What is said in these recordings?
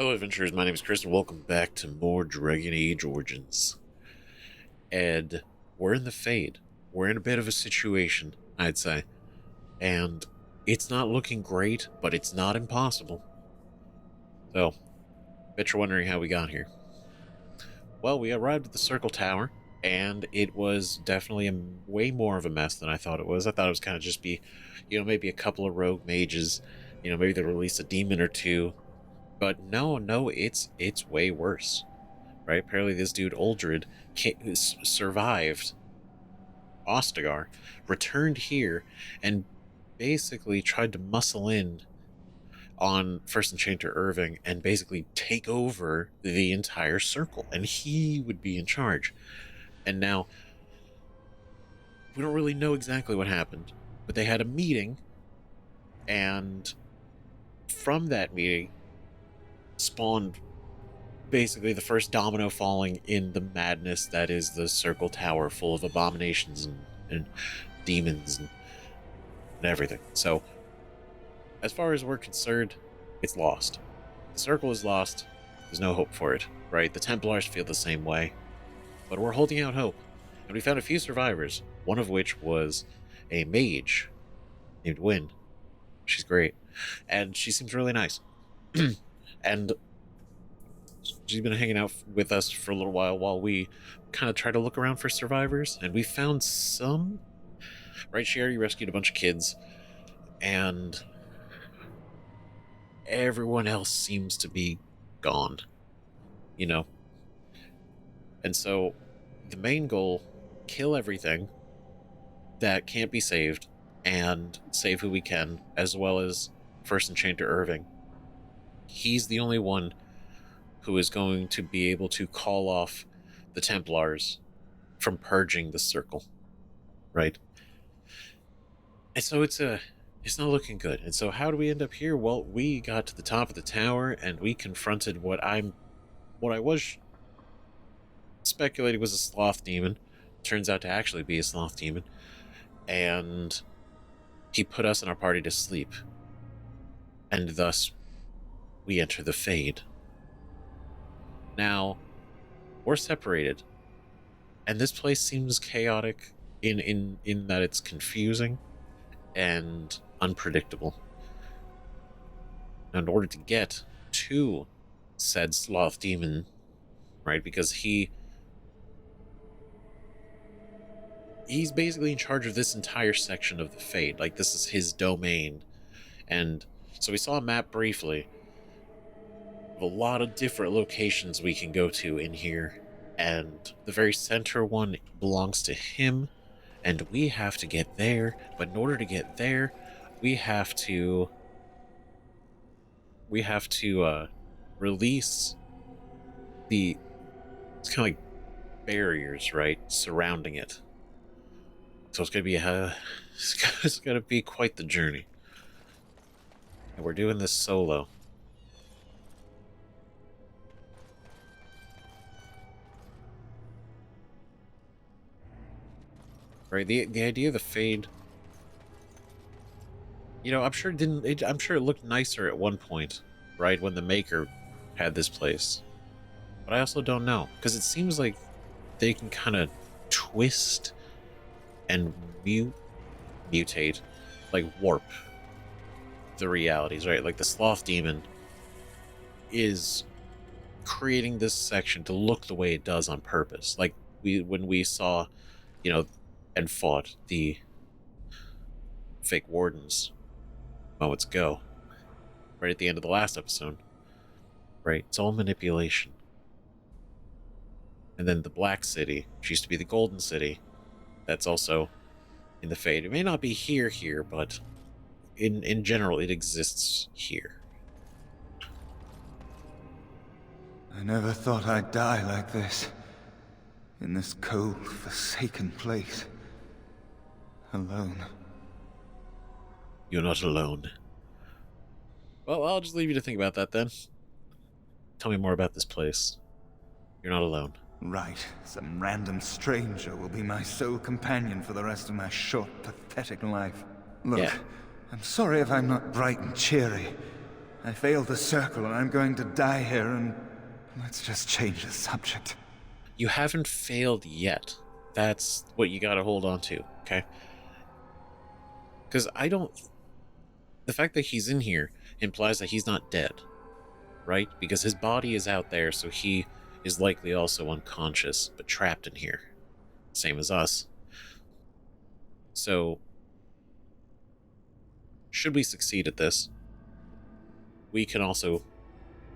Hello, adventurers. My name is Chris, and welcome back to more Dragon Age Origins. And we're in the Fade. We're in a bit of a situation, I'd say. And it's not looking great, but it's not impossible. So, bet you're wondering how we got here. Well, we arrived at the Circle Tower, and it was definitely way more of a mess than I thought it was. I thought it was kind of just be, maybe a couple of rogue mages. Maybe they release a demon or two. But no, it's way worse, right? Apparently, this dude Uldred survived Ostagar, returned here, and basically tried to muscle in on First Enchanter Irving and basically take over the entire circle, and he would be in charge. And now, we don't really know exactly what happened, but they had a meeting, and from that meeting spawned basically the first domino falling in the madness that is the Circle Tower, full of abominations and demons and everything. So, as far as we're concerned, it's lost. The Circle is lost. There's no hope for it, right? The Templars feel the same way. But we're holding out hope. And we found a few survivors, one of which was a mage named Wynn. She's great. And she seems really nice. And she's been hanging out with us for a little while we kind of try to look around for survivors, and we found some. Right, she already rescued a bunch of kids, and everyone else seems to be gone, And so, the main goal, kill everything that can't be saved, and save who we can, as well as First Enchanter Irving. He's the only one who is going to be able to call off the Templars from purging the circle, right? And so it's not looking good. And so how do we end up here? Well, we got to the top of the tower and we confronted what I was speculating was a sloth demon. Turns out to actually be a sloth demon. And he put us and our party to sleep. And thus we enter the Fade. Now, we're separated, and this place seems chaotic in that it's confusing and unpredictable. Now, in order to get to said sloth demon, right, because he's basically in charge of this entire section of the Fade. Like, this is his domain. And so we saw a map briefly, a lot of different locations we can go to in here, and the very center one belongs to him, and we have to get there. But in order to get there, we have to release it's kind of like barriers, right, surrounding it. So it's gonna be quite the journey, and we're doing this solo. Right, the idea of the Fade, I'm sure it looked nicer at one point, right, when the Maker had this place. But I also don't know, because it seems like they can kind of twist and mutate, like warp the realities, right? Like the Sloth Demon is creating this section to look the way it does on purpose. Like when we saw, and fought the fake wardens moments ago, right at the end of the last episode, right? It's all manipulation. And then the Black City, which used to be the Golden City, that's also in the Fade. It may not be here, but in general, it exists here. I never thought I'd die like this, in this cold, forsaken place. Alone. You're not alone. Well, I'll just leave you to think about that then. Tell me more about this place. You're not alone. Right. Some random stranger will be my sole companion for the rest of my short, pathetic life. Look, Yeah. I'm sorry if I'm not bright and cheery, I failed the circle and I'm going to die here, and let's just change the subject. You haven't failed yet. That's what you gotta hold on to, okay? Because I don't... The fact that he's in here implies that he's not dead, right? Because his body is out there, so he is likely also unconscious, but trapped in here. Same as us. So, should we succeed at this, we can also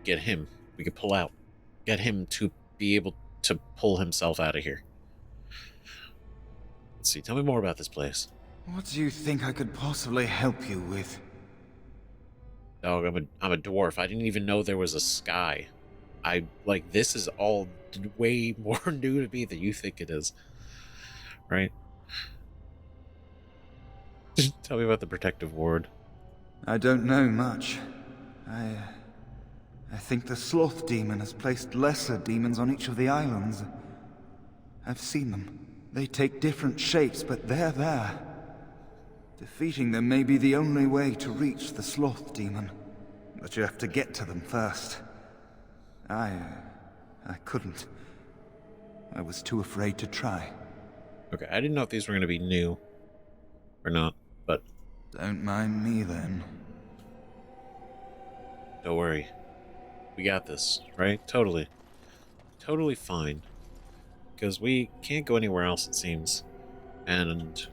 get him. We can pull out. Get him to be able to pull himself out of here. Let's see, tell me more about this place. What do you think I could possibly help you with? Dog, I'm a dwarf. I didn't even know there was a sky. This is all way more new to me than you think it is. Right? Tell me about the protective ward. I don't know much. I think the Sloth demon has placed lesser demons on each of the islands. I've seen them. They take different shapes, but they're there. Defeating them may be the only way to reach the Sloth demon. But you have to get to them first. I couldn't. I was too afraid to try. Okay, I didn't know if these were going to be new or not, but... Don't mind me, then. Don't worry. We got this, right? Totally. Totally fine. Because we can't go anywhere else, it seems. And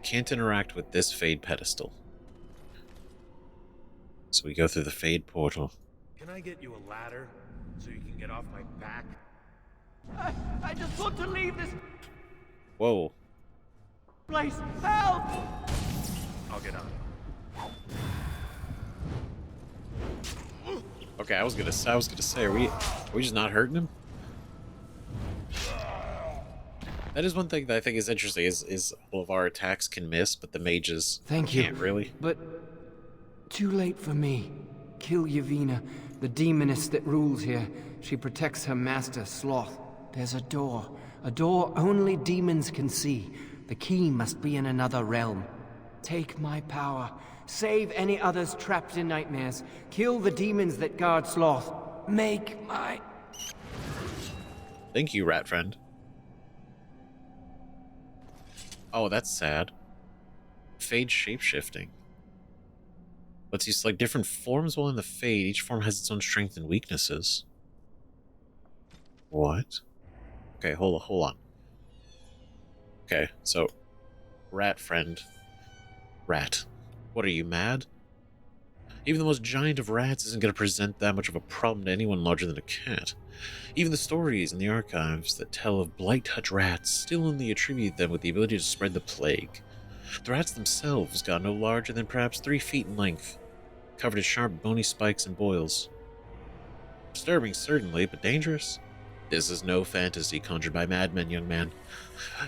can't interact with this Fade pedestal. So we go through the Fade portal. Can I get you a ladder so you can get off my back? I just want to leave this Whoa. place. Help! I'll get on. Okay, I was gonna say, are we just not hurting him? That is one thing that I think is interesting, is all of our attacks can miss, but the mages Thank you. can't really. But too late for me. Kill Yavina, the demoness that rules here. She protects her master, Sloth. There's a door only demons can see. The key must be in another realm. Take my power. Save any others trapped in nightmares. Kill the demons that guard Sloth. Make my... Thank you, rat friend. Oh, that's sad. Fade shapeshifting. Let's use like different forms while in the Fade. Each form has its own strengths and weaknesses. What? Okay, hold on. Okay, so rat friend. Rat. What are you, mad? Even the most giant of rats isn't going to present that much of a problem to anyone larger than a cat. Even the stories in the archives that tell of blight-touch rats still only attribute them with the ability to spread the plague. The rats themselves got no larger than perhaps 3 feet in length, covered in sharp bony spikes and boils. Disturbing, certainly, but dangerous? This is no fantasy conjured by madmen, young man.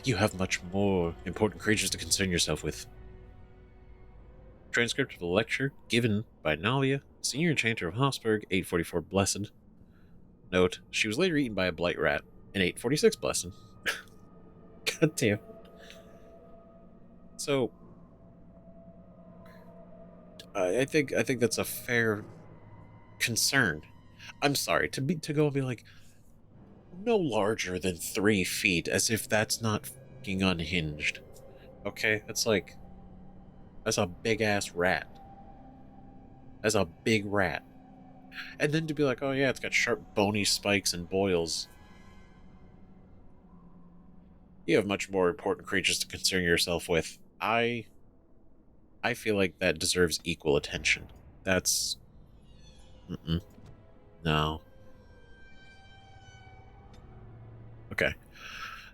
You have much more important creatures to concern yourself with. Transcript of the lecture given by Nalia, Senior Enchanter of Habsburg, 844 Blessed. Note, she was later eaten by a blight rat in 846 Blessed. God damn. So, I think that's a fair concern. I'm sorry, to go and be like, no larger than 3 feet, as if that's not fucking unhinged. Okay, that's like... That's a big-ass rat. That's a big rat. And then to be like, oh yeah, it's got sharp bony spikes and boils. You have much more important creatures to concern yourself with. I feel like that deserves equal attention. That's... No. Okay.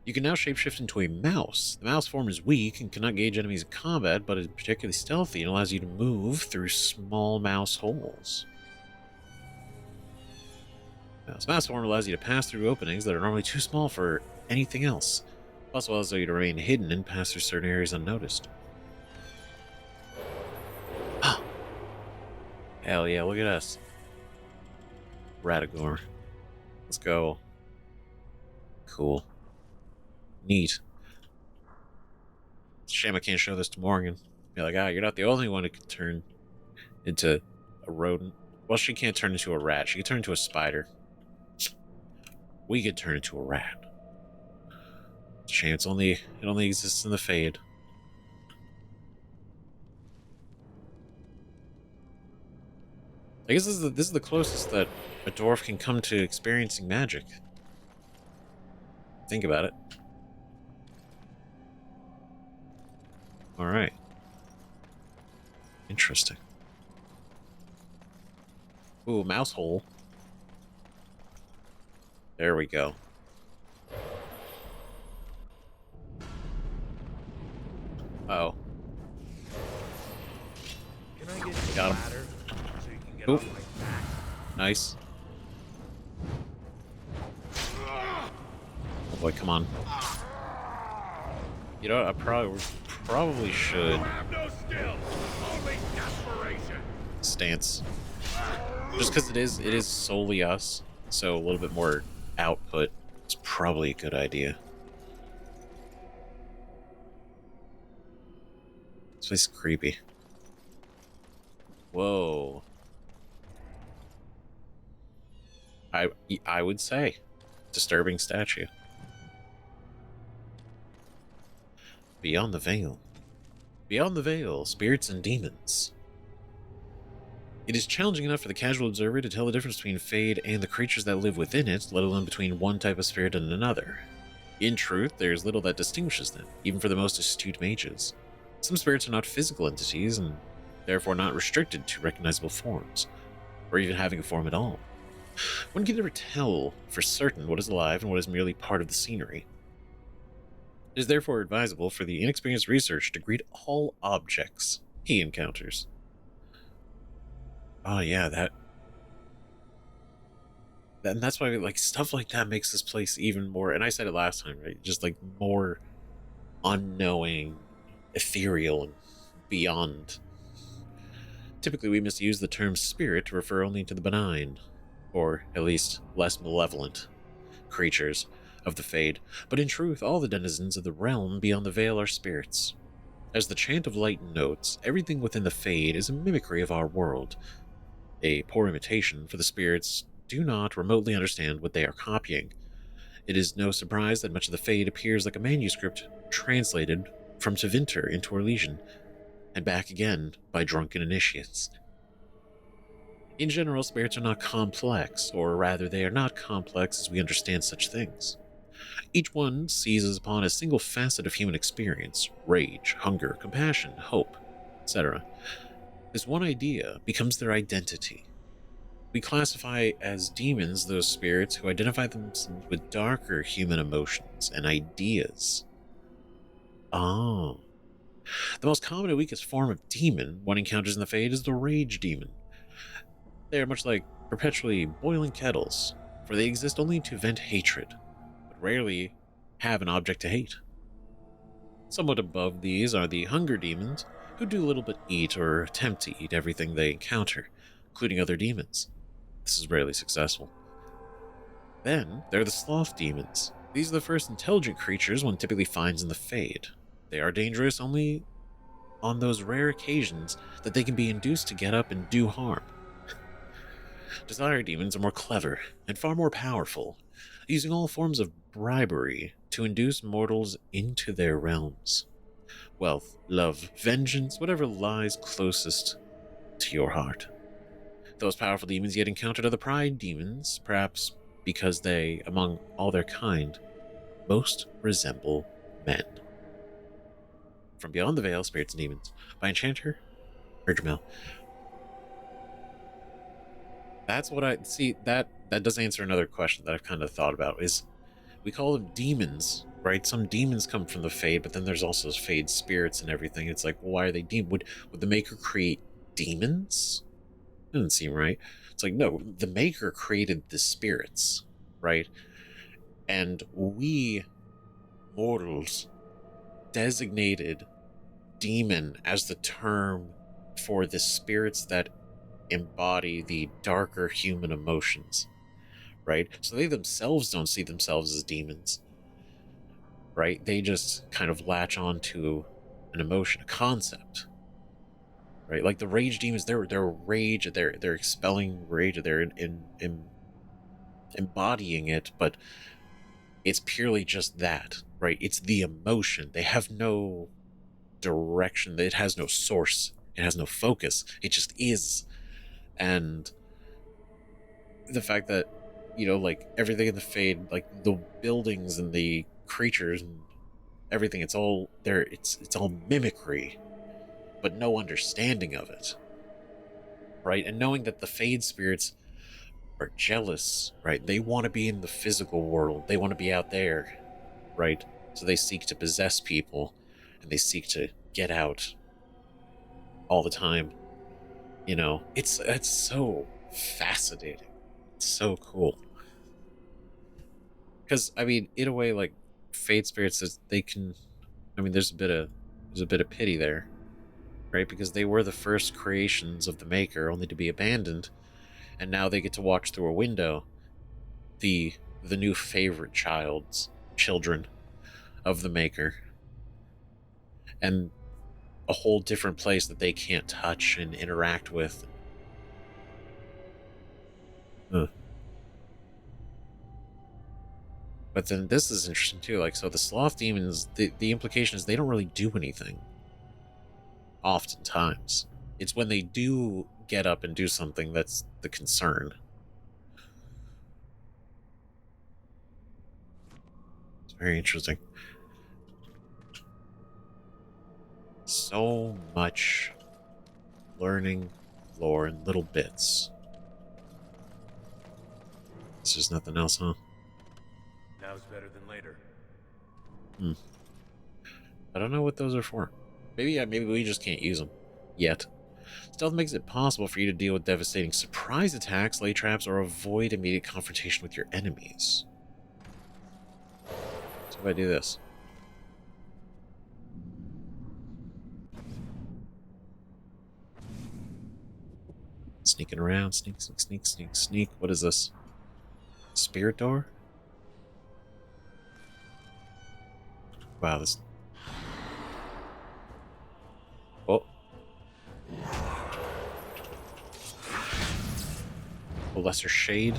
You can now shapeshift into a mouse. The mouse form is weak and cannot gauge enemies in combat, but is particularly stealthy and allows you to move through small mouse holes. This mouse form allows you to pass through openings that are normally too small for anything else. Also allows you to remain hidden and pass through certain areas unnoticed. Hell yeah, look at us. Radagor. Let's go. Cool. Neat. It's a shame I can't show this to Morgan. Be like, you're not the only one who can turn into a rodent. Well, she can't turn into a rat. She can turn into a spider. We could turn into a rat. It's a shame it only exists in the Fade. I guess this is the closest that a dwarf can come to experiencing magic. Think about it. Alright. Interesting. Ooh, mouse hole. There we go. Uh-oh. Can I get you Got a him. ladder so you can get Oop. off my back? Nice. Oh boy, come on. You know what? I probably should You have no skill, only desperation. stance. Just because it is solely us, so a little bit more output is probably a good idea. This place is creepy. Whoa. I would say disturbing statue. Beyond the veil. Beyond the veil, spirits and demons. It is challenging enough for the casual observer to tell the difference between Fade and the creatures that live within it, let alone between one type of spirit and another. In truth, there is little that distinguishes them, even for the most astute mages. Some spirits are not physical entities, and therefore not restricted to recognizable forms, or even having a form at all. One can never tell for certain what is alive and what is merely part of the scenery. It is therefore advisable for the inexperienced researcher to greet all objects he encounters. Oh yeah, and that's why like stuff like that makes this place even more, and I said it last time, right? Just like more unknowing, ethereal, and beyond. Typically we misuse the term spirit to refer only to the benign, or at least less malevolent, creatures of the Fade, but in truth all the denizens of the realm beyond the veil are spirits. As the chant of light notes, everything within the Fade is a mimicry of our world, a poor imitation, for the spirits do not remotely understand what they are copying. It is no surprise that much of the Fade appears like a manuscript translated from Tevinter into Orlesian, and back again by drunken initiates. In general, spirits are not complex, or rather they are not complex as we understand such things. Each one seizes upon a single facet of human experience: rage, hunger, compassion, hope, etc. This one idea becomes their identity. We classify as demons those spirits who identify themselves with darker human emotions and ideas. Oh. The most common and weakest form of demon one encounters in the Fade is the rage demon. They are much like perpetually boiling kettles, for they exist only to vent hatred, but rarely have an object to hate. Somewhat above these are the hunger demons, who do little but eat or attempt to eat everything they encounter, including other demons. This is rarely successful. Then there are the sloth demons. These are the first intelligent creatures one typically finds in the Fade. They are dangerous only on those rare occasions that they can be induced to get up and do harm. Desire demons are more clever and far more powerful, using all forms of bribery to induce mortals into their realms. Wealth, love, vengeance, whatever lies closest to your heart. Those powerful demons yet encountered are the pride demons, perhaps because they, among all their kind, most resemble men. From Beyond the Veil, Spirits and Demons, by Enchanter Urgemel. That's what I see. That does answer another question that I've kind of thought about. Is we call them demons, right? Some demons come from the Fade, but then there's also Fade spirits and everything. It's like, well, why are they demons? Would the Maker create demons? Doesn't seem right. It's like, no, the Maker created the spirits, right? And we mortals designated demon as the term for the spirits that embody the darker human emotions, right? So they themselves don't see themselves as demons, right? They just kind of latch on to an emotion, a concept. right? Like the rage demons, they're rage, they're expelling rage, they're embodying it, but it's purely just that, right? It's the emotion. They have no direction. It has no source. It has no focus. It just is. And the fact that, like everything in the Fade, like the buildings and the creatures and everything, it's all there. It's all mimicry, but no understanding of it, right? And knowing that the Fade spirits are jealous, right? They want to be in the physical world. They want to be out there, right? So they seek to possess people, and they seek to get out all the time. It's so fascinating. It's so cool. Because I mean, in a way, like Fate spirits, they can. I mean, there's a bit of pity there, right? Because they were the first creations of the Maker, only to be abandoned, and now they get to watch through a window the the new favorite children of the Maker, and a whole different place that they can't touch and interact with. Huh. But then this is interesting too. Like, so the sloth demons, the implication is they don't really do anything. Oftentimes, it's when they do get up and do something that's the concern. It's very interesting. So much learning lore in little bits. It's just nothing else, huh? Now's better than later. I don't know what those are for. Maybe we just can't use them yet. Stealth makes it possible for you to deal with devastating surprise attacks, lay traps, or avoid immediate confrontation with your enemies. So if I do this. Sneaking around, sneak. What is this? Spirit door? Wow, this... Oh. A lesser shade.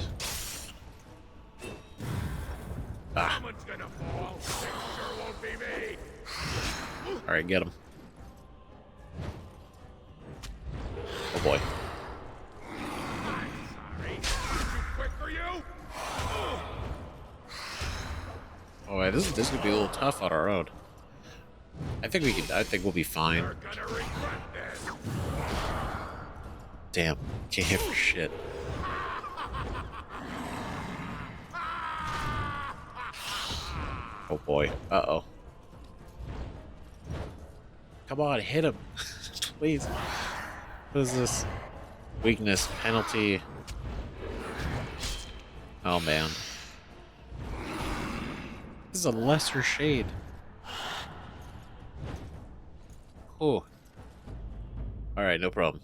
Ah. Someone's gonna fall. It sure won't be me. Alright, get him. Oh boy. Sorry. Too quick for you? Oh, yeah, this could be a little tough on our own. I think we'll be fine. You're gonna regret this. Damn, can't hit for shit. Oh boy. Uh-oh. Come on, hit him. Please. What is this? Weakness, penalty. Oh man. This is a lesser shade. Oh. Alright, no problem.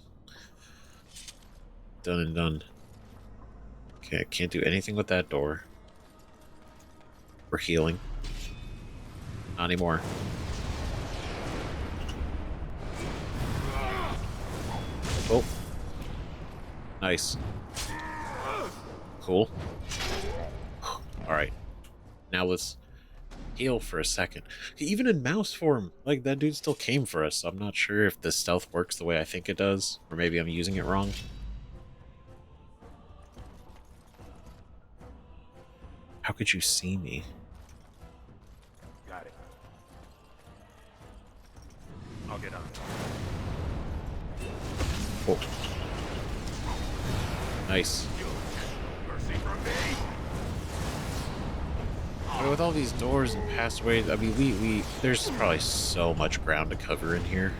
Done and done. Okay, I can't do anything with that door. We're healing. Not anymore. Oh. Nice. Cool. Alright. Now let's heal for a second. Even in mouse form, like, that dude still came for us. So I'm not sure if the stealth works the way I think it does. Or maybe I'm using it wrong. How could you see me? Got it. I'll get on. Oh. Nice. Mercy from me. But with all these doors and passageways, I mean, we there's probably so much ground to cover in here.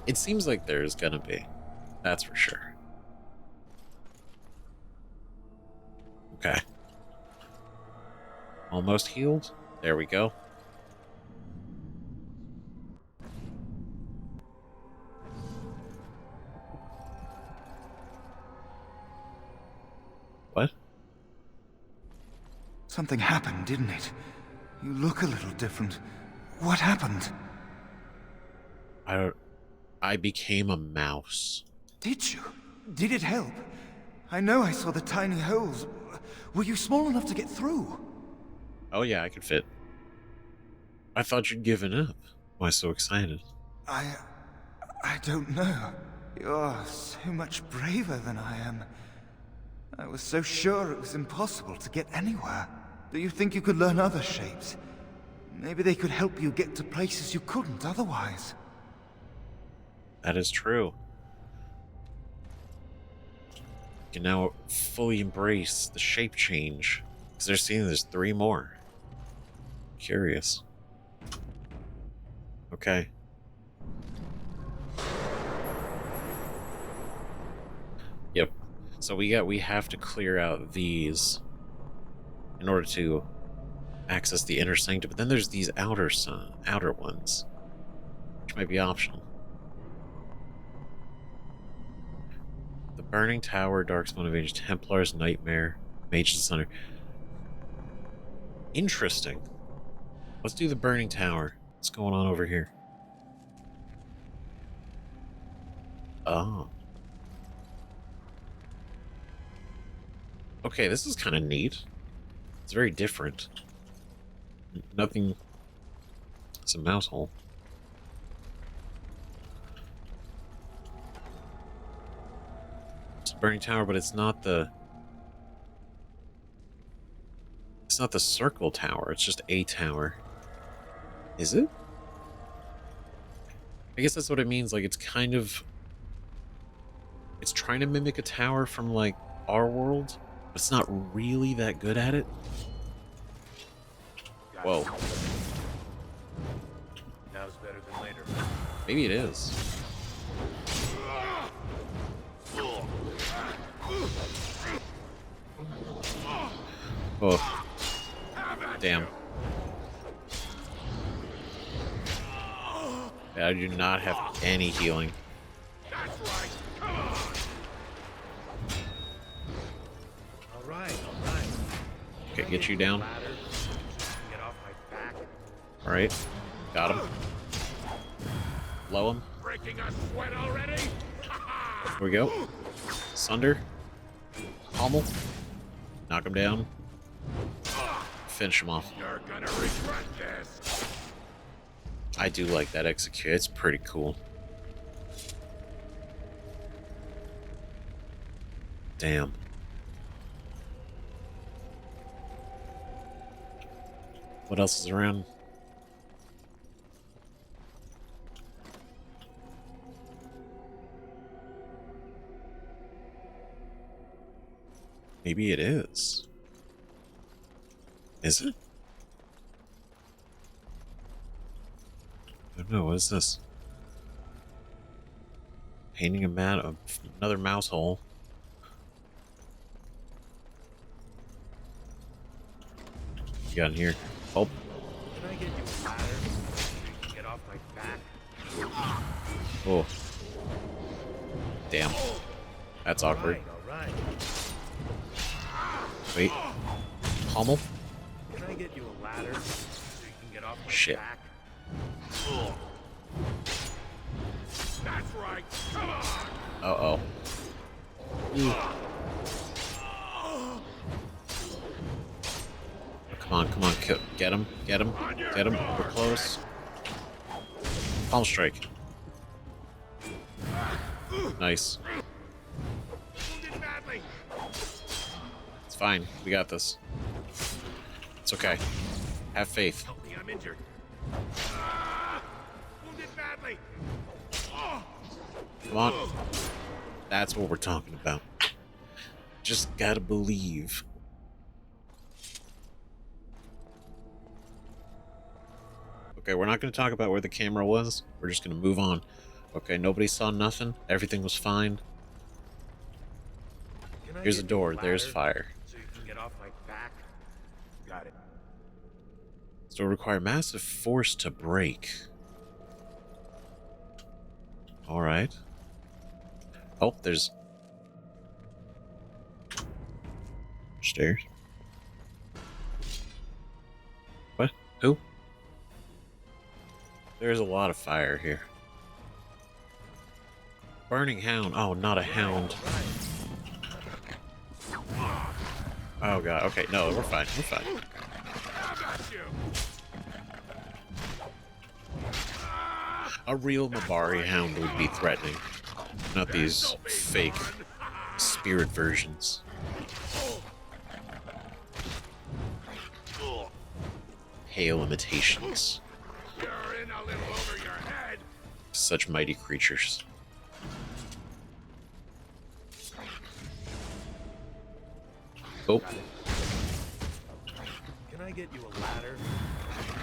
It seems like there's gonna be. That's for sure. Okay. Almost healed. There we go. What? Something happened, didn't it? You look a little different. What happened? I don't. I became a mouse. Did you? Did it help? I know I saw the tiny holes. Were you small enough to get through? Oh yeah, I could fit. I thought you'd given up. Why so excited? I don't know. You're so much braver than I am. I was so sure it was impossible to get anywhere. Do you think you could learn other shapes? Maybe they could help you get to places you couldn't otherwise. That is true. You can now fully embrace the shape change. Because they're seeing there's 3 more. Curious. Okay. Yep. So we have to clear out these in order to access the inner sanctum. But then there's these outer ones, which might be optional. The Burning Tower, Darkspawn of Ages, Templars, Nightmare, Mage of the Thunder. Interesting. Let's do the Burning Tower. What's going on over here? Oh. Okay, this is kind of neat. It's very different. Nothing... It's a mouse hole. It's a Burning Tower, but it's not the... It's not the circle tower, it's just a tower. Is it? I guess that's what it means, like, it's kind of... It's trying to mimic a tower from, like, our world, but it's not really that good at it. Whoa. Now's better than later. Maybe it is. Oh. Damn. I do not have any healing. That's right. Come on. All right. Okay, get you down. Get off my back. All right, got him. Blow him. Breaking a sweat already? Here we go. Sunder. Pommel. Knock him down. Finish him off. You're gonna regret this. I do like that execute. It's pretty cool. Damn. What else is around? Maybe it is. Is it? I don't know. What is this? Painting a another mouse hole. What you got in here? Oh, Can I get you a ladder so you can get off my back? oh. Damn. That's awkward. All right. Wait. Pommel? Can I get you a ladder so you can get off my Shit. back? That's right. Come on. Uh-oh. Come on, come on. Get him. Get him. Get him. We're close. Palm strike. Nice. Wounded badly. It's fine. We got this. It's okay. Have faith. Help me, I'm injured. Wounded badly. Come on. That's what we're talking about. Just gotta believe. Okay, we're not going to talk about where the camera was. We're just going to move on. Okay, nobody saw nothing. Everything was fine. Can I Here's a get you door. There's ladder fire. so you can get off my back? Got it. So it require massive force to break. Alright. Oh, there's... stairs. What? Who? There's a lot of fire here. Burning hound. Oh, not a hound. Oh god. Okay, no, we're fine. We're fine. A real Mabari hound would be threatening, not these fake spirit versions. Hail imitations. You're in a little over your head. Such mighty creatures. Oh. Can I get you a ladder?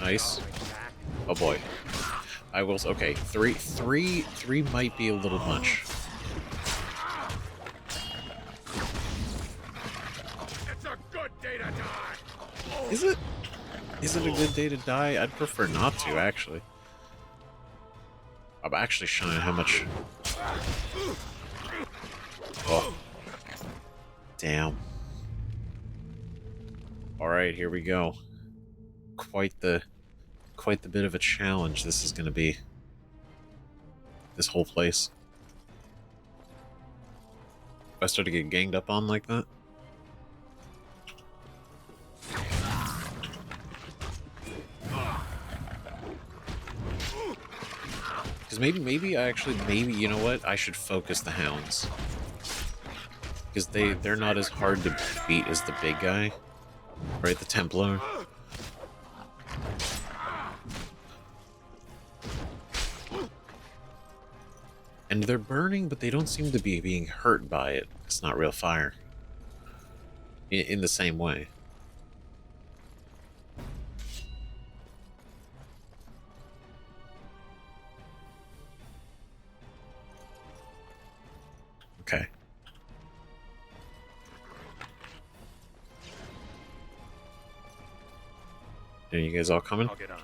Nice. Like back? Oh boy. I will. Okay, three might be a little much. It's a good day to die. Is it? Is it a good day to die? I'd prefer not to, actually. I'm actually showing how much. Oh. Damn. Alright, here we go. Quite the bit of a challenge this is gonna be. This whole place. If I start to get ganged up on like that. Because maybe you know what? I should focus the hounds. Because they're not as hard to beat as the big guy. Right, the Templar. And they're burning, but they don't seem to be being hurt by it. It's not real fire. In the same way. Okay. Are you guys all coming? I'll get on.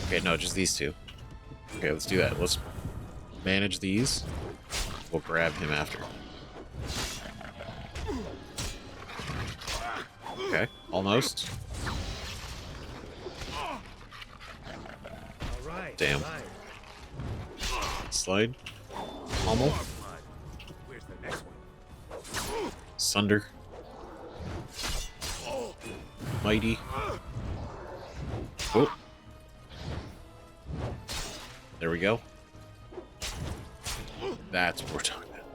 Okay, no, just these two. Okay, let's do that. Let's manage these. We'll grab him after. Okay, almost. All right. Damn. All right. Slide. Pummel. Where's the next one? Sunder. Mighty. Oh. There we go. That's what we're talking about.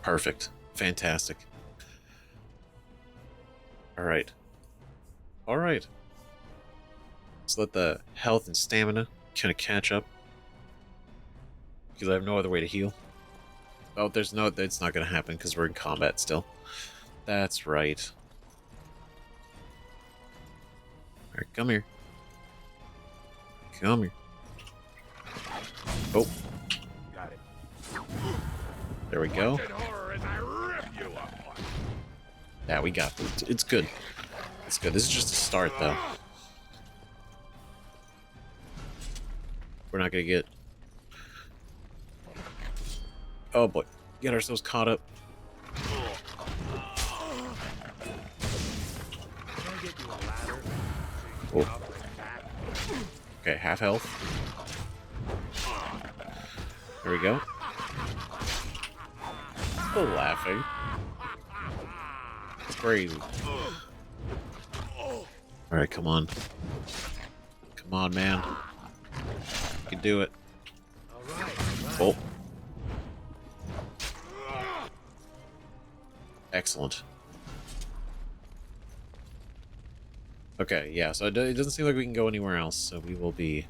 Perfect. Fantastic. Alright. Alright. Let's let the health and stamina kind of catch up. Because I have no other way to heal. Oh, it's not going to happen because we're in combat still. That's right. Alright, come here. Come here. Oh. Got it. There we go. In horror as I rip you apart. Yeah, we got it. It's good. It's good. This is just a start, though. We're not gonna get... Oh, boy. Get ourselves caught up. Can I get you a ladder? Oh. Up like back? Okay, half health. There we go. Still laughing. It's crazy. Alright, come on. Come on, man. You can do it. All right. Oh. Excellent. Okay, yeah, so it doesn't seem like we can go anywhere else, so we will be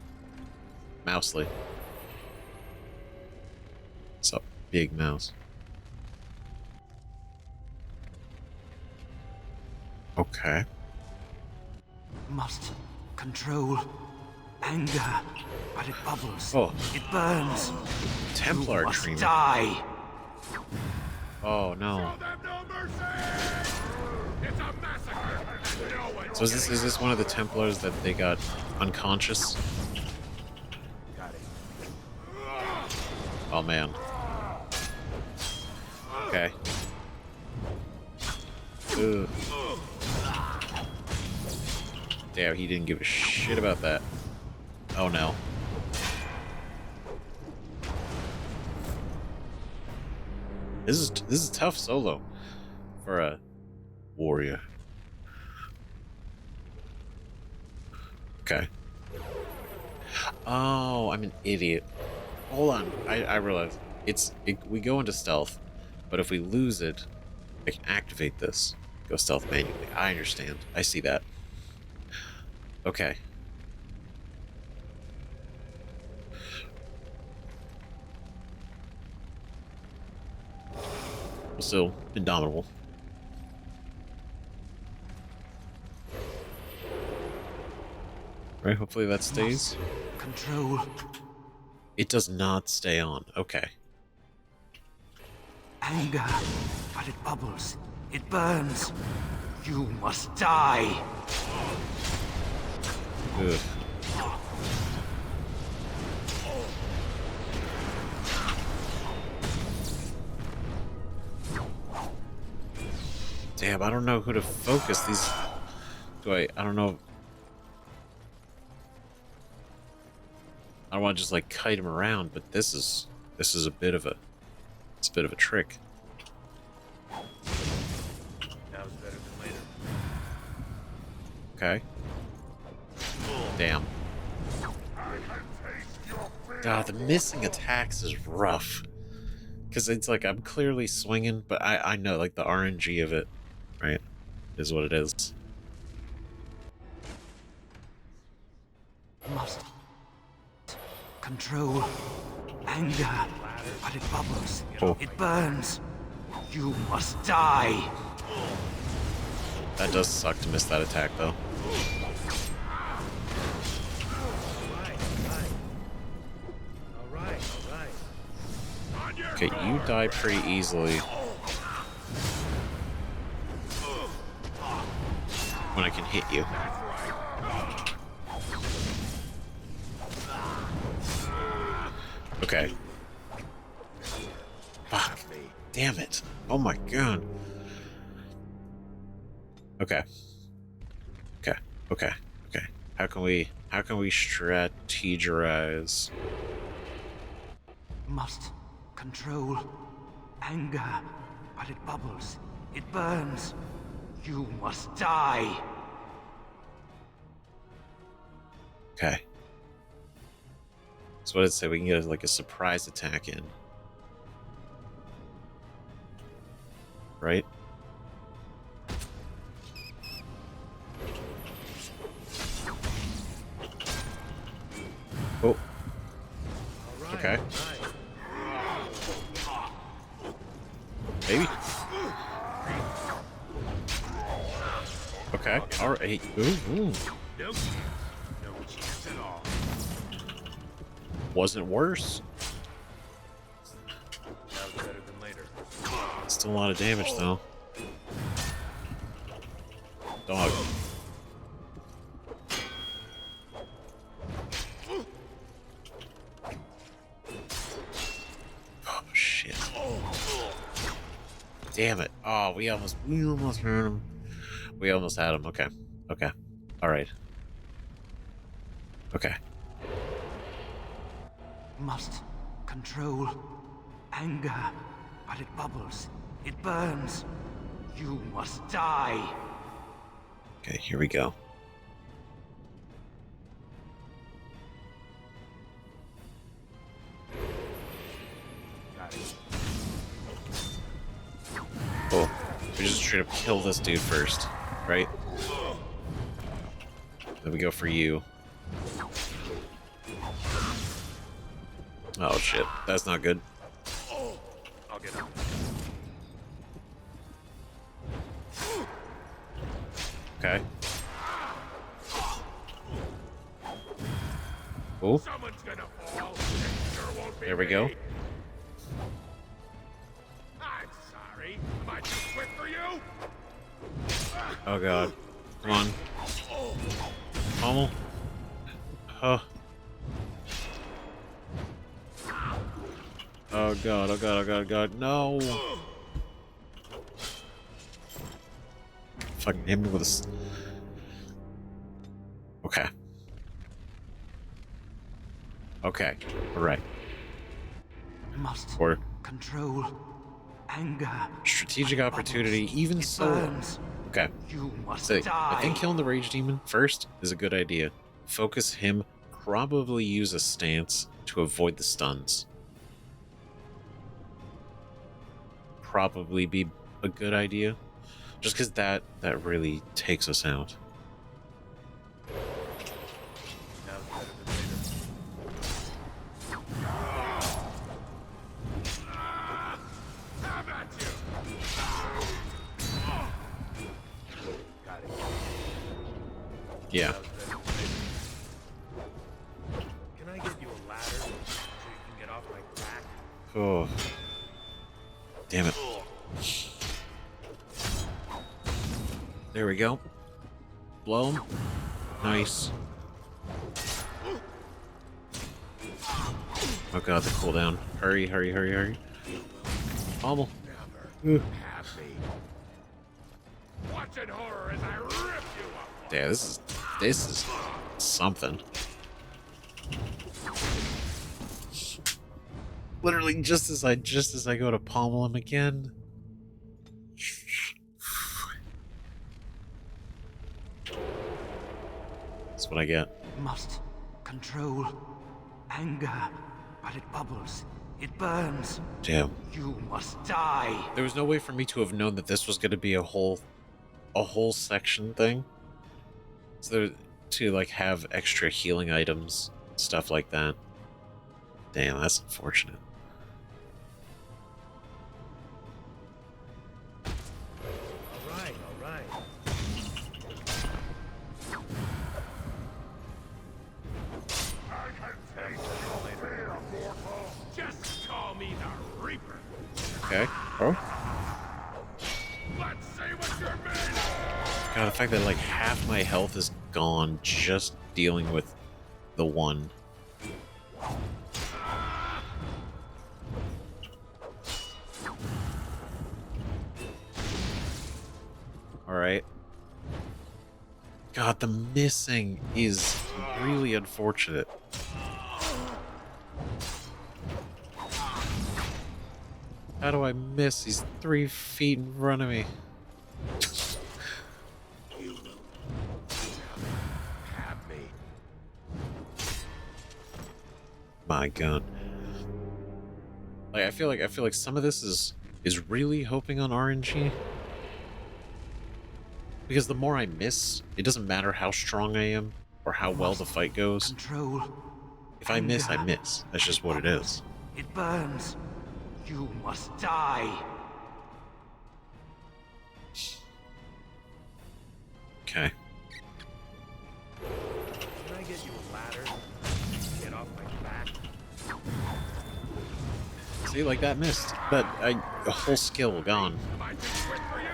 mousely. What's up, big mouse? Okay. Must control anger, but it bubbles. Oh. It burns. Templar Must treatment. die. Oh no. Show them no mercy! It's a massacre! And no one So is this one of the Templars that they got unconscious? got it. Oh man. Okay. Ugh. Damn, he didn't give a shit about that. Oh no. This is tough solo for a warrior. Okay. Oh, I'm an idiot. Hold on. I realize we go into stealth, but if we lose it, I can activate this. Go stealth manually. I understand. I see that. Okay. Still indomitable. Right, hopefully that stays. Control. It does not stay on. Okay. Anger, but it bubbles. It burns. You must die. Ugh. Damn, I don't know who to focus these. I don't know. I don't want to just like kite him around, but this is a bit of a trick. That was better than later. Okay. Damn. God, the missing attacks is rough. Because it's like I'm clearly swinging, but I know like the RNG of it, right, is what it is. Must control anger, but it bubbles. Oh. It burns. You must die. That does suck to miss that attack, though. All right. Okay, you die pretty easily. When I can hit you. Okay. Fuck. Damn it. Oh my god. Okay. Okay. How can we strategize? Must control anger, but it bubbles. It burns. You must die. Okay. So what did it say? We can get like a surprise attack in. Right? Oh. Okay. Maybe. Okay. All right. Ooh. No chance at all. Wasn't worse. That was better than later. Still a lot of damage though. Dog. Oh shit. Damn it. Oh, we almost hurt him. We almost had him. Okay. All right. Okay. Must control anger, but it bubbles. It burns. You must die. Okay, here we go. Got it. Oh, we just try to kill this dude first, right? Then we go for you. Oh shit, that's not good. I'll get him. Okay. Oh, Someone's gonna fall. It sure won't be there we go. me. I'm sorry. Am I too quick for you? Oh god. Come on. Pummel. Huh. Oh god, no! Fucking hit me with a... Okay. Okay, alright. Must Or... control Anger. Strategic Like opportunity, bubbles. even It solo. burns. Okay. You must So, die. I think killing the Rage Demon first is a good idea. Focus him, probably use a stance to avoid the stuns. Probably be a good idea. Just because that really takes us out. Now's better than later. Come at you. Got it. Yeah. Now's better than later. Can I get you a ladder so you can get off my back? Oh. Damn it. There we go. Blow him. Nice. Oh god, the cooldown. Hurry, hurry, hurry, hurry. Pommel. Never have me. Watch in horror as I rip you up. Yeah, this is something. Literally just as I go to pommel him again. That's what I get. Must control anger, but it bubbles. It burns. Damn. You must die. There was no way for me to have known that this was going to be a whole section thing. So to like have extra healing items, stuff like that. Damn, that's unfortunate. All right, all right. I can taste you later, mortal. Just call me the Reaper. Okay. Oh. Let's see what you're made of. God, the fact that like half my health is gone just dealing with the one. Alright. God, the missing is really unfortunate. How do I miss? He's 3 feet in front of me. Have me. My God. Like I feel like some of this is really hoping on RNG. Because the more I miss, it doesn't matter how strong I am or how well the fight goes. Control. If I miss, I miss. That's just what it is. It burns. You must die. Okay. Can I get you a ladder? Get off my back. See, like that missed. But a whole skill gone. Am I too quick for you?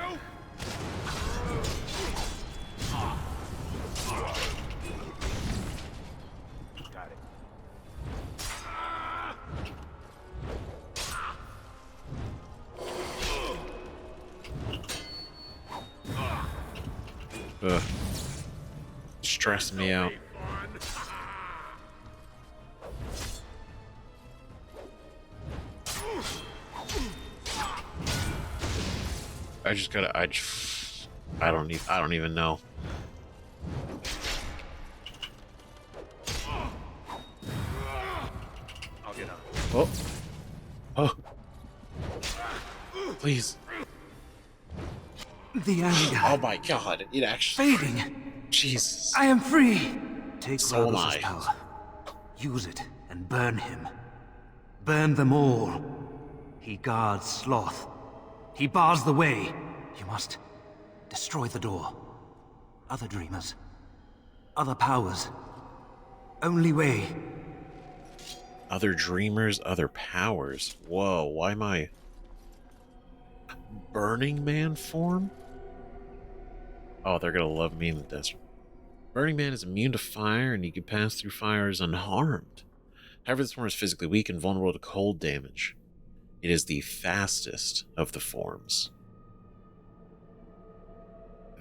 Got it. Ugh. Stressing me out. I just gotta. I don't even know. I'll get on. Oh. Oh. Please. The anger. Oh my God! It actually. Fading. Jesus. I am free. Take So am Ragos's I. power. Use it and burn him. Burn them all. He guards Sloth. He bars the way. You must destroy the door. Other dreamers. Other powers. Only way. Other dreamers, other powers. Whoa, why am I... Burning Man form? Oh, they're gonna love me in the desert. Burning Man is immune to fire, and he can pass through fires unharmed. However, this form is physically weak and vulnerable to cold damage. It is the fastest of the forms.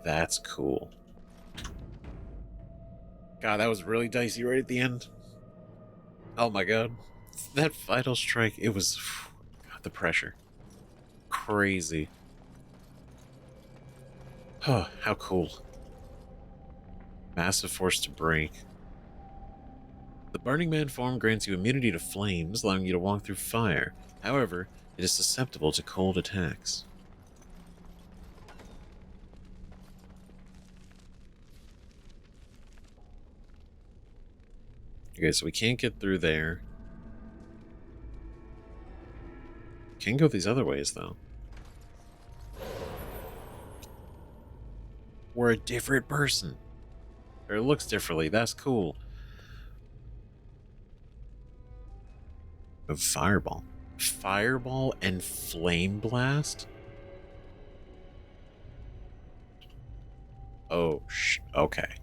That's cool. God, that was really dicey right at the end. Oh my God. That final strike, it was... God, the pressure. crazy. Oh, how cool. Massive force to break. The Burning Man form grants you immunity to flames, allowing you to walk through fire. However, it is susceptible to cold attacks. Okay, so we can't get through there. Can go these other ways, though. We're a different person. Or it looks differently. That's cool. A fireball. Fireball and flame blast? Oh, okay.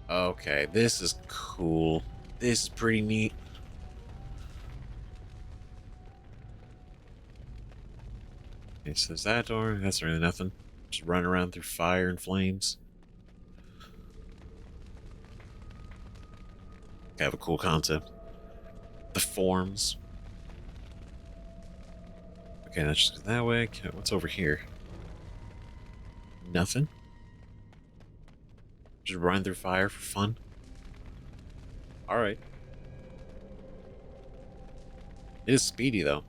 Okay, this is cool. This is pretty neat. Okay, so there's that door. That's really nothing. Just running around through fire and flames. I have a cool concept. The forms. Okay, let's just go that way. Okay, what's over here? Nothing. Just run through fire for fun. Alright. It is speedy, though.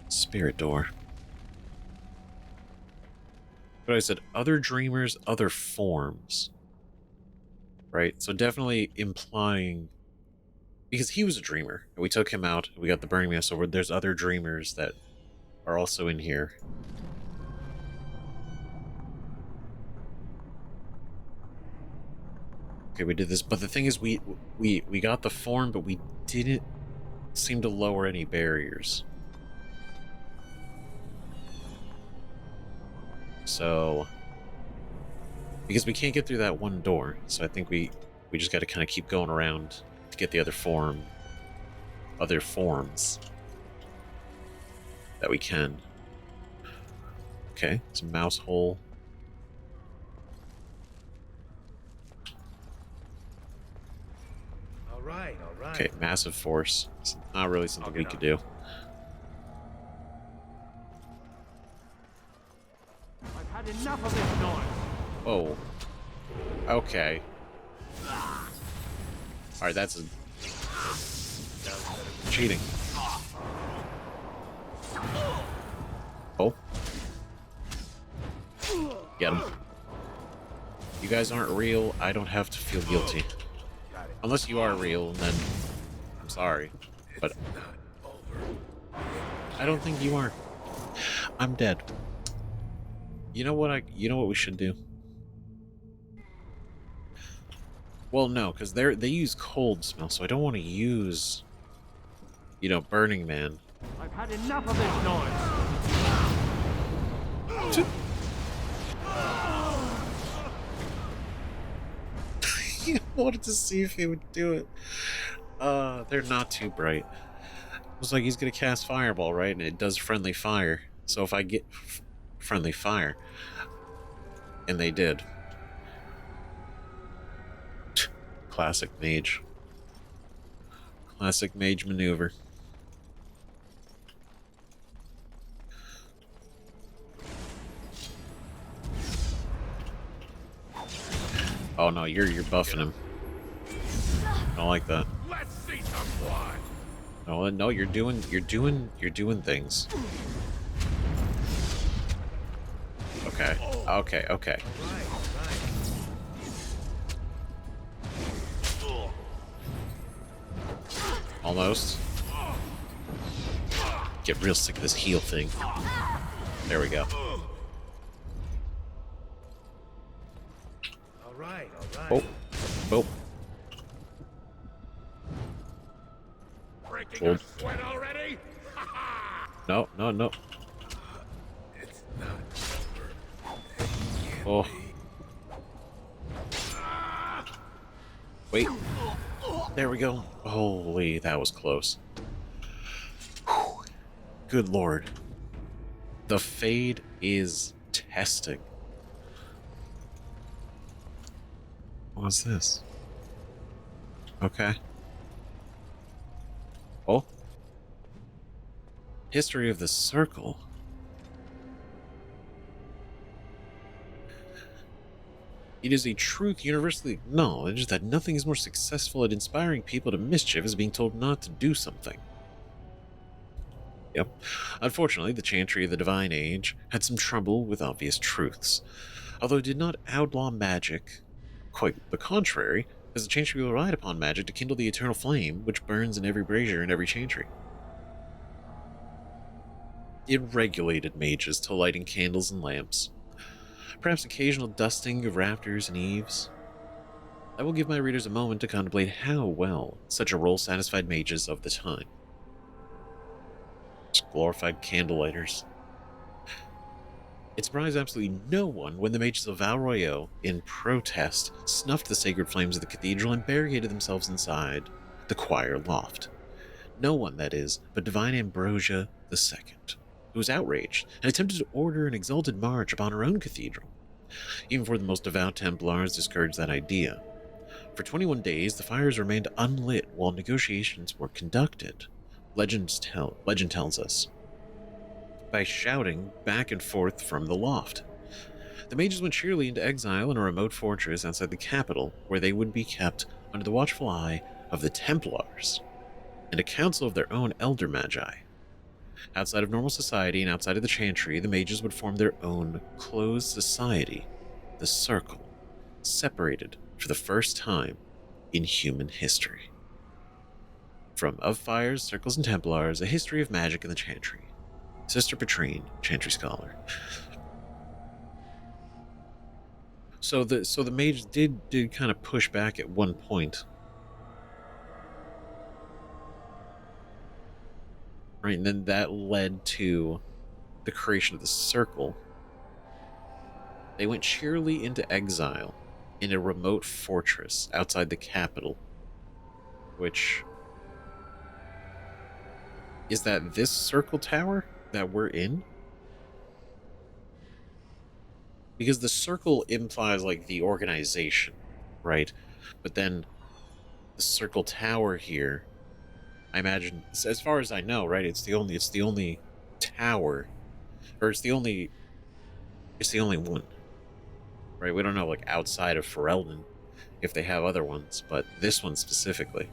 Spirit door. But I said other dreamers, other forms. Right? So definitely implying... Because he was a dreamer. And we took him out. We got the Burning Man Sword. There's other dreamers that are also in here. Okay, we did this. But the thing is, we got the form, but we didn't seem to lower any barriers. So... Because we can't get through that one door, so I think we just got to kind of keep going around to get the other forms that we can. Okay, it's a mouse hole. All right. Okay, massive force. It's not really something we could do. I've had enough of this noise. Oh. Okay. Alright, that's cheating. Oh. Get him. You guys aren't real, I don't have to feel guilty. Unless you are real, then I'm sorry. But I don't think you are. I'm dead. You know what we should do? Well, no, because they use cold smell, so I don't want to use, Burning Man. I've had enough of this noise. I wanted to see if he would do it. They're not too bright. It was like he's gonna cast Fireball, right? And it does friendly fire. So if I get friendly fire, and they did. Classic mage. Classic mage maneuver. Oh no, you're buffing him. I don't like that. Let's see some blood. No, you're doing things. Okay. Almost. Get real sick of this heal thing. There we go. All right. Oh. Breaking a sweat already? No. It's not over. Oh. Wait. There we go. Holy, that was close. Whew. Good lord. The Fade is testing. What's this? Okay. Oh. History of the Circle. It is a truth universally acknowledged that nothing is more successful at inspiring people to mischief as being told not to do something. Yep. Unfortunately, the Chantry of the Divine Age had some trouble with obvious truths. Although it did not outlaw magic, quite the contrary, as the Chantry relied upon magic to kindle the eternal flame which burns in every brazier and every Chantry. It regulated mages to lighting candles and lamps, perhaps occasional dusting of rafters and eaves. I will give my readers a moment to contemplate how well such a role satisfied mages of the time. Just glorified candlelighters. It surprised absolutely no one when the mages of Val Royeaux, in protest, snuffed the sacred flames of the cathedral and barricaded themselves inside the choir loft. No one, that is, but divine Ambrosia II, who was outraged and attempted to order an exalted march upon her own cathedral. Even for the most devout Templars discouraged that idea. For 21 days, the fires remained unlit while negotiations were conducted. Legend tells us, by shouting back and forth from the loft. The mages went cheerily into exile in a remote fortress outside the capital, where they would be kept under the watchful eye of the Templars and a council of their own elder magi. Outside of normal society and outside of the Chantry, the mages would form their own closed society, the Circle, separated for the first time in human history. From Of Fires, Circles, and Templars, A History of Magic in the Chantry. Sister Petrine, Chantry Scholar. So the mages did kind of push back at one point. Right, and then that led to the creation of the Circle. They went cheerily into exile in a remote fortress outside the capital, which is that this Circle Tower that we're in? Because the Circle implies like the organization, right? But then the Circle Tower here, I imagine, as far as I know, right, it's the only tower, or it's the only one, right? We don't know, like, outside of Ferelden if they have other ones, but this one specifically.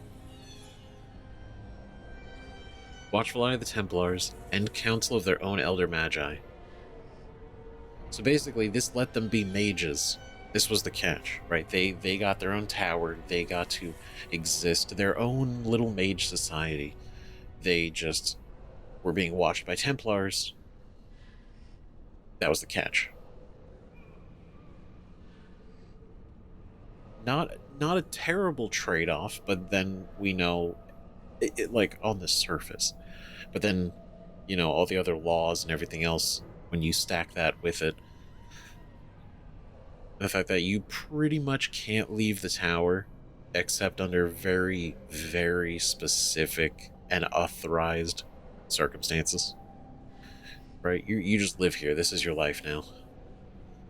Watchful Eye of the Templars, and council of their own elder magi. So basically, this let them be mages. This was the catch, right? They got their own tower. They got to exist, their own little mage society. They just were being watched by Templars. That was the catch. Not a terrible trade-off, but then we know it, like, on the surface. But then, you know, all the other laws and everything else, when you stack that with it, the fact that you pretty much can't leave the tower except under very, very specific and authorized circumstances. Right? You just live here. This is your life now.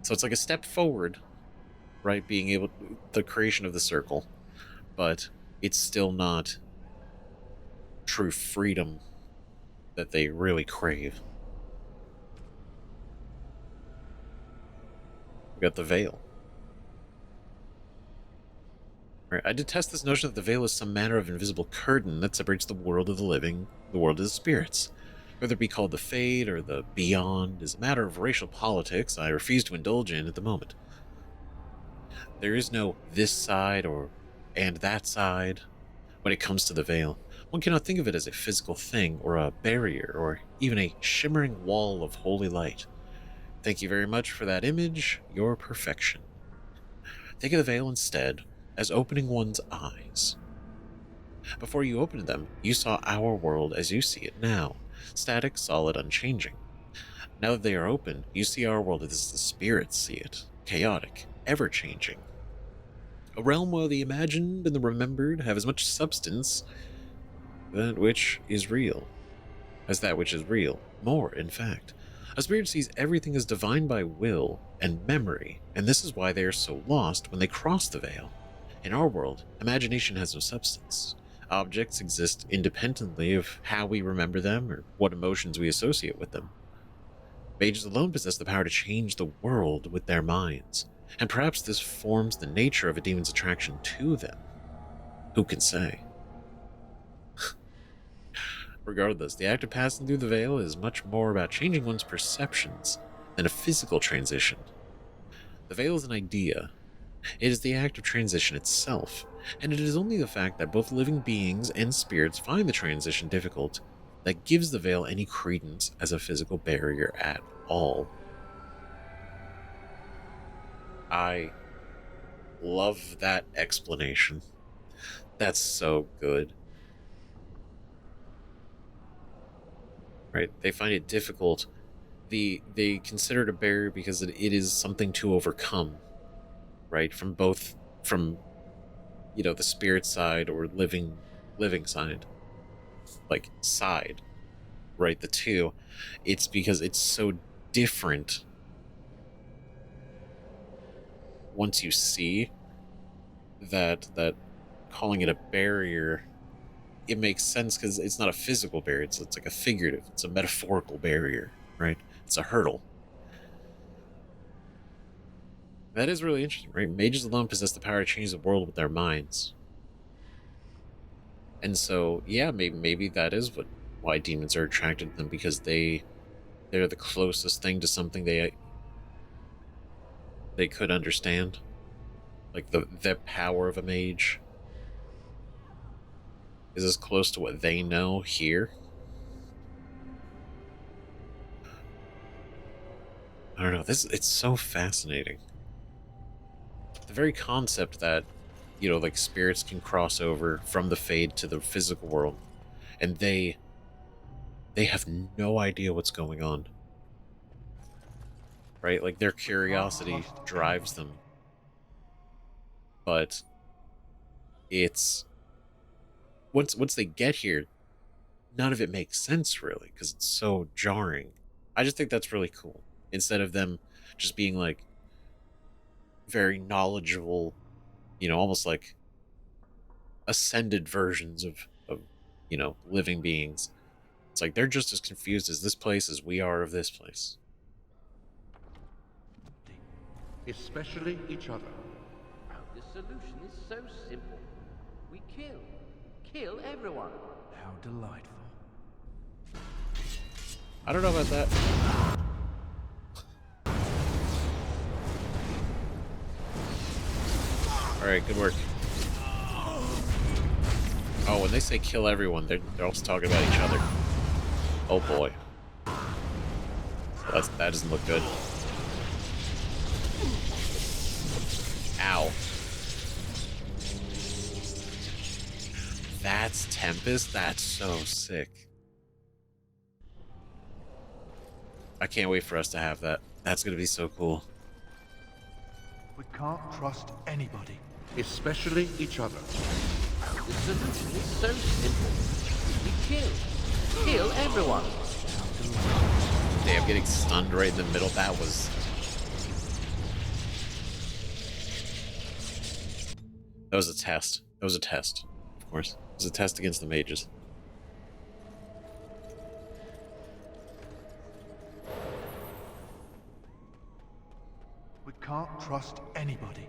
So it's like a step forward, right? Being able, the creation of the Circle, but it's still not true freedom that they really crave. We got the veil. Right, I detest this notion that the veil is some manner of invisible curtain that separates the world of the living, the world of the spirits. Whether it be called the Fade or the Beyond is a matter of racial politics I refuse to indulge in at the moment. There is no this side and that side when it comes to the veil. One cannot think of it as a physical thing or a barrier or even a shimmering wall of holy light. Thank you very much for that image, your perfection. Think of the veil instead as opening one's eyes. Before you opened them, you saw our world as you see it now, static, solid, unchanging. Now that they are open, you see our world as the spirits see it, chaotic, ever-changing. A realm where the imagined and the remembered have as much substance as that which is real. More, in fact. A spirit sees everything as divine by will and memory, and this is why they are so lost when they cross the veil. In our world, imagination has no substance. Objects exist independently of how we remember them or what emotions we associate with them. Mages alone possess the power to change the world with their minds, and perhaps this forms the nature of a demon's attraction to them. Who can say? Regardless, the act of passing through the veil is much more about changing one's perceptions than a physical transition. The veil is an idea. It is the act of transition itself, and it is only the fact that both living beings and spirits find the transition difficult that gives the veil any credence as a physical barrier at all. I love that explanation. That's so good. Right? They find it difficult. They consider it a barrier because it is something to overcome, right? From the spirit side or living side. Like side, right? The two. It's because it's so different. Once you see that calling it a barrier, it makes sense because it's not a physical barrier. It's like a figurative. It's a metaphorical barrier, right? It's a hurdle. That is really interesting, right? Mages alone possess the power to change the world with their minds. And so, yeah, maybe that is why demons are attracted to them, because they're the closest thing to something they could understand. Like the power of a mage is as close to what they know here. I don't know. It's so fascinating. The very concept that, like spirits can cross over from the Fade to the physical world, and they have no idea what's going on. Right? Like their curiosity drives them. But it's once they get here, none of it makes sense really, because it's so jarring. I just think that's really cool. Instead of them just being like very knowledgeable, almost like ascended versions of living beings. It's like they're just as confused as this place as we are of this place. Especially each other. The solution is so simple. We kill everyone. How delightful. I don't know about that. Alright, good work. Oh, when they say kill everyone, they're also talking about each other. Oh boy. That doesn't look good. Ow. That's Tempest? That's so sick. I can't wait for us to have that. That's gonna be so cool. We can't trust anybody. Especially each other. The solution is so simple. We kill everyone. Damn, getting stunned right in the middle. That was a test. That was a test, of course. It was a test against the mages. We can't trust anybody.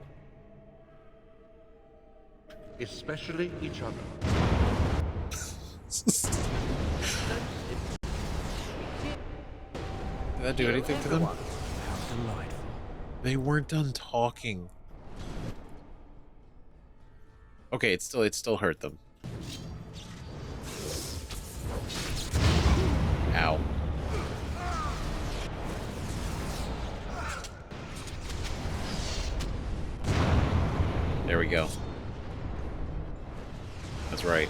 Especially each other. Did that do anything to them? How delightful. They weren't done talking. Okay, it still hurt them. Ow. There we go. That's right.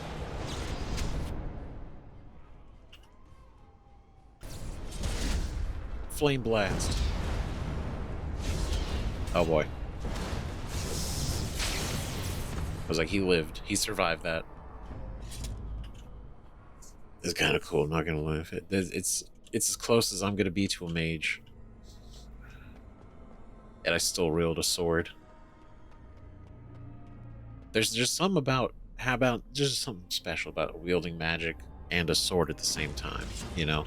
Flame blast. Oh boy. I was like, he lived. He survived that. It's kind of cool, I'm not gonna lie. It's as close as I'm gonna be to a mage. And I still wield a sword. There's just something about How about just something special about wielding magic and a sword at the same time, you know?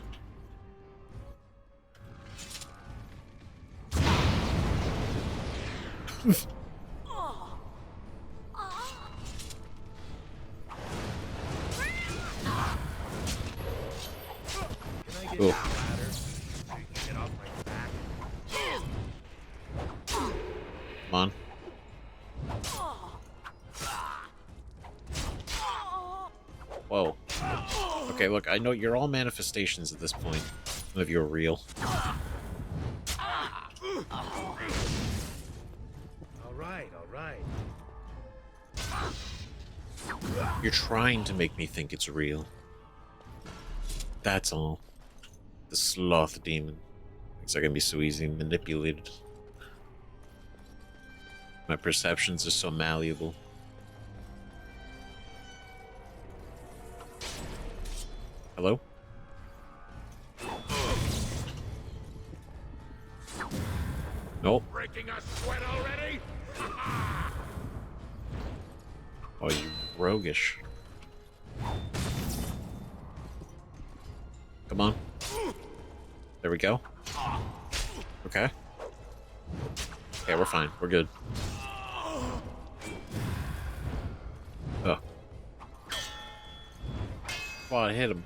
Cool. Come on. Whoa. Okay, look, I know you're all manifestations at this point. None of you are real. All right. You're trying to make me think it's real. That's all. The Sloth demon. It's not gonna be so easily manipulated. My perceptions are so malleable. Hello? Nope. Breaking a sweat already? Oh, you roguish. Come on. There we go. Okay. Okay, we're fine. We're good. Oh. Well, I hit him.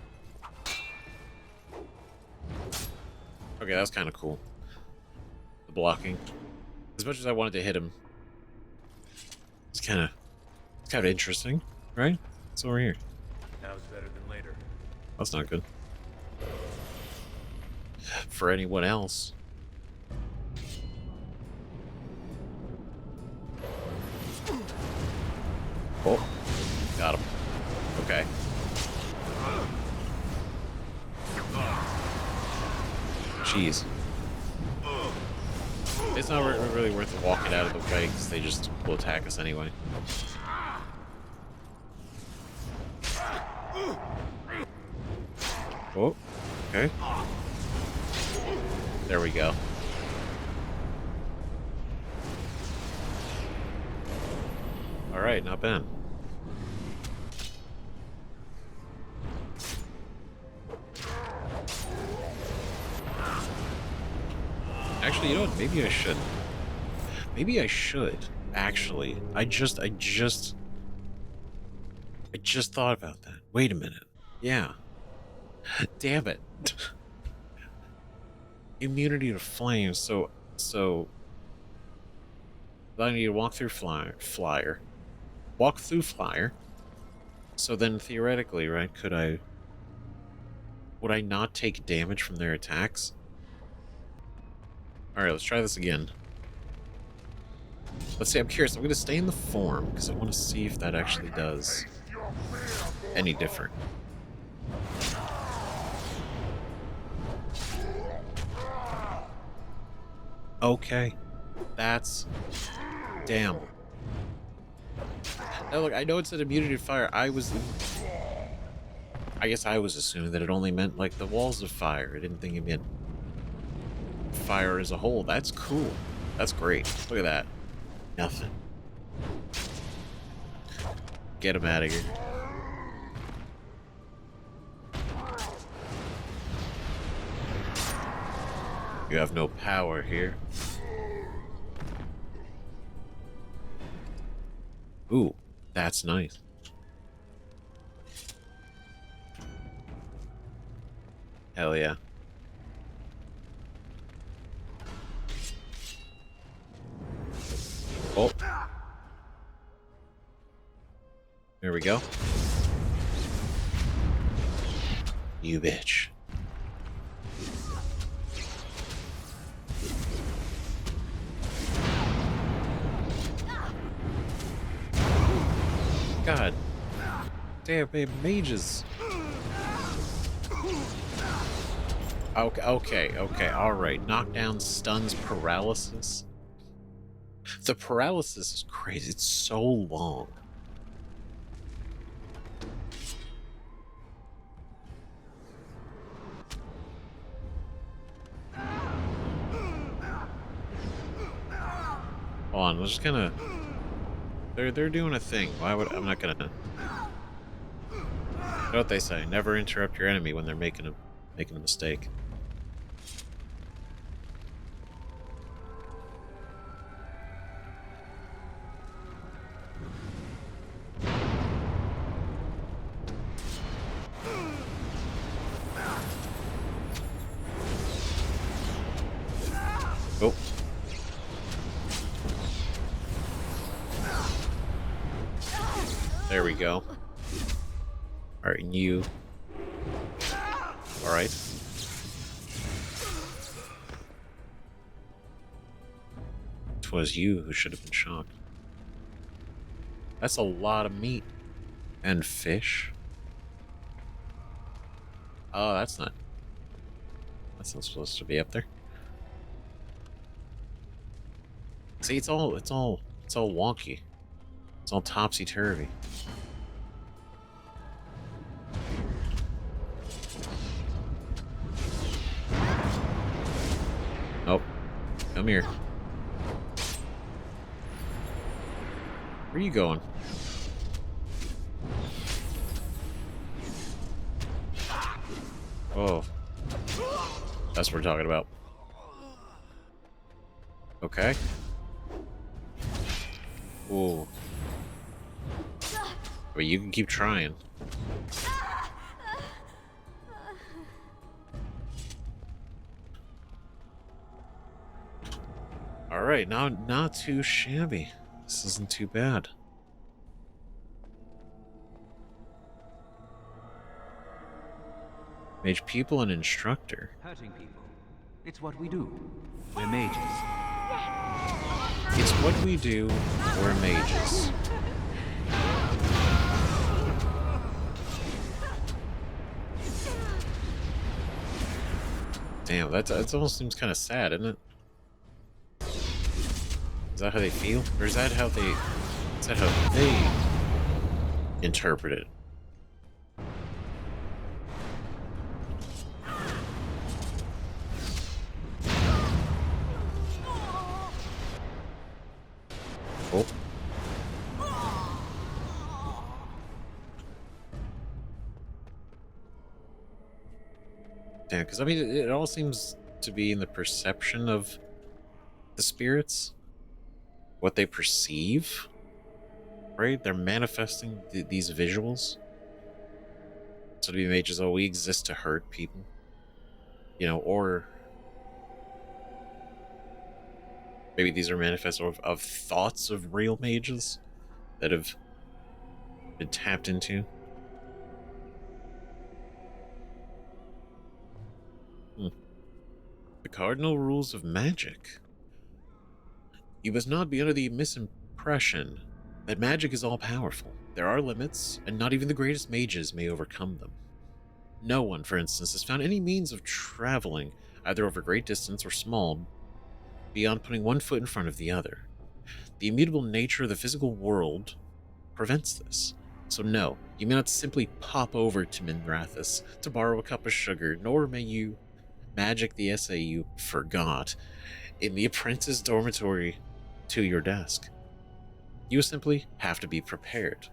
Okay, that's kind of cool. The blocking. As much as I wanted to hit him, it's kind of interesting, right? So we're here. Now's better than later. That's not good. For anyone else. Oh, got him. Okay. Jeez. It's not really worth it walking out of the way because they just will attack us anyway. Oh, okay. There we go. Alright, not bad. Actually, you know what? Maybe I shouldn't. Maybe I should. Actually, I just thought about that. Wait a minute. Yeah. Damn it. Immunity to flames. So I need to walk through flyer. Walk through flyer. So then theoretically, right, would I not take damage from their attacks? Alright, let's try this again. Let's see, I'm curious. I'm going to stay in the form, because I want to see if that actually does any different. Okay. That's... Damn. Now look, I know it's an immunity to fire. I guess I was assuming that it only meant, like, the walls of fire. I didn't think it meant fire as a whole. That's cool. That's great. Look at that. Nothing. Get him out of here. You have no power here. Ooh, that's nice. Hell yeah. Oh. There we go. You bitch. God. Damn, babe, mages. Okay, alright. Knockdown, stuns, paralysis. The paralysis is crazy. It's so long. Hold on, I'm just gonna... They're doing a thing. Why would... I'm not gonna... know what they say? Never interrupt your enemy when they're making a mistake. Oh. There we go. Alright, and you. Alright. It was you who should have been shocked. That's a lot of meat. And fish. Oh, that's not supposed to be up there. See, it's all wonky. It's all topsy-turvy. Oh, come here. Where are you going? Oh, that's what we're talking about. Okay. Ooh. But you can keep trying. Alright, now not too shabby. This isn't too bad. Mage pupil and instructor. Hurting people. It's what we do. We're mages. It's what we do. We're mages. Damn, that almost seems kind of sad, isn't it? Is that how they feel? Or is that how they interpret it? Oh. Damn, because I mean, it all seems to be in the perception of the spirits. What they perceive, right? They're manifesting these visuals. So to be mages, oh, we exist to hurt people. You know, or maybe these are manifests of thoughts of real mages that have been tapped into. The cardinal rules of magic. You must not be under the misimpression that magic is all-powerful. There are limits, and not even the greatest mages may overcome them. No one, for instance, has found any means of traveling, either over great distance or small, beyond putting one foot in front of the other. The immutable nature of the physical world prevents this. So no, you may not simply pop over to Minrathus to borrow a cup of sugar, nor may you magic the essay you forgot in the apprentice dormitory to your desk. You simply have to be prepared.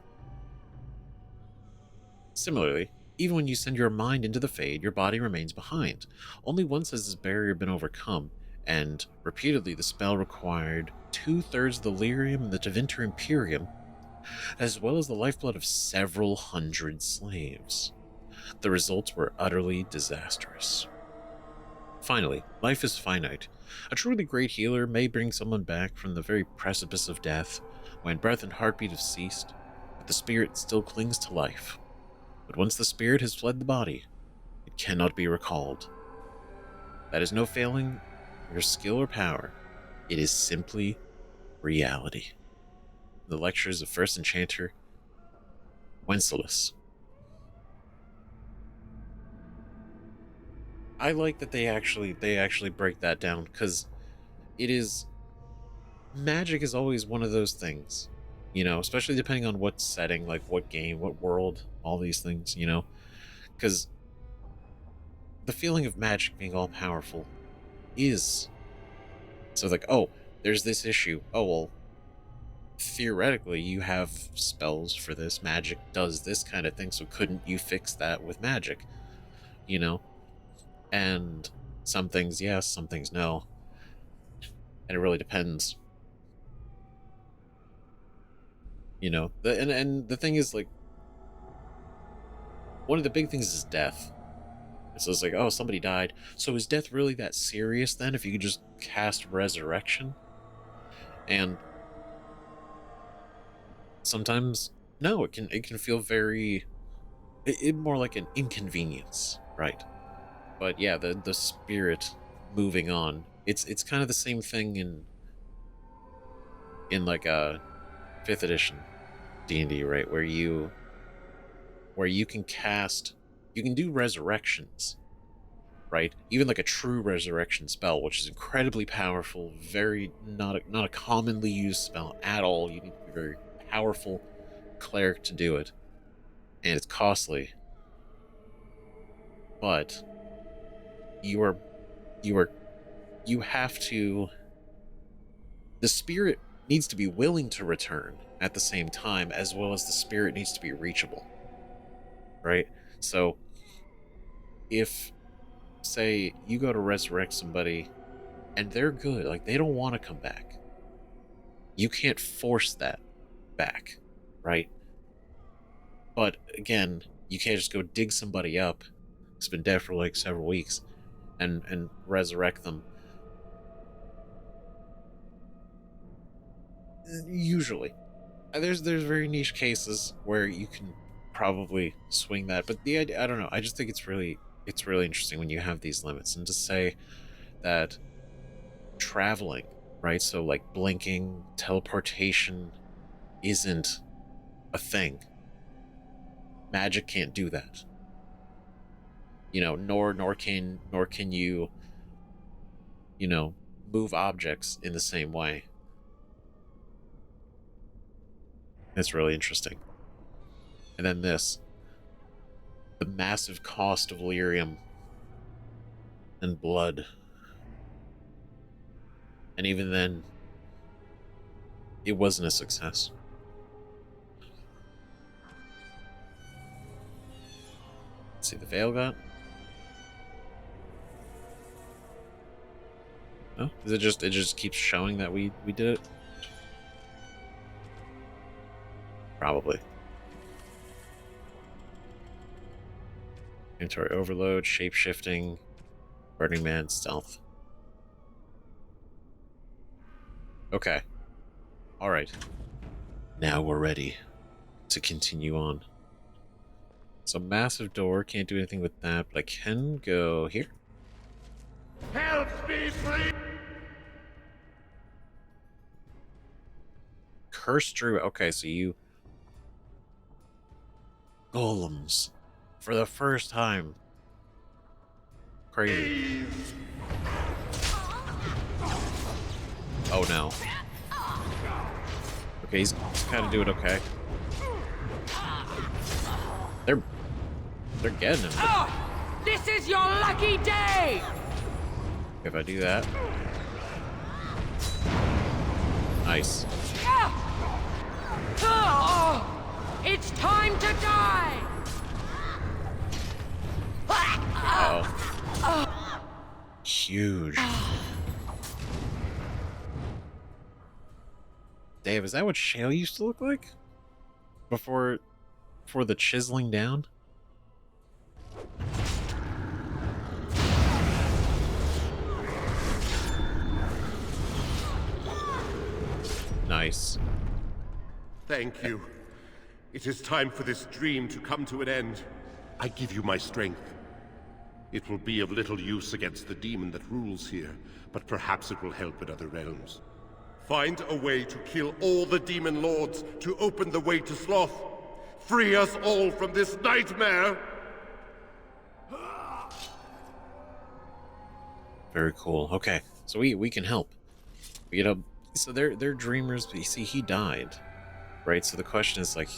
Similarly, even when you send your mind into the Fade, your body remains behind. Only once has this barrier been overcome, and repeatedly the spell required 2/3 of the lyrium and the Tevinter Imperium, as well as the lifeblood of several hundred slaves. The results were utterly disastrous. Finally, life is finite. A truly great healer may bring someone back from the very precipice of death, when breath and heartbeat have ceased, but the spirit still clings to life. But once the spirit has fled the body, it cannot be recalled. That is no failing your skill or power. It is simply reality. The lectures of First Enchanter Wenceslas. I like that they actually break that down, because it is, magic is always one of those things, you know, especially depending on what setting, like what game, what world, all these things, you know, because the feeling of magic being all powerful is so like, oh, there's this issue, oh well, theoretically, you have spells for this. Magic does this kind of thing, so couldn't you fix that with magic? You know? And some things yes, some things no. And it really depends. You know? And the thing is, like, one of the big things is death. So it's like, oh, somebody died. So is death really that serious then if you could just cast resurrection? And sometimes no, it can feel very it more like an inconvenience, right? But yeah, the spirit moving on. It's kind of the same thing in like a 5th edition D&D, right? Where you can cast, you can do resurrections, right? Even like a true resurrection spell, which is incredibly powerful, very not a commonly used spell at all. You need to be a very powerful cleric to do it, and it's costly. But you are you are you have to, the spirit needs to be willing to return at the same time, as well as the spirit needs to be reachable, right? So if, say, you go to resurrect somebody and they're good, like they don't want to come back, you can't force that back, right? But again, you can't just go dig somebody up who's been dead for like several weeks and resurrect them. Usually, there's very niche cases where you can probably swing that, but the idea, I don't know, I just think it's really interesting when you have these limits, and to say that traveling, right, so like blinking, teleportation isn't a thing. Magic can't do that, you know, nor can you, you know, move objects in the same way. It's really interesting. And then this, the massive cost of lyrium and blood. And even then, it wasn't a success. Let's see, the veil got? No? Is it just keeps showing that we did it? Probably. Inventory overload, shape-shifting, Burning Man, stealth. Okay. Alright. Now we're ready to continue on. So massive door, can't do anything with that, but I can go here. Help me, please! Cursed Druid. Okay, so you... Golems. For the first time. Crazy. Oh no. Okay, he's kind of doing okay. They're getting him. This is your lucky day! If I do that. Nice. It's time to die! Uh-oh. Huge. Dave, is that what Shale used to look like? Before the chiseling down? Nice. Thank you. It is time for this dream to come to an end. I give you my strength. It will be of little use against the demon that rules here, but perhaps it will help in other realms. Find a way to kill all the demon lords to open the way to Sloth. Free us all from this nightmare! Very cool. Okay, so we can help. We get up. So they're dreamers, but you see, he died, right? So the question is, like,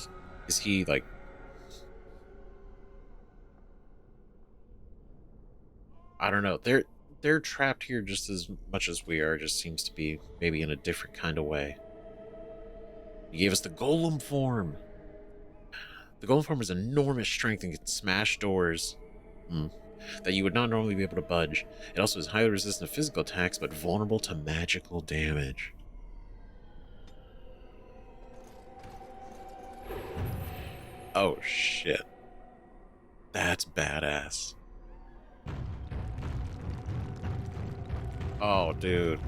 is he like? I don't know. They're trapped here just as much as we are. Just seems to be maybe in a different kind of way. He gave us the golem form. The golem form has enormous strength and can smash doors that you would not normally be able to budge. It also is highly resistant to physical attacks, but vulnerable to magical damage. Oh shit. That's badass. Oh, dude.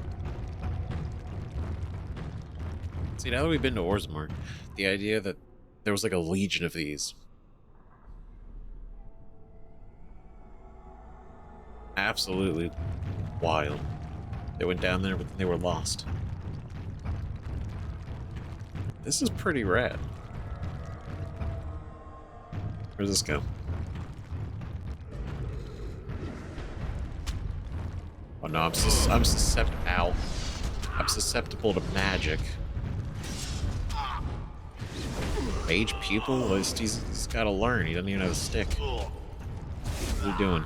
See, now that we've been to Orzammar, the idea that there was like a legion of these. Absolutely wild. They went down there, but they were lost. This is pretty rad. Where's this go? Oh no, I'm susceptible. Ow. I'm susceptible to magic. Mage pupil? He's gotta learn. He doesn't even have a stick. What are you doing?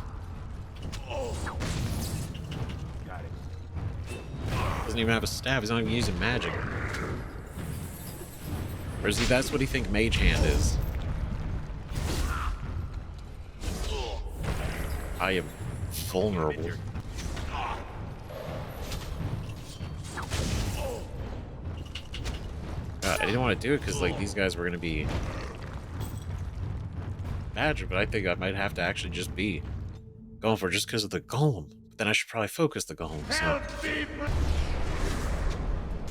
Doesn't even have a staff. He's not even using magic. Or is he? That's what he think Mage Hand is. I am vulnerable. God, I didn't want to do it because like these guys were gonna be magic, but I think I might have to actually just be going for it just because of the golem. But then I should probably focus the golem. So.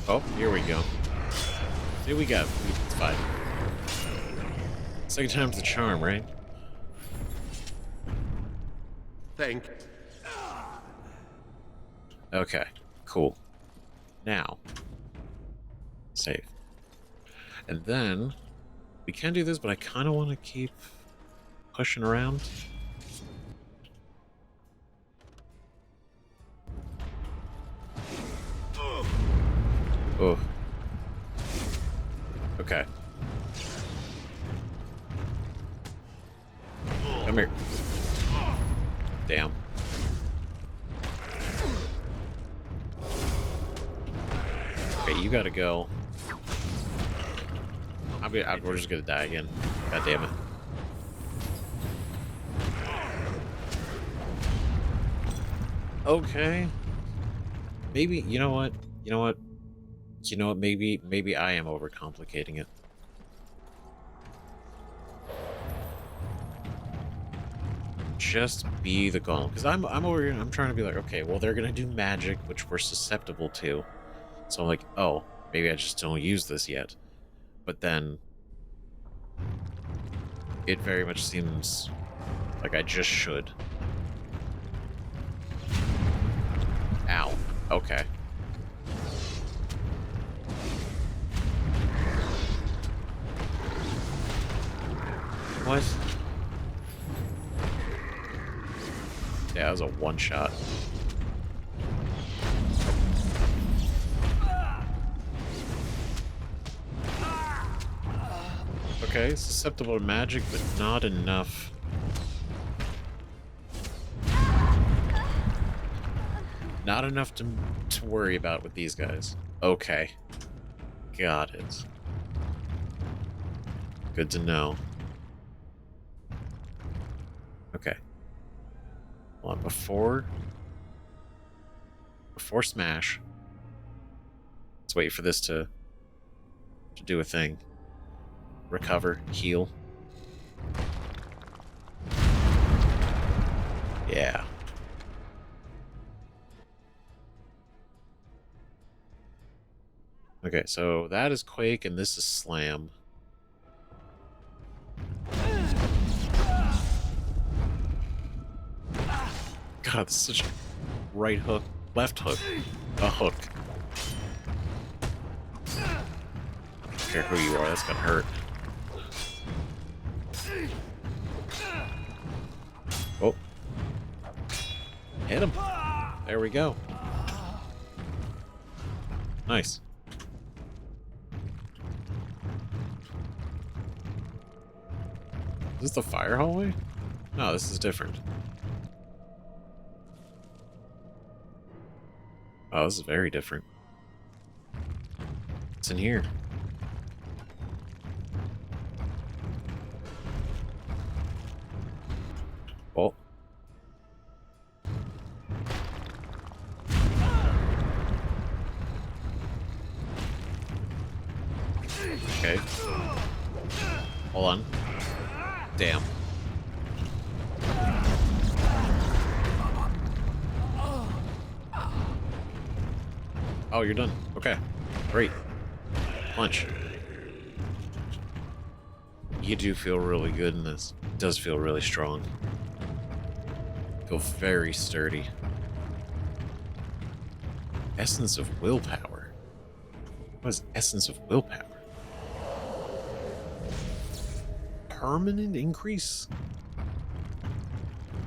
Oh, here we go. See what we got. It's fine. Second time's the charm, right? Thank. Okay, cool. Now, save. And then, we can do this, but I kind of want to keep pushing around. Oh. Okay. Come here. Damn. Okay, you gotta go. We're just gonna die again. God damn it. Okay. Maybe, you know what? Maybe I am overcomplicating it. Just be the golem. Because I'm over here and I'm trying to be like, okay, well, they're gonna do magic, which we're susceptible to. So I'm like, oh, maybe I just don't use this yet. But then it very much seems like I just should. Ow. Okay. What? Yeah, that was a one-shot. Okay, susceptible to magic, but not enough. Not enough to worry about with these guys. Okay. Got it. Good to know. Okay. Hold on, before smash. Let's wait for this to do a thing. Recover, heal. Yeah. Okay, so that is Quake and this is Slam. God, this is such a right hook, left hook, a hook. I don't care who you are, that's gonna hurt. Oh. Hit him. There we go. Nice. Is this the fire hallway? No, this is different. Oh, this is very different. What's in here? Okay. Hold on. Damn. Oh, you're done. Okay. Great. Punch. You do feel really good in this. It does feel really strong. Feel very sturdy. Essence of willpower. What is essence of willpower? Permanent increase?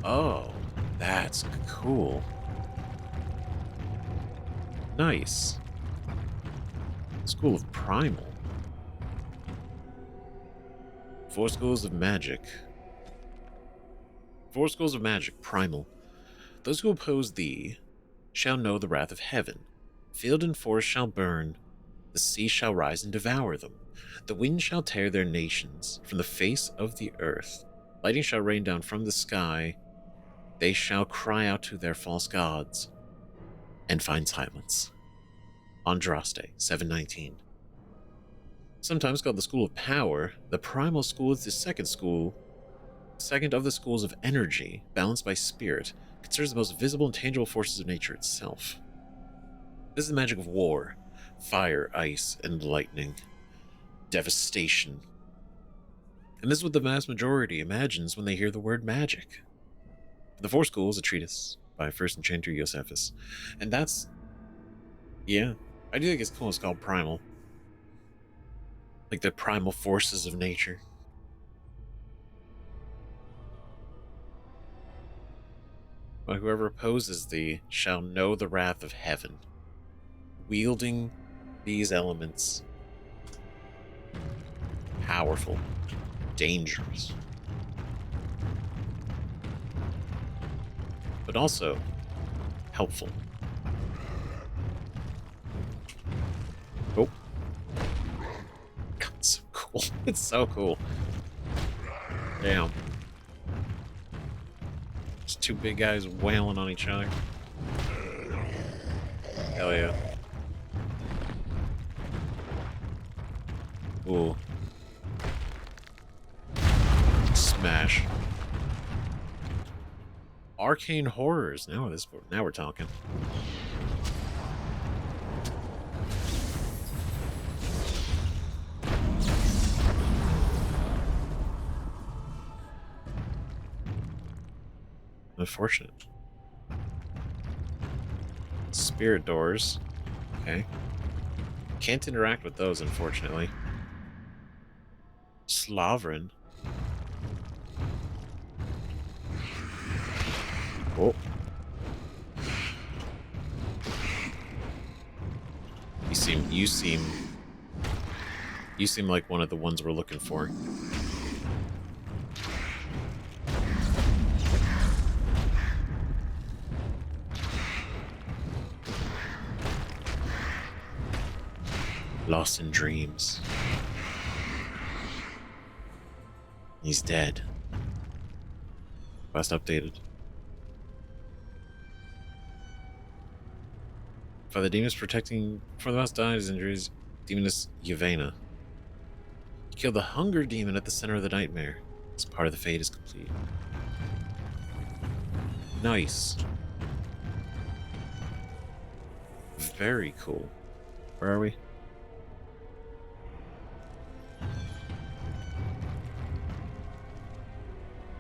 Oh, that's cool. Nice. School of Primal. 4 schools of magic. 4 schools of magic, primal. Those who oppose thee shall know the wrath of heaven. Field and forest shall burn. The sea shall rise and devour them. The wind shall tear their nations from the face of the earth. Lightning shall rain down from the sky. They shall cry out to their false gods and find silence. Andraste, 719. Sometimes called the School of Power, the Primal School is the second of the schools of energy, balanced by spirit, considers the most visible and tangible forces of nature itself. This is the magic of war, fire, ice, and lightning, devastation. And this is what the vast majority imagines when they hear the word magic. The 4 schools, a treatise by first enchanter Josephus. And that's... yeah, I do think it's cool it's called Primal. Like the primal forces of nature. But whoever opposes thee shall know the wrath of heaven. Wielding these elements. Powerful. Dangerous. But also helpful. Oh. God, it's so cool. It's so cool. Damn. Just 2 big guys wailing on each other. Hell yeah. Ooh. Smash. Arcane horrors. Now we're talking. Unfortunate. Spirit doors. Okay. Can't interact with those, unfortunately. Slavrin. Oh. You seem like one of the ones we're looking for. Lost in dreams. He's dead. Quest updated. For the demons protecting for the mouse died his injuries, demoness Yavena. Kill the hunger demon at the center of the nightmare. This part of the fate is complete. Nice. Very cool. Where are we?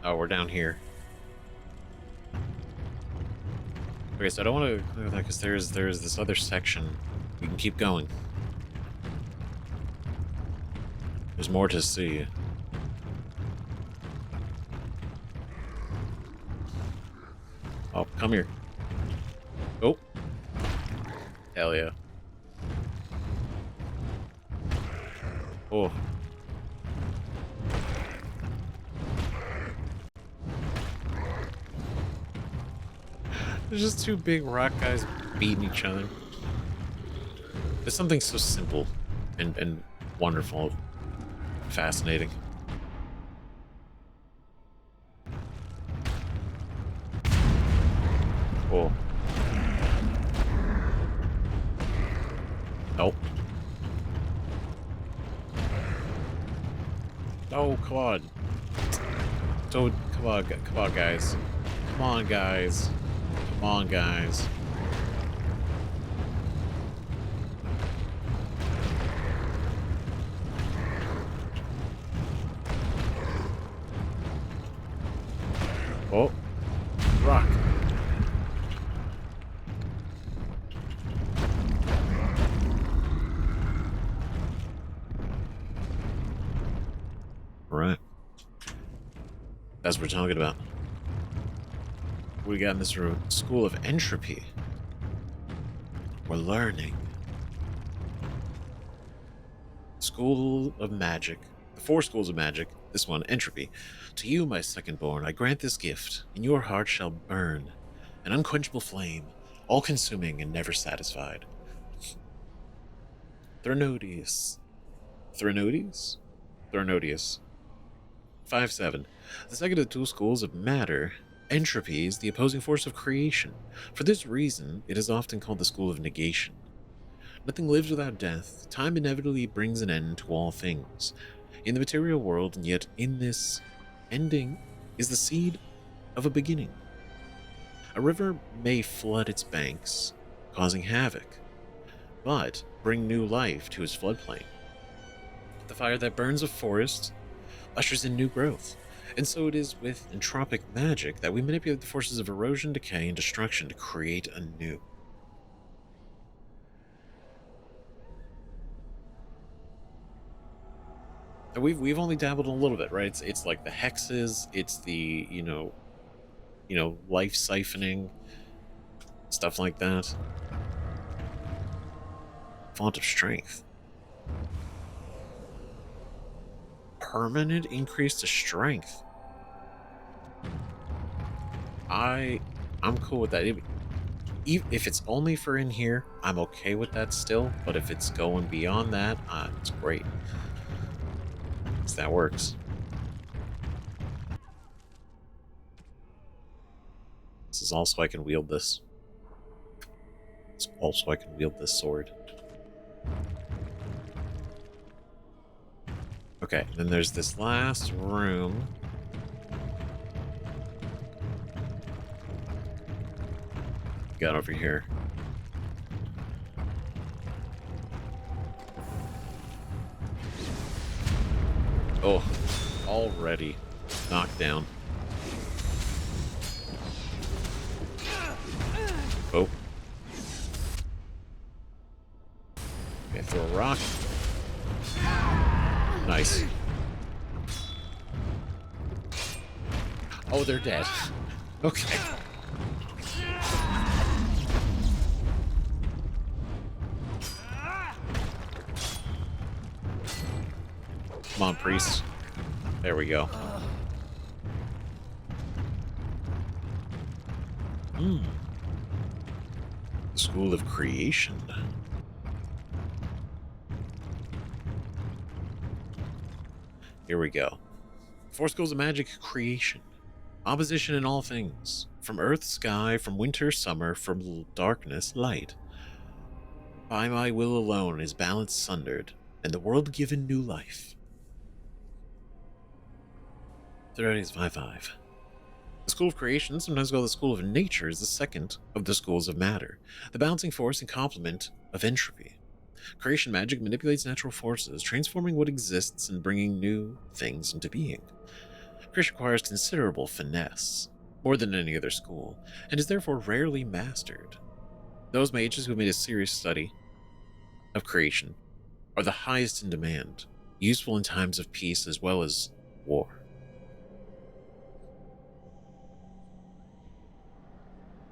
Oh, we're down here. Okay, so I don't want to clear that because there's this other section. We can keep going. There's more to see. Oh, come here. Oh. Hell yeah. Oh. There's just 2 big rock guys beating each other. There's something so simple and wonderful, fascinating. Oh. Nope. come on. Don't, come on, guys. Come on, guys. Come on, guys. Oh, rock. All right. That's what we're talking about. What we got in this room? School of Entropy. We're learning. School of Magic. The 4 schools of magic. This one, Entropy. To you, my second-born, I grant this gift. In your heart shall burn an unquenchable flame, all-consuming and never satisfied. Threnodius. Threnodius? Threnodius. 5-7. The second of the 2 schools of matter, entropy is the opposing force of creation. For this reason, it is often called the school of negation. Nothing lives without death. Time inevitably brings an end to all things. In the material world, and yet in this ending is the seed of a beginning. A river may flood its banks, causing havoc, but bring new life to its floodplain. The fire that burns a forest ushers in new growth, and so it is with entropic magic that we manipulate the forces of erosion, decay, and destruction to create anew. And we've only dabbled a little bit, right? It's like the hexes, it's the you know life siphoning, stuff like that. Font of strength. Permanent increase to strength. I'm cool with that. If it's only for in here, I'm okay with that still. But if it's going beyond that, it's great. So that works. This is also I can wield this. It's also I can wield this sword. Okay, then there's this last room. Got over here. Oh, already knocked down. Oh. Okay, throw a rock. Nice. Oh, they're dead. Okay. Come on, priest. There we go. The School of Creation. Here we go. 4 schools of magic creation. Opposition in all things. From earth, sky, from winter, summer, from darkness, light. By my will alone is balance sundered, and the world given new life. 5-5. The School of Creation, sometimes called the School of Nature, is the second of the schools of matter, the balancing force and complement of entropy. Creation magic manipulates natural forces, transforming what exists and bringing new things into being. Creation requires considerable finesse, more than any other school, and is therefore rarely mastered. Those mages who have made a serious study of creation are the highest in demand, useful in times of peace as well as war.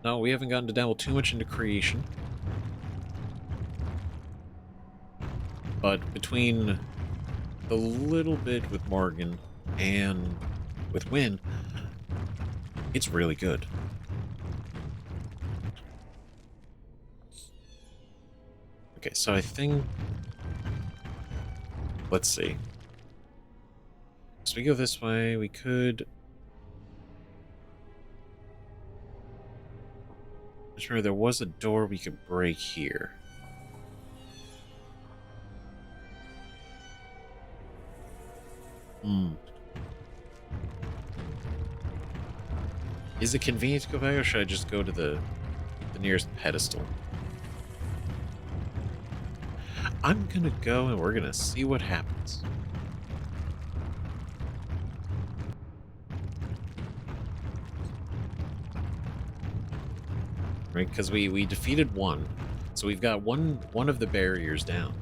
No, we haven't gotten to dabble too much into creation. But between the little bit with Morgan and with Wynn, it's really good. Okay, so I think... Let's see. So we go this way, we could... I'm sure there was a door we could break here. Is it convenient to go back, or should I just go to the nearest pedestal? I'm gonna go and we're gonna see what happens. Right, because we defeated one. So we've got one of the barriers down.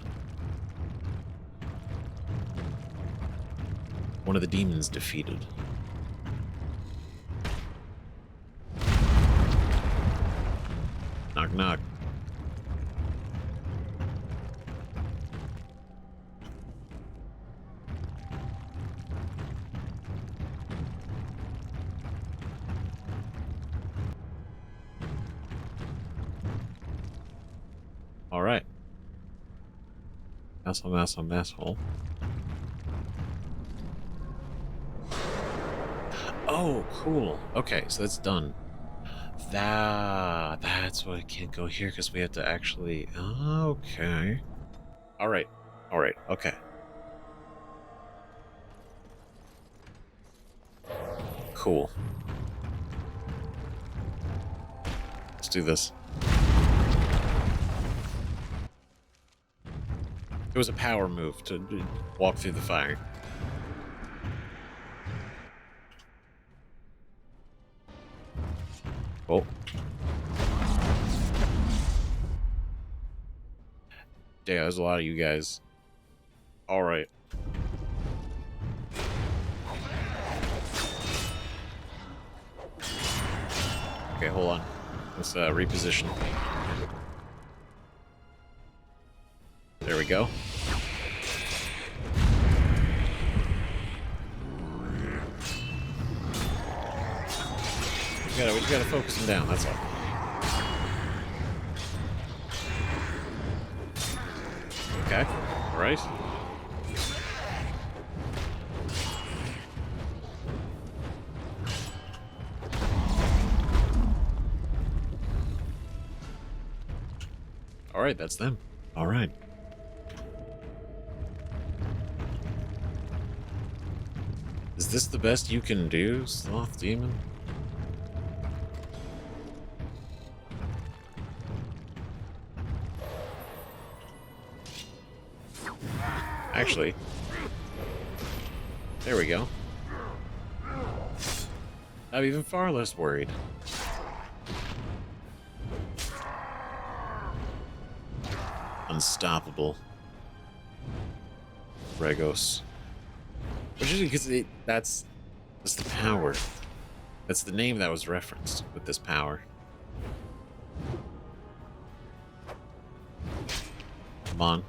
One of the demons defeated. Knock knock. All right. Asshole. Oh, cool. Okay, so that's done. That's why I can't go here, because we have to actually... Okay. Alright. Okay. Cool. Let's do this. It was a power move to walk through the fire. Oh. Yeah, there's a lot of you guys. Alright. Okay, hold on. Let's reposition. There we go. We just gotta focus him down, that's all. Okay, alright. Alright, that's them. Alright. Is this the best you can do, Sloth Demon? Actually, there we go. I'm even far less worried. Unstoppable. Regos. Which is because that's the power. That's the name that was referenced with this power. Come on.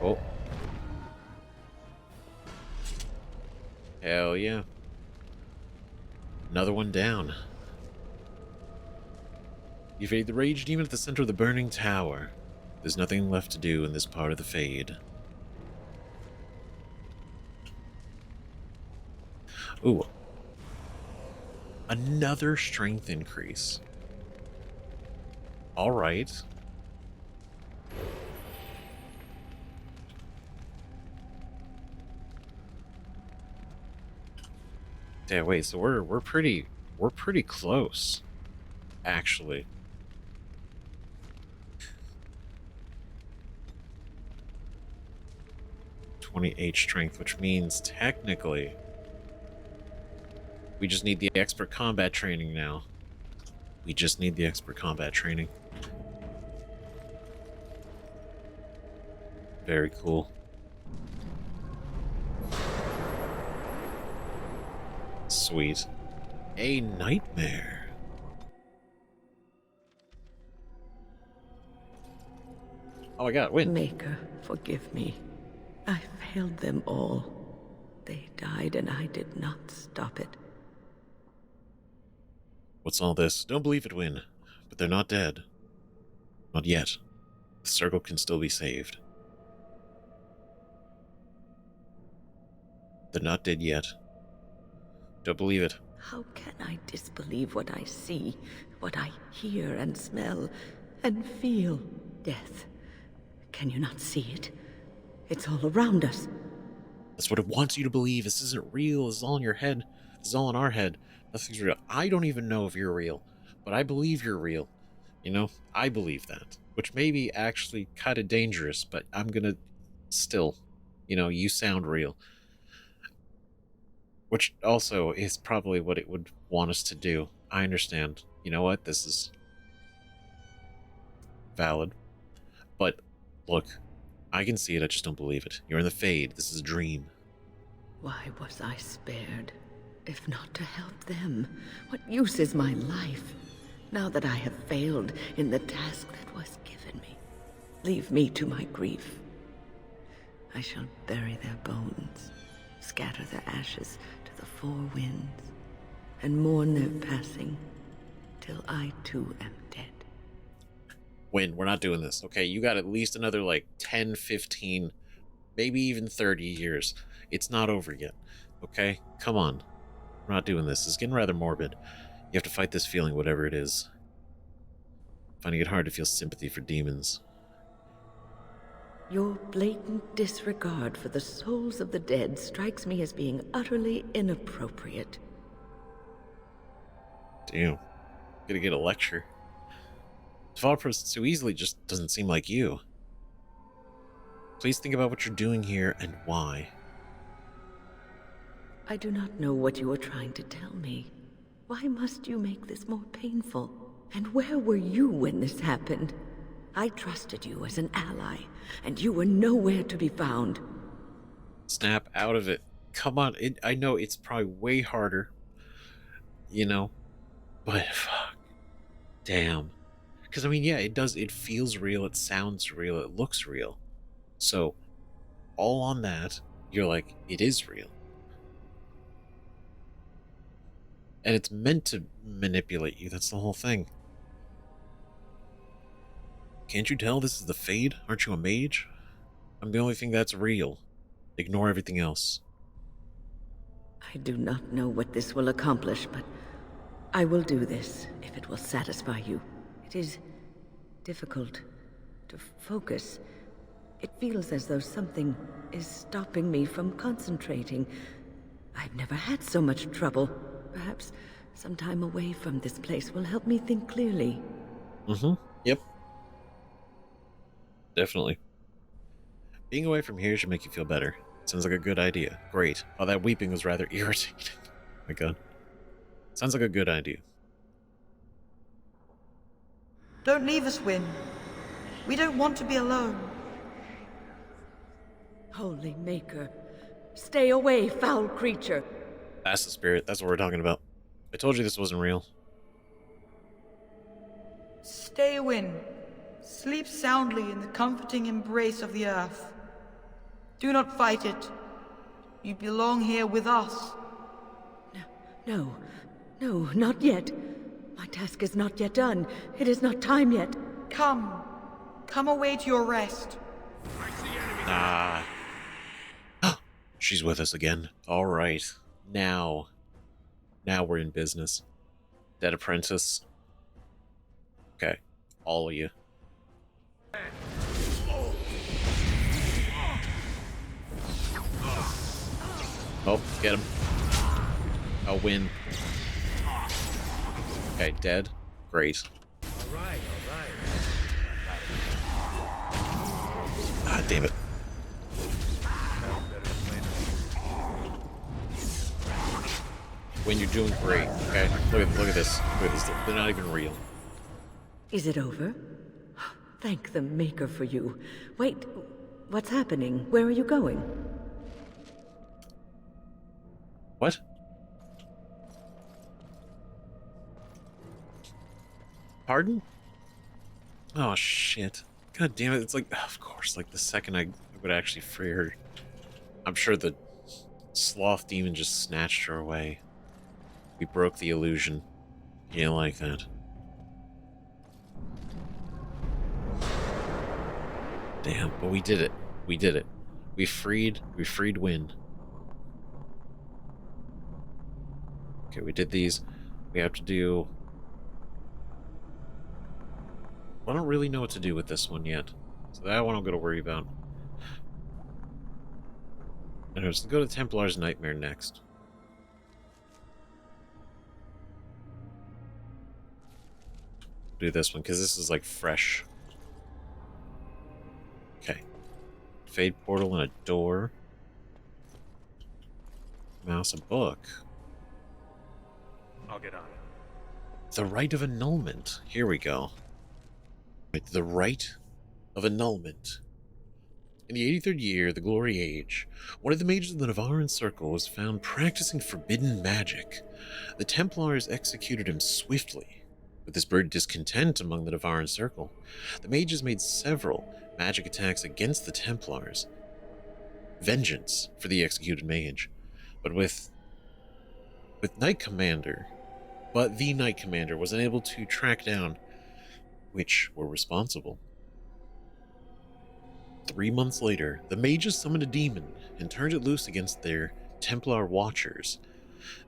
Oh. Hell yeah. Another one down. You've made the rage demon at the center of the burning tower. There's nothing left to do in this part of the Fade. Ooh. Another strength increase. Alright. Yeah, wait, so we're pretty close, actually. .28 strength, which means technically we just need the expert combat training now. We just need the expert combat training. Very cool. Sweet. A nightmare. Oh my god, win. Maker, forgive me. I failed them all. They died and I did not stop it. What's all this? Don't believe it, Win. But they're not dead. Not yet. The circle can still be saved. They're not dead yet. Don't believe it. How can I disbelieve what I see, what I hear and smell, and feel? Death. Can you not see it? It's all around us. That's what it wants you to believe. This isn't real. This is all in your head. This is all in our head. Nothing's real. I don't even know if you're real, but I believe you're real. You know, I believe that, which may be actually kind of dangerous, but I'm gonna still, you know, you sound real. Which also is probably what it would want us to do. I understand. You know what? This is valid. But look, I can see it, I just don't believe it. You're in the Fade. This is a dream. Why was I spared? If not to help them, what use is my life? Now that I have failed in the task that was given me, leave me to my grief. I shall bury their bones, scatter their ashes to the four winds, and mourn their passing, till I too am dead. Win, we're not doing this. Okay, you got at least another like 10, 15, maybe even 30 years. It's not over yet. Okay, come on. We're not doing this. It's getting rather morbid. You have to fight this feeling, whatever it is. Finding it hard to feel sympathy for demons. Your blatant disregard for the souls of the dead strikes me as being utterly inappropriate. Damn. Gonna get a lecture. To follow a person so easily just doesn't seem like you. Please think about what you're doing here and why. I do not know what you are trying to tell me. Why must you make this more painful? And where were you when this happened? I trusted you as an ally, and you were nowhere to be found. Snap out of it. Come on. I know it's probably way harder, you know, but fuck. Damn. Because, I mean, yeah, it does. It feels real. It sounds real. It looks real. So, all on that, you're like, it is real. And it's meant to manipulate you. That's the whole thing. Can't you tell this is the Fade? Aren't you a mage? I'm the only thing that's real. Ignore everything else. I do not know what this will accomplish, but I will do this if it will satisfy you. It is difficult to focus. It feels as though something is stopping me from concentrating. I've never had so much trouble. Perhaps some time away from this place will help me think clearly. Yep. Definitely. Being away from here should make you feel better. Sounds like a good idea. Great. Oh, that weeping was rather irritating. My god. Sounds like a good idea. Don't leave us, Wynne. We don't want to be alone. Holy Maker, stay away, foul creature. That's the spirit. That's what we're talking about. I told you this wasn't real. Stay, Wynne. Sleep soundly in the comforting embrace of the earth. Do not fight it. You belong here with us. No, not yet. My task is not yet done. It is not time yet. Come away to your rest. Ah. She's with us again. All right. Now we're in business. Dead apprentice. Okay. All of you. Oh, get him. I'll win. Okay, dead. Great. Alright. Ah, damn it. When you're doing great, okay? Look at this. Look at this. They're not even real. Is it over? Thank the Maker for you. Wait, what's happening? Where are you going? What? Pardon? Oh, shit. God damn it. It's like, of course, like the second I would actually free her, I'm sure the Sloth demon just snatched her away. We broke the illusion. You didn't like that. Damn, but we did it. We did it. We freed Wynne. Okay, we did these. We have to do... I don't really know what to do with this one yet. So that one I'm going to worry about. Anyways, let's go to Templar's Nightmare next. Do this one, because this is like fresh. Okay. Fade portal and a door. Mouse, a book. I'll get on it. The Rite of Annulment. Here we go. Right, the Rite of Annulment. In the 83rd year of the Glory Age, one of the mages of the Navaran Circle was found practicing forbidden magic. The Templars executed him swiftly. With this brewed discontent among the Navaran Circle, the mages made several magic attacks against the Templars. Vengeance for the executed mage. But the Knight Commander was unable to track down which were responsible. 3 months later, the mages summoned a demon and turned it loose against their Templar watchers.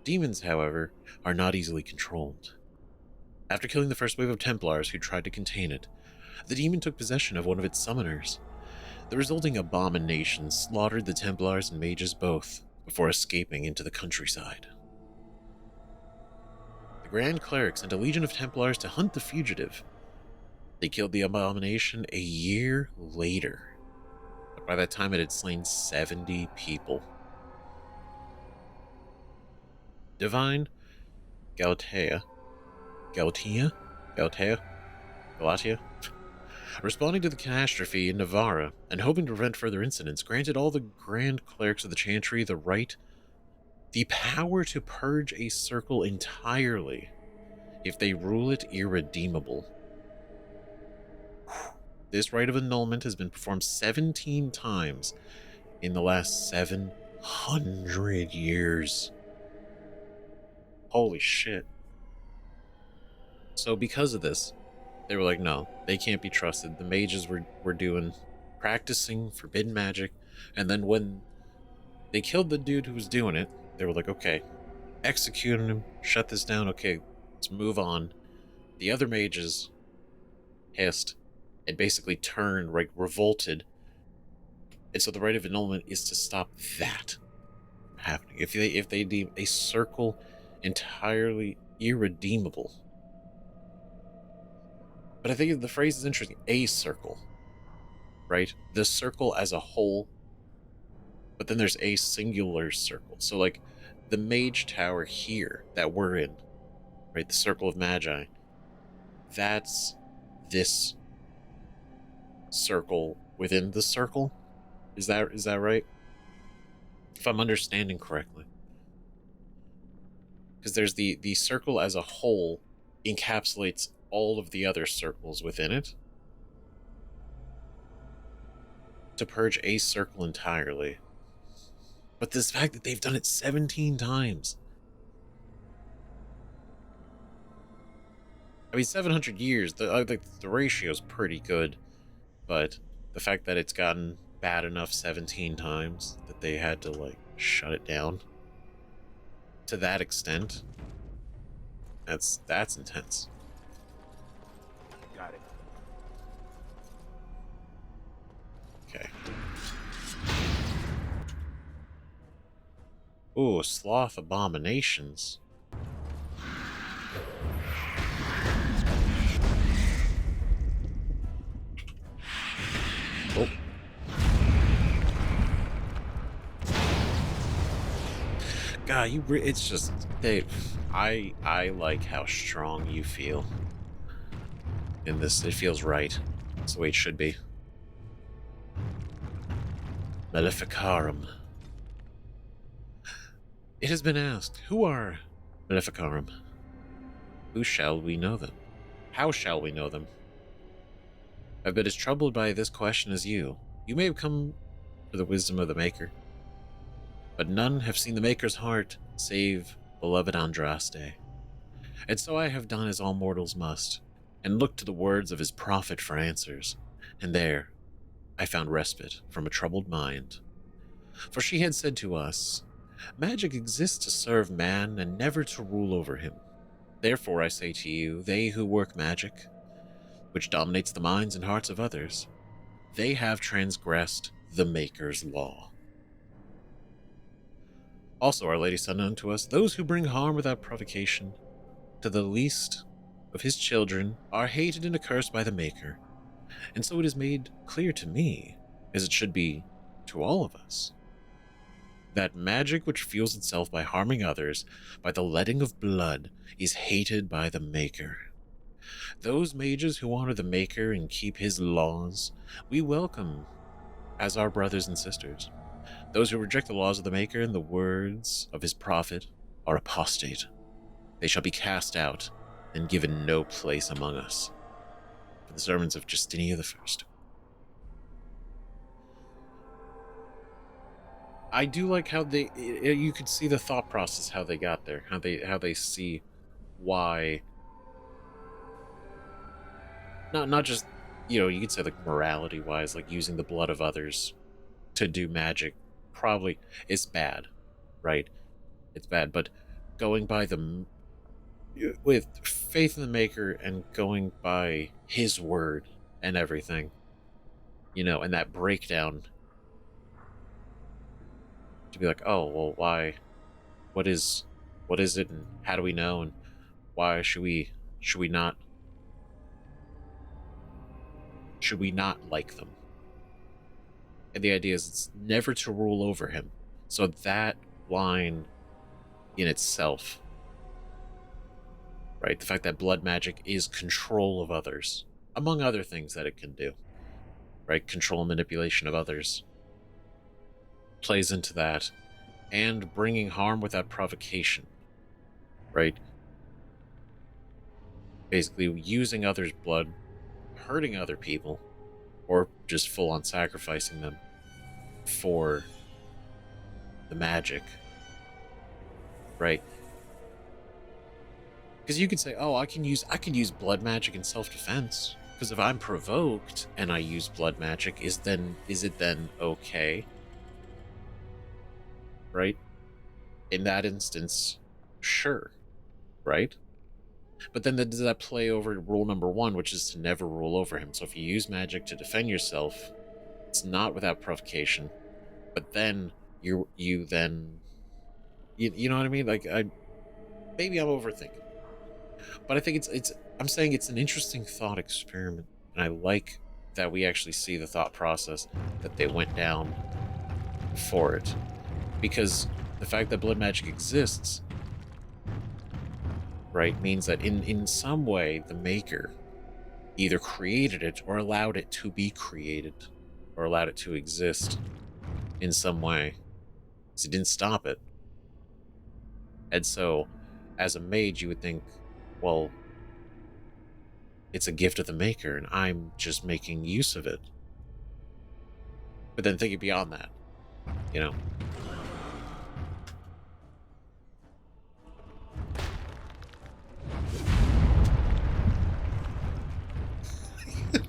Demons, however, are not easily controlled. After killing the first wave of Templars who tried to contain it, the demon took possession of one of its summoners. The resulting abomination slaughtered the Templars and mages both, before escaping into the countryside. The Grand Cleric sent a legion of Templars to hunt the fugitive. They killed the abomination a year later. But by that time it had slain 70 people. Divine Galatea, responding to the catastrophe in Navarra and hoping to prevent further incidents, granted all the Grand Clerics of the Chantry the power to purge a circle entirely if they rule it irredeemable. This rite of annulment has been performed 17 times in the last 700 years. Holy shit. So because of this, they were like, no, they can't be trusted. The mages were practicing forbidden magic, and then when they killed the dude who was doing it, they were like, okay, executing him, shut this down, okay, let's move on. The other mages hissed and basically turned, like, revolted. And so the rite of annulment is to stop that from happening. If they deem a circle entirely irredeemable. But I think the phrase is interesting. A circle, right? The circle as a whole, but then there's a singular circle. So, like, the mage tower here that we're in, right? The circle of magi, that's this circle within the circle. Is that right? If I'm understanding correctly. Because there's the circle as a whole encapsulates all of the other circles within it to purge a circle entirely. But this fact that they've done it 17 times. I mean, 700 years, I think the ratio's pretty good, but the fact that it's gotten bad enough 17 times that they had to, like, shut it down to that extent, that's intense. Got it. Okay. Ooh, Sloth abominations. Oh. God, it's just, I like how strong you feel in this. It feels right. It's the way it should be. Maleficarum. It has been asked, who are Maleficarum? Who shall we know them? How shall we know them? I've been as troubled by this question as you. You may have come for the wisdom of the Maker, but none have seen the Maker's heart save beloved Andraste. And so I have done as all mortals must, and looked to the words of his prophet for answers, and there I found respite from a troubled mind. For she had said to us, magic exists to serve man and never to rule over him. Therefore I say to you, they who work magic, which dominates the minds and hearts of others, they have transgressed the Maker's law. Also, Our Lady said unto us, those who bring harm without provocation to the least of his children are hated and accursed by the Maker. And so it is made clear to me, as it should be to all of us, that magic which fuels itself by harming others, by the letting of blood, is hated by the Maker. Those mages who honor the Maker and keep his laws, we welcome as our brothers and sisters. Those who reject the laws of the Maker and the words of his prophet are apostate. They shall be cast out and given no place among us. For the sermons of Justinia the First. I do like how you could see the thought process, how they got there, how they see why. Not just, you could say like morality wise, like using the blood of others to do magic probably is bad, right? It's bad, but going by with faith in the Maker and going by his word and everything, and that breakdown to be like, oh, well, why, what is it, and how do we know, and why should we not like them? And the idea is it's never to rule over him. So that line in itself, right? The fact that blood magic is control of others, among other things that it can do, right? Control and manipulation of others plays into that, and bringing harm without provocation, right? Basically using others' blood, hurting other people, or just full-on sacrificing them for the magic, right? Because you could say, oh, I can use blood magic in self-defense, because if I'm provoked and I use blood magic, is it then okay? Right? In that instance, sure, right? But then does that play over rule number 1, which is to never rule over him? So if you use magic to defend yourself, it's not without provocation, but then you know what I mean? Like, maybe I'm overthinking, but I think I'm saying it's an interesting thought experiment, and I like that we actually see the thought process that they went down for it, because the fact that blood magic exists, right, means that in some way the Maker either created it or allowed it to be created, or allowed it to exist in some way, because he didn't stop it. And so as a mage you would think, well, it's a gift of the Maker and I'm just making use of it. But then thinking beyond that,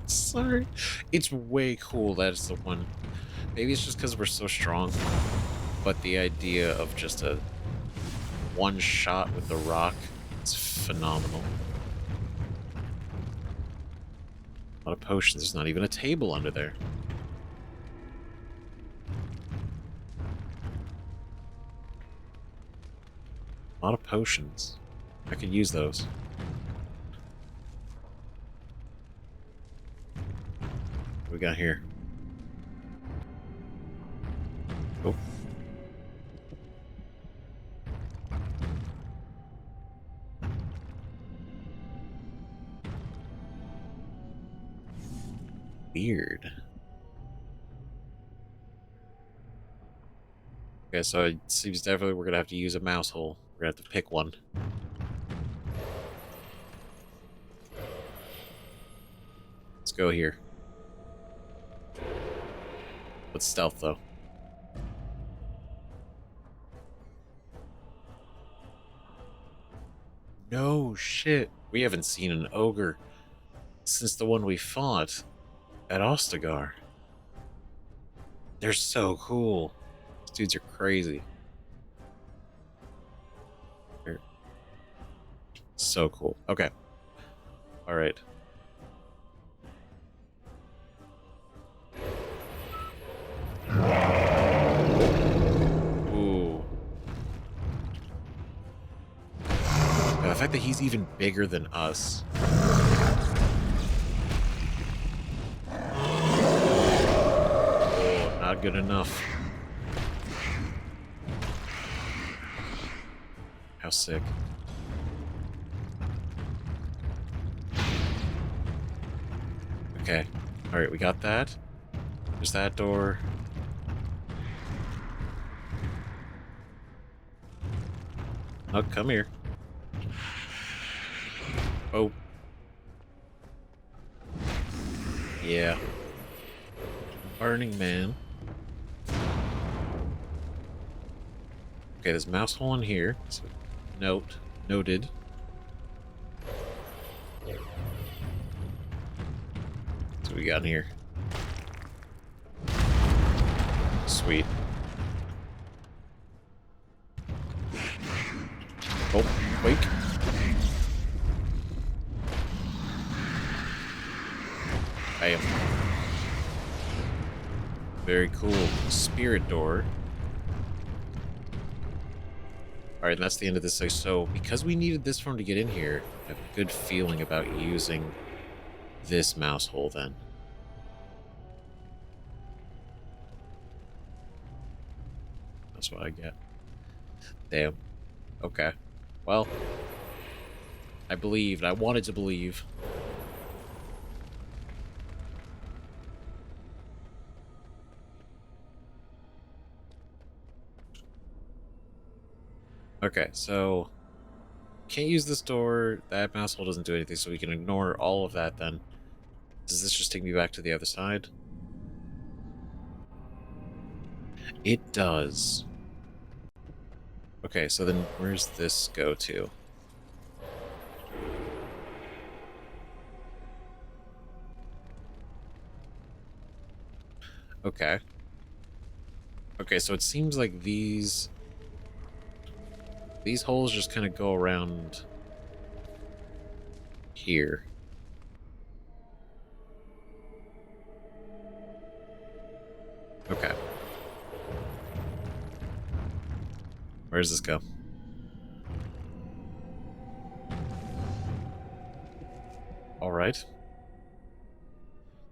Sorry. It's way cool that it's the one. Maybe it's just because we're so strong, but the idea of just a one shot with the rock is phenomenal. A lot of potions. There's not even a table under there. A lot of potions. I could use those. What we got here? Oh. Weird. Okay, so it seems definitely we're gonna have to use a mouse hole. We're gonna have to pick one. Let's go here. Let's stealth though. No shit. We haven't seen an ogre since the one we fought at Ostagar. They're so cool. These dudes are crazy. They're so cool. Okay. Alright. Ooh. The fact that he's even bigger than us. Oh, not good enough. How sick. Okay. Alright, we got that. There's that door. Oh, come here. Oh. Yeah. Burning Man. Okay, there's a mouse hole in here. So noted. What we got in here? Sweet. Oh, wake. Bam. Very cool. Spirit door. Alright, and that's the end of this. So, because we needed this form to get in here, I have a good feeling about using this mouse hole then. That's what I get. Damn. Okay. Well, I believed. I wanted to believe. Okay, so can't use this door. That mouse hole doesn't do anything, so we can ignore all of that then. Does this just take me back to the other side? It does. Okay, so then where's this go to? Okay. Okay, so it seems like these holes just kind of go around here. Okay. Where does this go? All right.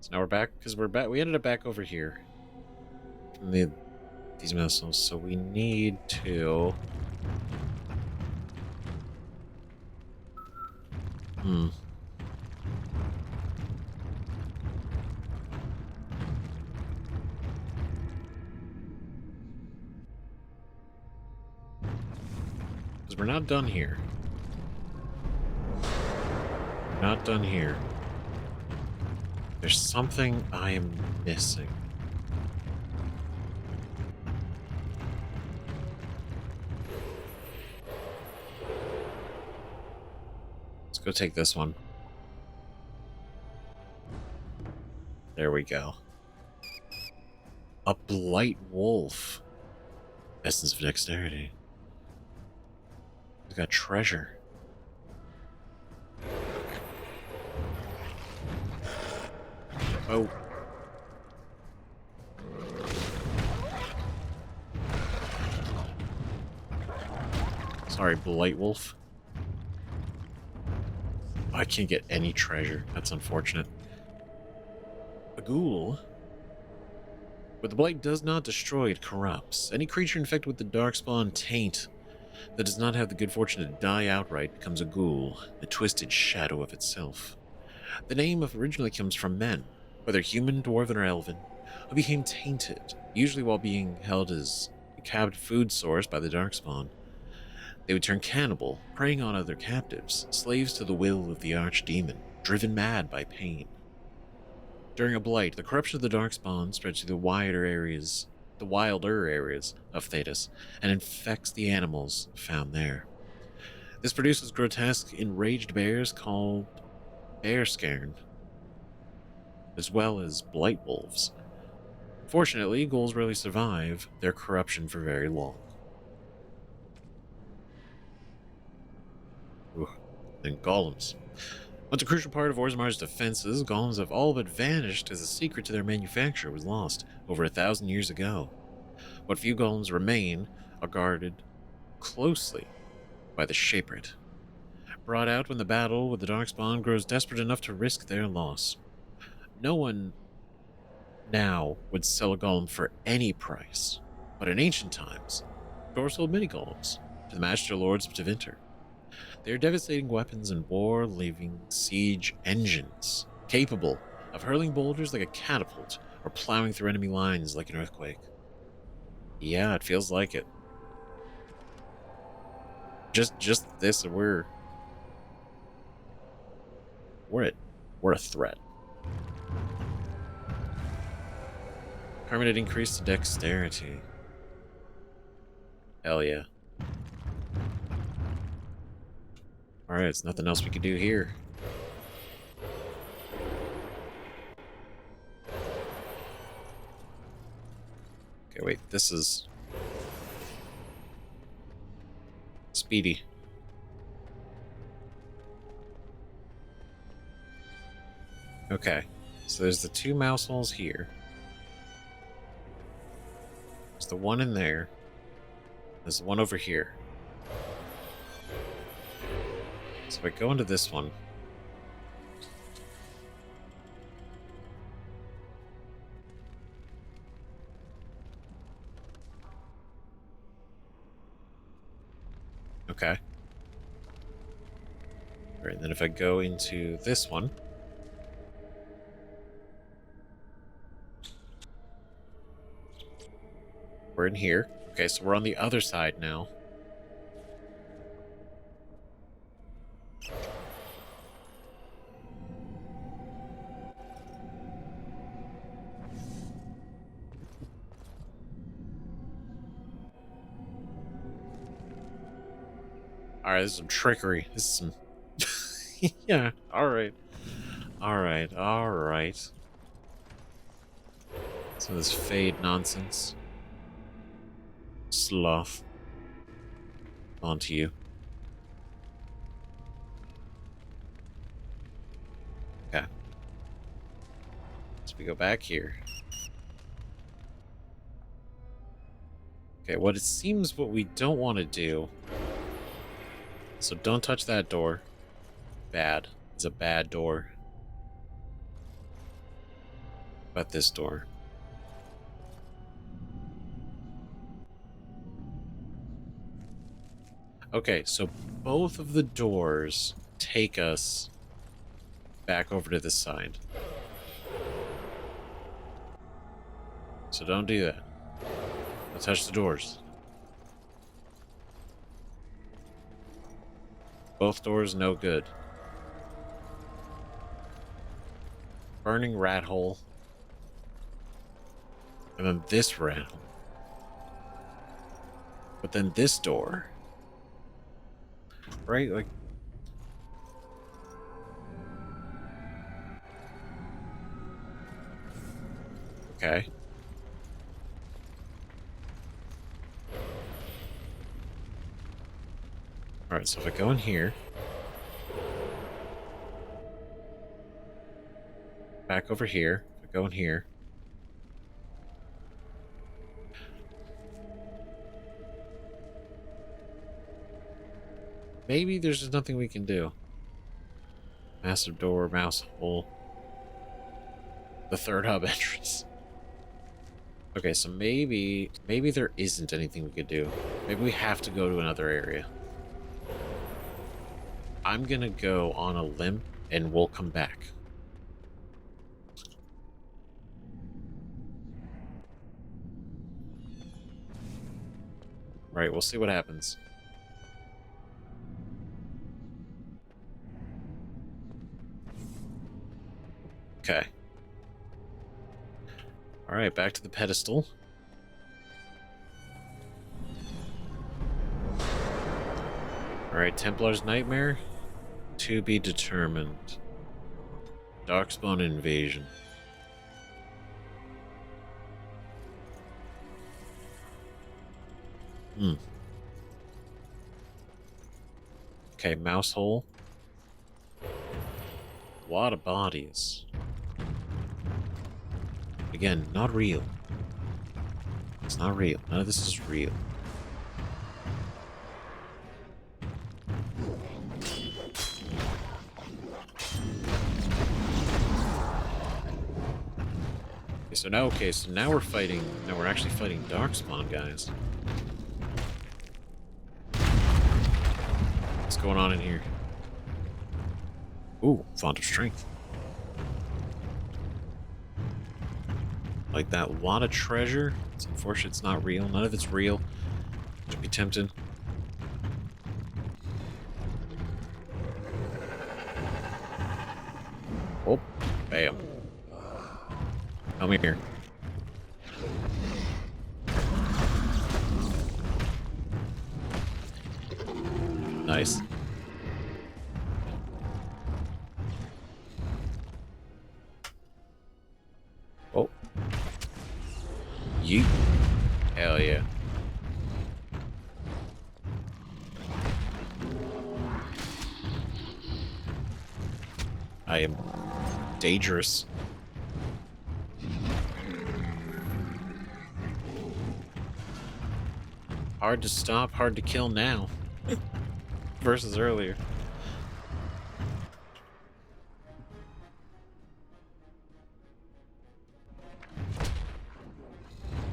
So now we're back, because we ended up back over here. These missiles, so we need to... Because we're not done here. We're not done here. There's something I am missing. Let's go take this one. There we go. A blight wolf. Essence of dexterity. We got treasure. Oh. Sorry, blight wolf. I can't get any treasure. That's unfortunate. A ghoul. But the blight does not destroy, it corrupts. Any creature infected with the darkspawn taint that does not have the good fortune to die outright becomes a ghoul, a twisted shadow of itself. The name originally comes from men, whether human, dwarven, or elven, who became tainted, usually while being held as a captive food source by the darkspawn. They would turn cannibal, preying on other captives, slaves to the will of the archdemon, driven mad by pain. During a blight, the corruption of the darkspawn spreads to the wilder areas of Thedas and infects the animals found there. This produces grotesque, enraged bears called bearscairn, as well as blight wolves. Fortunately, ghouls rarely survive their corruption for very long. And golems. Once a crucial part of Orzammar's defenses, golems have all but vanished as the secret to their manufacture was lost over 1,000 years ago. What few golems remain are guarded closely by the Shaperate, brought out when the battle with the Darkspawn grows desperate enough to risk their loss. No one now would sell a golem for any price, but in ancient times, Thor sold mini golems to the Master Lords of Tevinter. They are devastating weapons in war, leaving siege engines, capable of hurling boulders like a catapult or plowing through enemy lines like an earthquake. Yeah, it feels like it. Just this, we're a threat. Permanent increase to dexterity. Hell yeah. Alright, there's nothing else we can do here. Okay, wait, this is speedy. Okay, so there's the 2 mouse holes here. There's the one in there. There's one over here. So if I go into this one. Okay. Alright, and then if I go into this one. We're in here. Okay, so we're on the other side now. Alright, this is some trickery. This is some... yeah, alright. Alright, alright. Some of this fade nonsense. Sloth. On to you. Okay. So we go back here. Okay, what it seems what we don't want to do. So don't touch that door. Bad. It's a bad door. But this door. Okay, so both of the doors take us back over to this side. So don't do that. Don't touch the doors. Both doors, no good. Burning rat hole. And then this rat hole. But then this door. Right? Like... Okay. Alright, so if I go in here... Back over here. If I go in here... Maybe there's just nothing we can do. Massive door, mouse hole. The third hub entrance. Okay, so maybe there isn't anything we could do. Maybe we have to go to another area. I'm gonna go on a limb and we'll come back. Right, we'll see what happens. Okay. Alright, back to the pedestal. Alright, Templar's Nightmare. To be determined. Darkspawn invasion. Okay, mouse hole. A lot of bodies. Again, not real. It's not real. None of this is real. Okay, so now we're fighting. Now we're actually fighting Darkspawn guys. What's going on in here? Ooh, Font of Strength. Like that lot of treasure. It's unfortunate it's not real. None of it's real. Should be tempted. Oh, bam. Come here. Nice. Oh. Yeet. Hell yeah. I am dangerous. Hard to stop, hard to kill now. Versus earlier.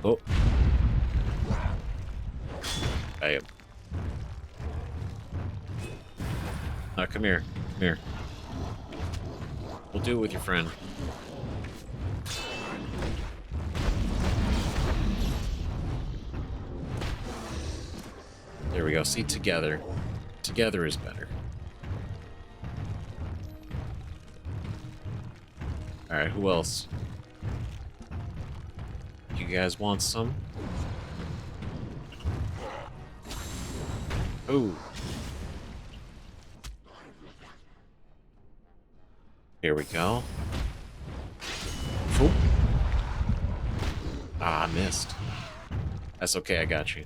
Oh. Bam. Come here. Come here. We'll do it with your friend. There we go. See, together. Together is better. Alright, who else? You guys want some? Ooh. Here we go. Oop. Ah, I missed. That's okay, I got you.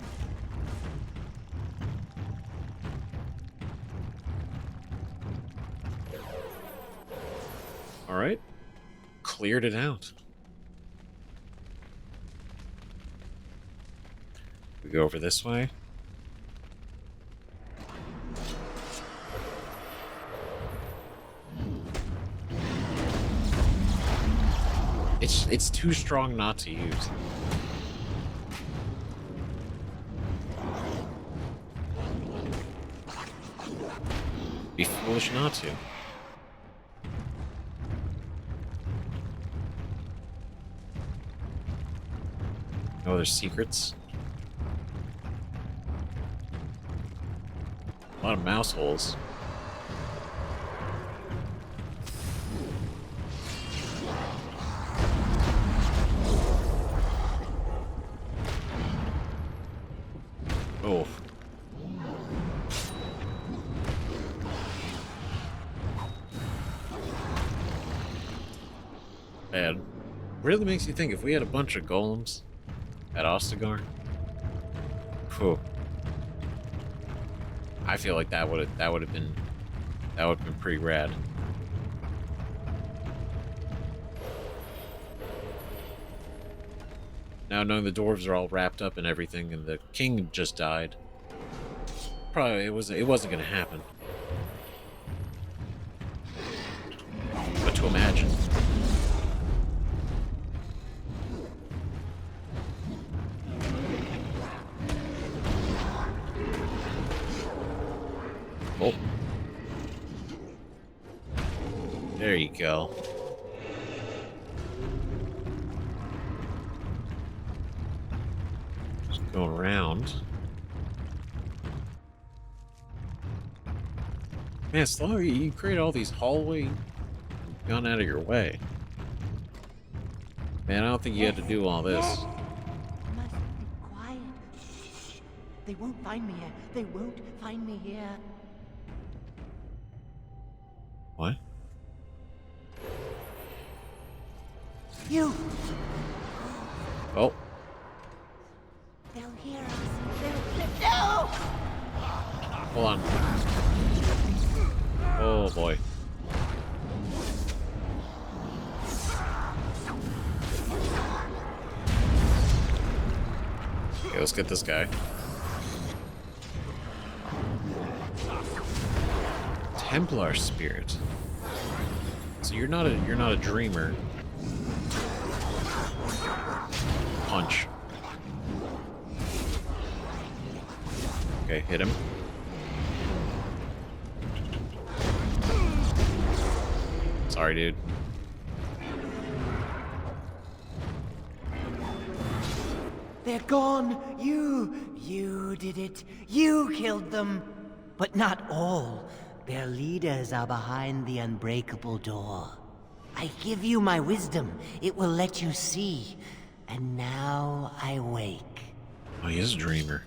Alright. Cleared it out. We go over this way. It's too strong not to use. Be foolish not to. Oh, there's secrets. A lot of mouse holes. Oh. Man, really makes you think if we had a bunch of golems at Ostagar. Whew. I feel like that would have been pretty rad. Now knowing the dwarves are all wrapped up in everything and the king just died, probably it wasn't gonna happen. But to imagine. Oh. There you go. Just going around. Man, Sloth, you create all these hallways. You've gone out of your way. Man, I don't think you had to do all this. Must be quiet. Shh. They won't find me here. They won't find me here. What? You! Oh. They'll hear us. No! Hold on. Oh boy. Okay, let's get this guy. Templar spirit. So you're not a dreamer. punch. Okay, hit him. Sorry, dude. They're gone. You did it. You killed them. But not all. Their leaders are behind the unbreakable door. I give you my wisdom. It will let you see. And now I wake. Oh, he is a dreamer.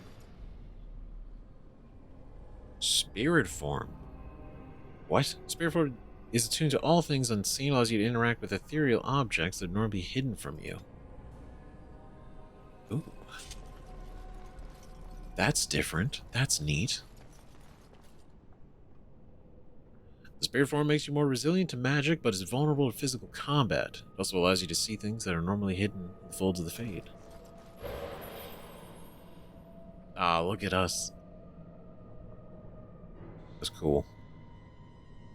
Spirit form. What? Spirit form is attuned to all things unseen, allows you to interact with ethereal objects that would normally be hidden from you. Ooh. That's different. That's neat. The spirit form makes you more resilient to magic, but is vulnerable to physical combat. It also allows you to see things that are normally hidden in the folds of the Fade. Ah, look at us. That's cool.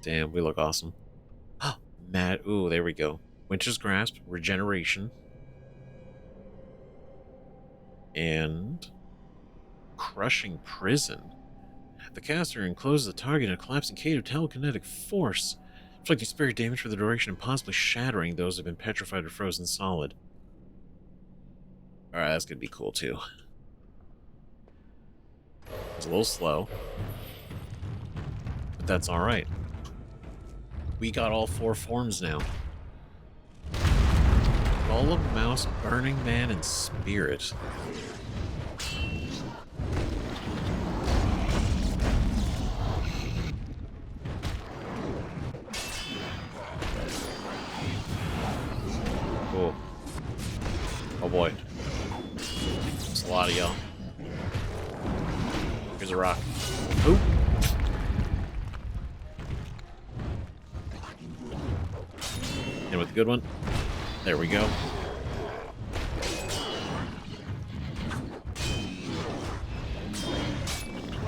Damn, we look awesome. Mad. Ooh, there we go. Winter's Grasp, Regeneration. And Crushing Prison. The caster encloses the target in a collapsing cage of telekinetic force, inflicting spirit damage for the duration and possibly shattering those who have been petrified or frozen solid. Alright, that's gonna be cool too. It's a little slow, but that's alright. We got all 4 forms now. Golem, Mouse, Burning Man, and Spirit. Cool. Oh boy. There's a lot of y'all. Here's a rock. Oop. And with a good one. There we go.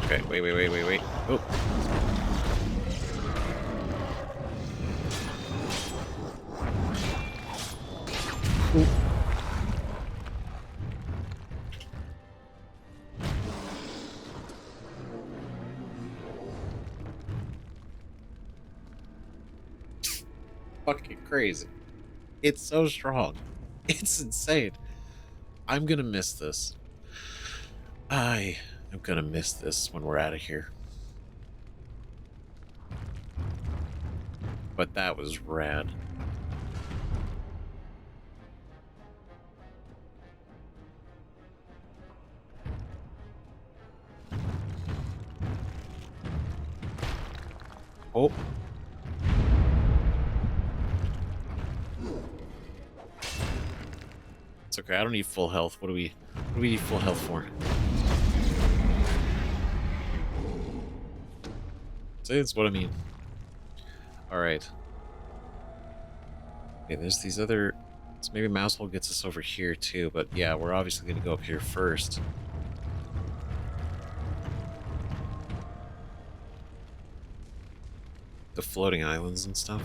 Okay, wait. Oh. Ooh. Fucking crazy. It's so strong. It's insane. I'm gonna miss this. I am gonna miss this when we're out of here. But that was rad. Oh. It's okay, I don't need full health. What do we need full health for? See, that's what I mean. Alright. Okay, there's these other... So maybe Mousehole gets us over here too, but yeah, we're obviously gonna go up here first. The floating islands and stuff.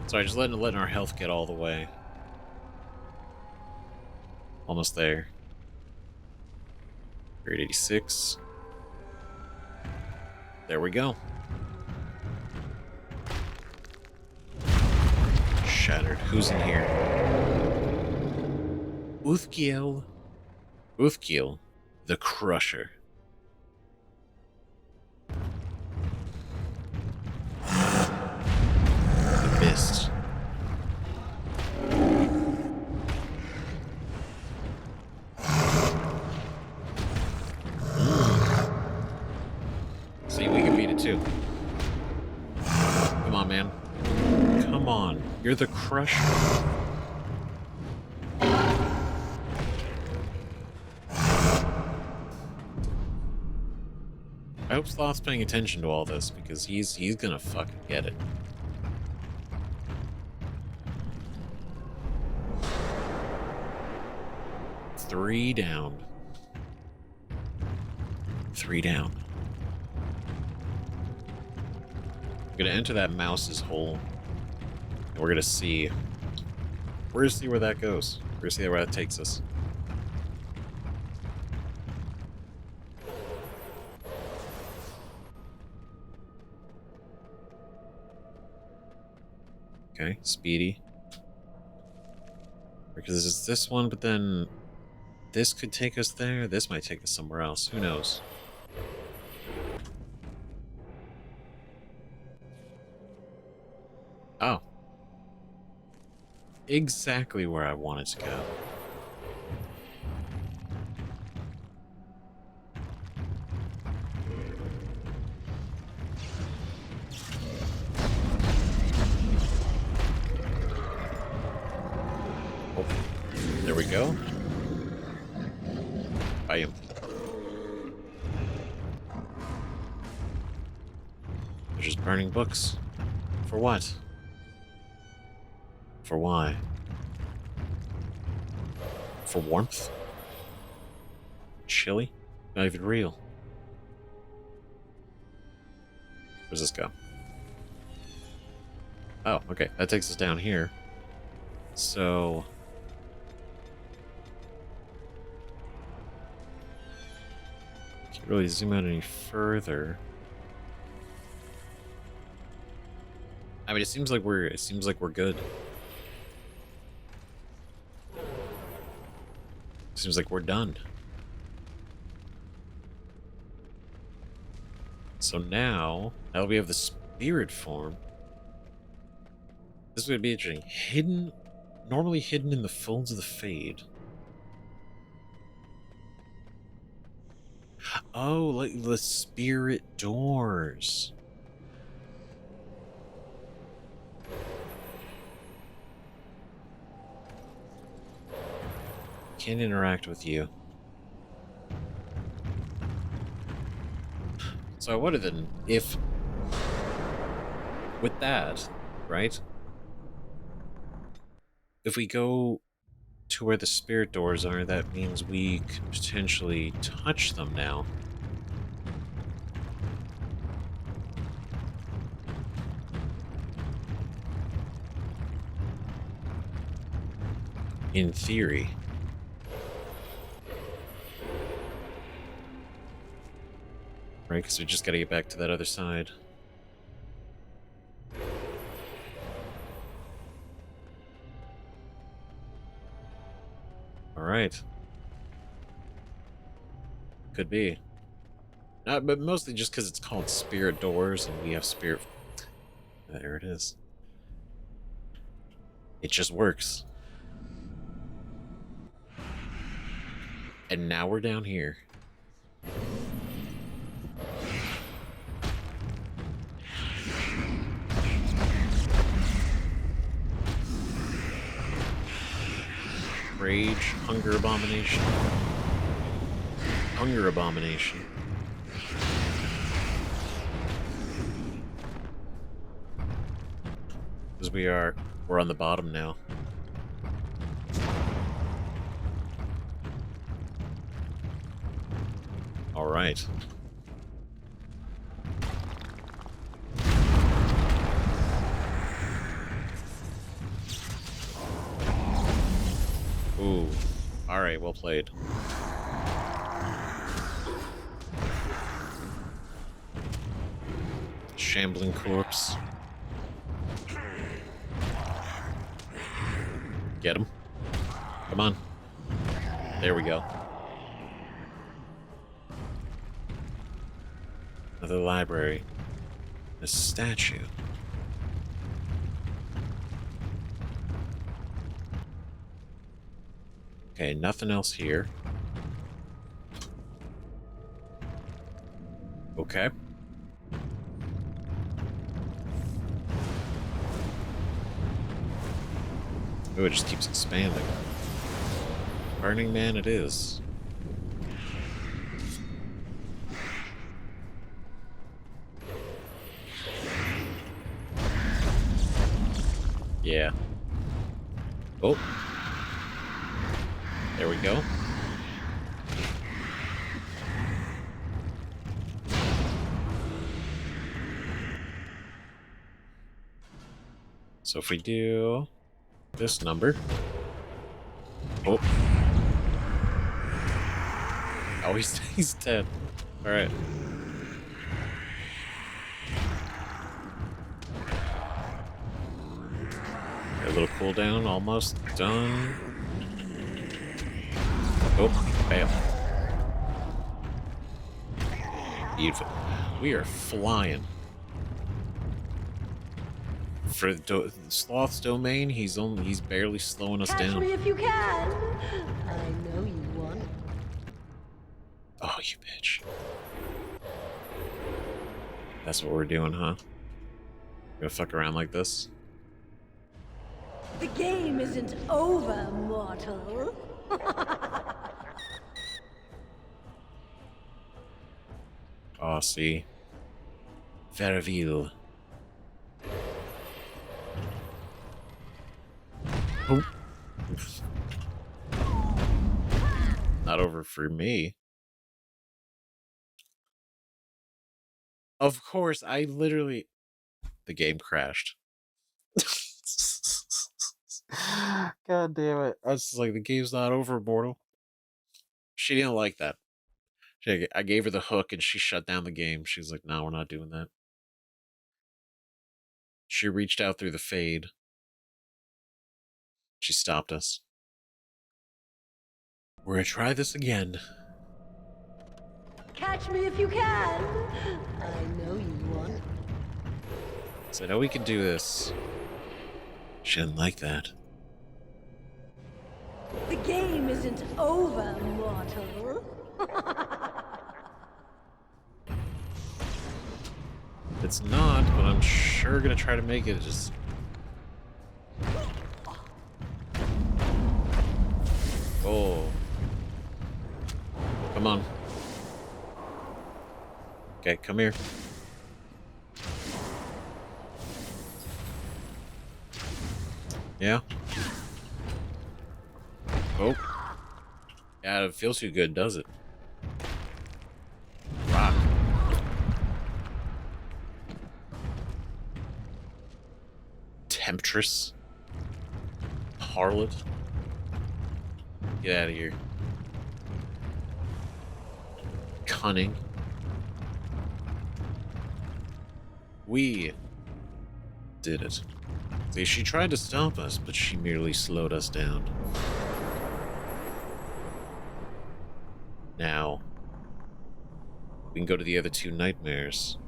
Sorry, just letting our health get all the way. Almost there. 86. There we go. Shattered. Who's in here? Uthkiel. Uthkiel, the Crusher. The Mist. See, we can beat it too. Come on, man. Come on. You're the Crusher. I hope Sloth's paying attention to all this, because he's gonna fucking get it. Three down. 3 down. We're gonna enter that mouse's hole. And we're gonna see where that goes. We're gonna see where that takes us. Okay, speedy. Because it's this one, but then this could take us there. This might take us somewhere else. Who knows? Oh. Exactly where I wanted to go. Oh, there we go. Bam. They're just burning books. For what? For why? For warmth? Chilly? Not even real. Where's this go? Oh, okay. That takes us down here. So... can't really zoom out any further. I mean, it seems like we're good. Seems like we're done. So now that we have the spirit form, this would be interesting. Hidden, normally hidden in the folds of the Fade. Oh, like the spirit doors. Can't interact with you. So I wonder then, if with that, right? If we go to where the spirit doors are, that means we could potentially touch them now. In theory. Right, because we just gotta get back to that other side. Alright. Could be. But mostly just because it's called Spirit Doors and we have Spirit... There it is. It just works. And now we're down here. Rage, Hunger Abomination. Hunger Abomination. Because we're on the bottom now. Alright. Ooh. Alright, well played. Shambling corpse. Get him. Come on. There we go. Another library. A statue. Okay, nothing else here. Okay. Oh, it just keeps expanding. Burning Man it is. Yeah. Oh. There we go. So if we do this number. Oh. Oh, he's dead. Alright. little cooldown, almost done. Oh, bam. Beautiful. We are flying. For Sloth's domain, he's barely slowing us down. Catch me if you can. I know you want. Oh, you bitch. That's what we're doing, huh? We're gonna fuck around like this? The game isn't over, mortal. Oh, see. Verville. Oh. Not over for me. Of course, I literally... The game crashed. God damn it. I was just like, the game's not over, mortal. She didn't like that. I gave her the hook and she shut down the game. She's like, no, we're not doing that. She reached out through the fade. She stopped us. We're gonna try this again. Catch me if you can. I know you want. So I know we can do this. She didn't like that. The game isn't over, mortal. It's not, but I'm sure gonna try to make it just... Oh. Come on. Okay, come here. Yeah. Oh. Yeah, it feels too good, does it? Rock. Temptress. Harlot. Get out of here. Cunning. We did it. See, she tried to stop us, but she merely slowed us down. Now, we can go to the other two nightmares.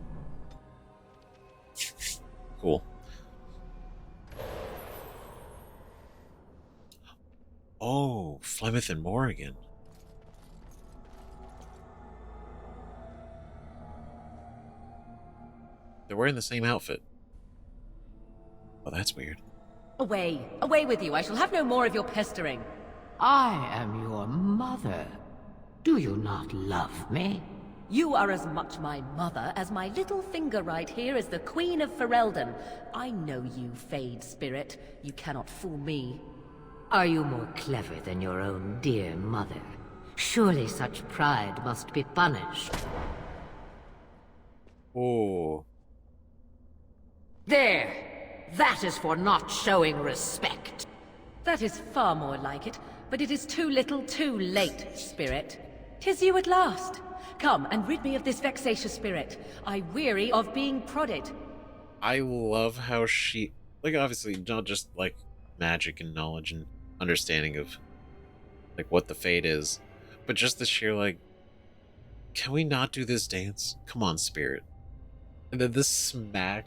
Cool. Oh, Flemeth and Morrigan. They're wearing the same outfit. Oh, that's weird. Away. Away with you. I shall have no more of your pestering. I am your mother. Do you not love me? You are as much my mother as my little finger right here is the Queen of Ferelden. I know you, Fade Spirit. You cannot fool me. Are you more clever than your own dear mother? Surely such pride must be punished. Oh. There! That is for not showing respect. That is far more like it, but it is too little too late, Spirit. 'Tis you at last. Come and rid me of this vexatious spirit. I weary of being prodded. I love how she... Like, obviously, not just, like, magic and knowledge and understanding of, like, what the fate is, but just the sheer, like, can we not do this dance? Come on, Spirit. And then this smack...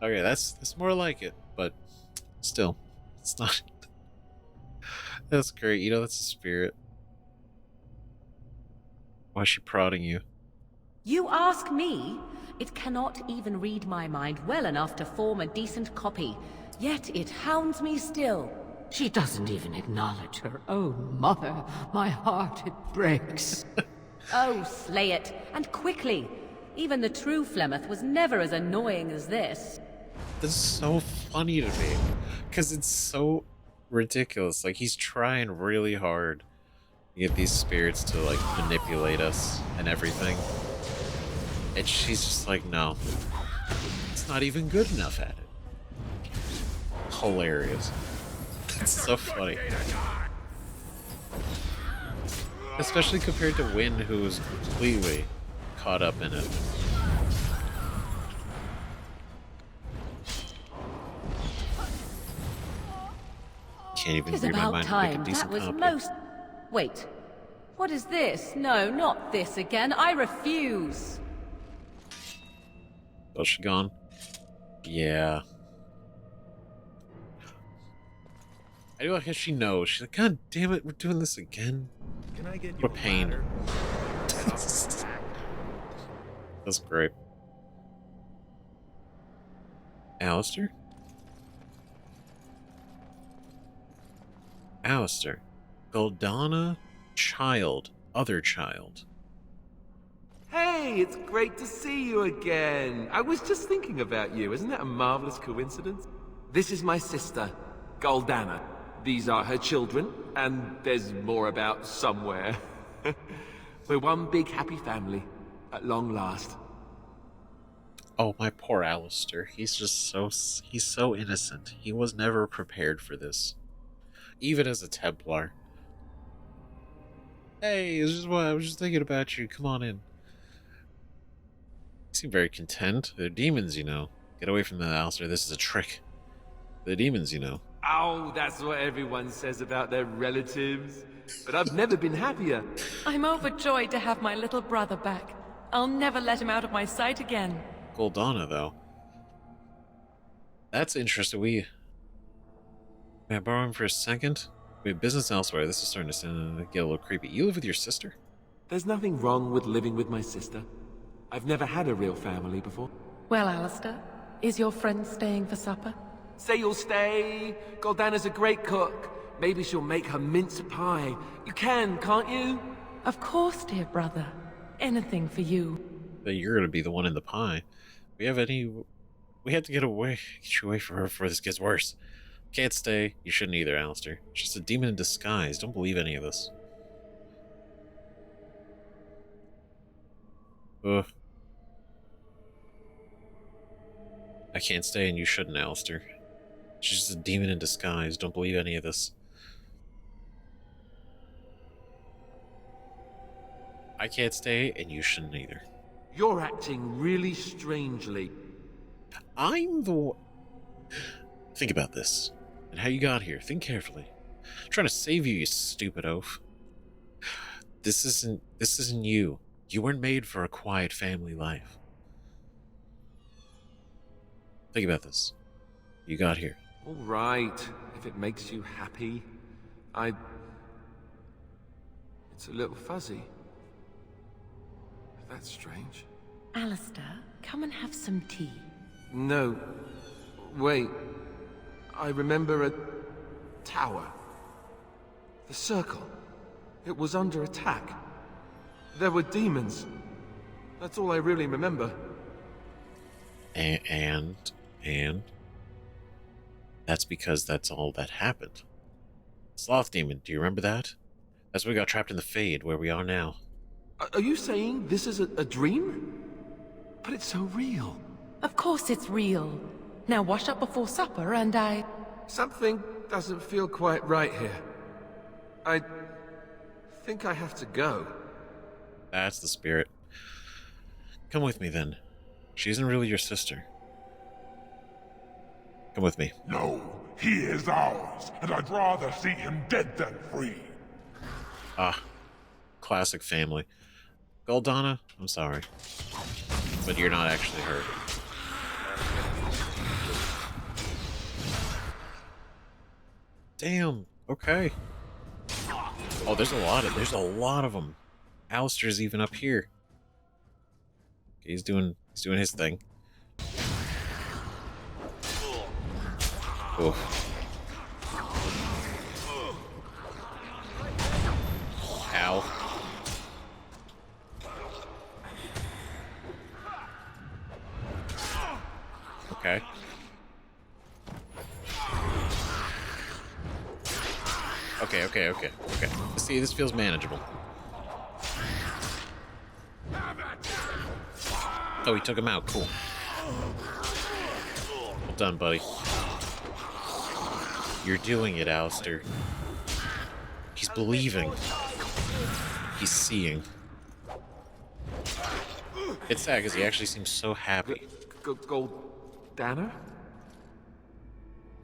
Okay, that's more like it, but still, it's not... That's great, you know, that's a Spirit. Why is she prodding you? You ask me? It cannot even read my mind well enough to form a decent copy, yet it hounds me still. She doesn't even acknowledge her own mother. My heart, it breaks. Oh, slay it, and quickly. Even the true Flemeth was never as annoying as this. This is so funny to me, because it's so ridiculous. Like, he's trying really hard to get these spirits to, like, manipulate us and everything. And she's just like, no. It's not even good enough at it. Hilarious. It's so funny. Especially compared to Wynn, who was completely caught up in it. can't even It is read my about mind and make a time. decent That was copy. most... Wait. What is this? No, not this again. I refuse. Oh, she gone? Yeah. I do like how she knows. She's like, God damn it, we're doing this again. Can I get you What a pain. ladder? That's great. Alistair? Alistair. Goldana, child, other child. Hey, it's great to see you again. I was just thinking about you. Isn't that a marvelous coincidence? This is my sister, Goldana. These are her children, and there's more about somewhere. We're one big happy family, at long last. Oh, my poor Alistair. He's just he's so innocent. He was never prepared for this. Even as a Templar. Hey, it's just what I was just thinking about you. Come on in. You seem very content. They're demons, you know. Get away from that, Alistair. This is a trick. They're demons, you know. Oh, that's what everyone says about their relatives. But I've never been happier. I'm overjoyed to have my little brother back. I'll never let him out of my sight again. Goldana, though. That's interesting. May I borrow him for a second? We have business elsewhere. This is starting to get a little creepy. You live with your sister? There's nothing wrong with living with my sister. I've never had a real family before. Well, Alistair, is your friend staying for supper? Say you'll stay. Goldana's a great cook. Maybe she'll make her mince pie. You can, can't you? Of course, dear brother. Anything for you. But you're gonna be the one in the pie. We have to get you away from her before this gets worse. Can't stay. You shouldn't either, Alistair. It's just a demon in disguise. Don't believe any of this. Ugh. I can't stay and you shouldn't, Alistair. She's just a demon in disguise. Don't believe any of this. I can't stay and you shouldn't either. You're acting really strangely. I'm the one... Think about this. And how you got here. Think carefully. I'm trying to save you, you stupid oaf. This isn't you. You weren't made for a quiet family life. Think about this. You got here. All right, if it makes you happy. It's a little fuzzy. That's strange. Alistair, come and have some tea. No. Wait. I remember a tower. The circle. It was under attack. There were demons. That's all I really remember. And that's because that's all that happened. Sloth demon, do you remember that? That's when we got trapped in the Fade, where we are now. Are you saying this is a dream? But it's so real. Of course it's real. Now wash up before supper and Something doesn't feel quite right here. I think I have to go. That's the spirit. Come with me, then. She isn't really your sister. Come with me. No, he is ours, and I'd rather see him dead than free. Ah, classic family. Goldana, I'm sorry. But you're not actually hurt. Damn, okay. Oh, there's a lot of them. Alistair's even up here. Okay, he's doing his thing. Oof. Ow. Okay. Okay. See, this feels manageable. Oh, he took him out. Cool. Well done, buddy. You're doing it, Alistair. He's believing. He's seeing. It's sad because he actually seems so happy. Goldana?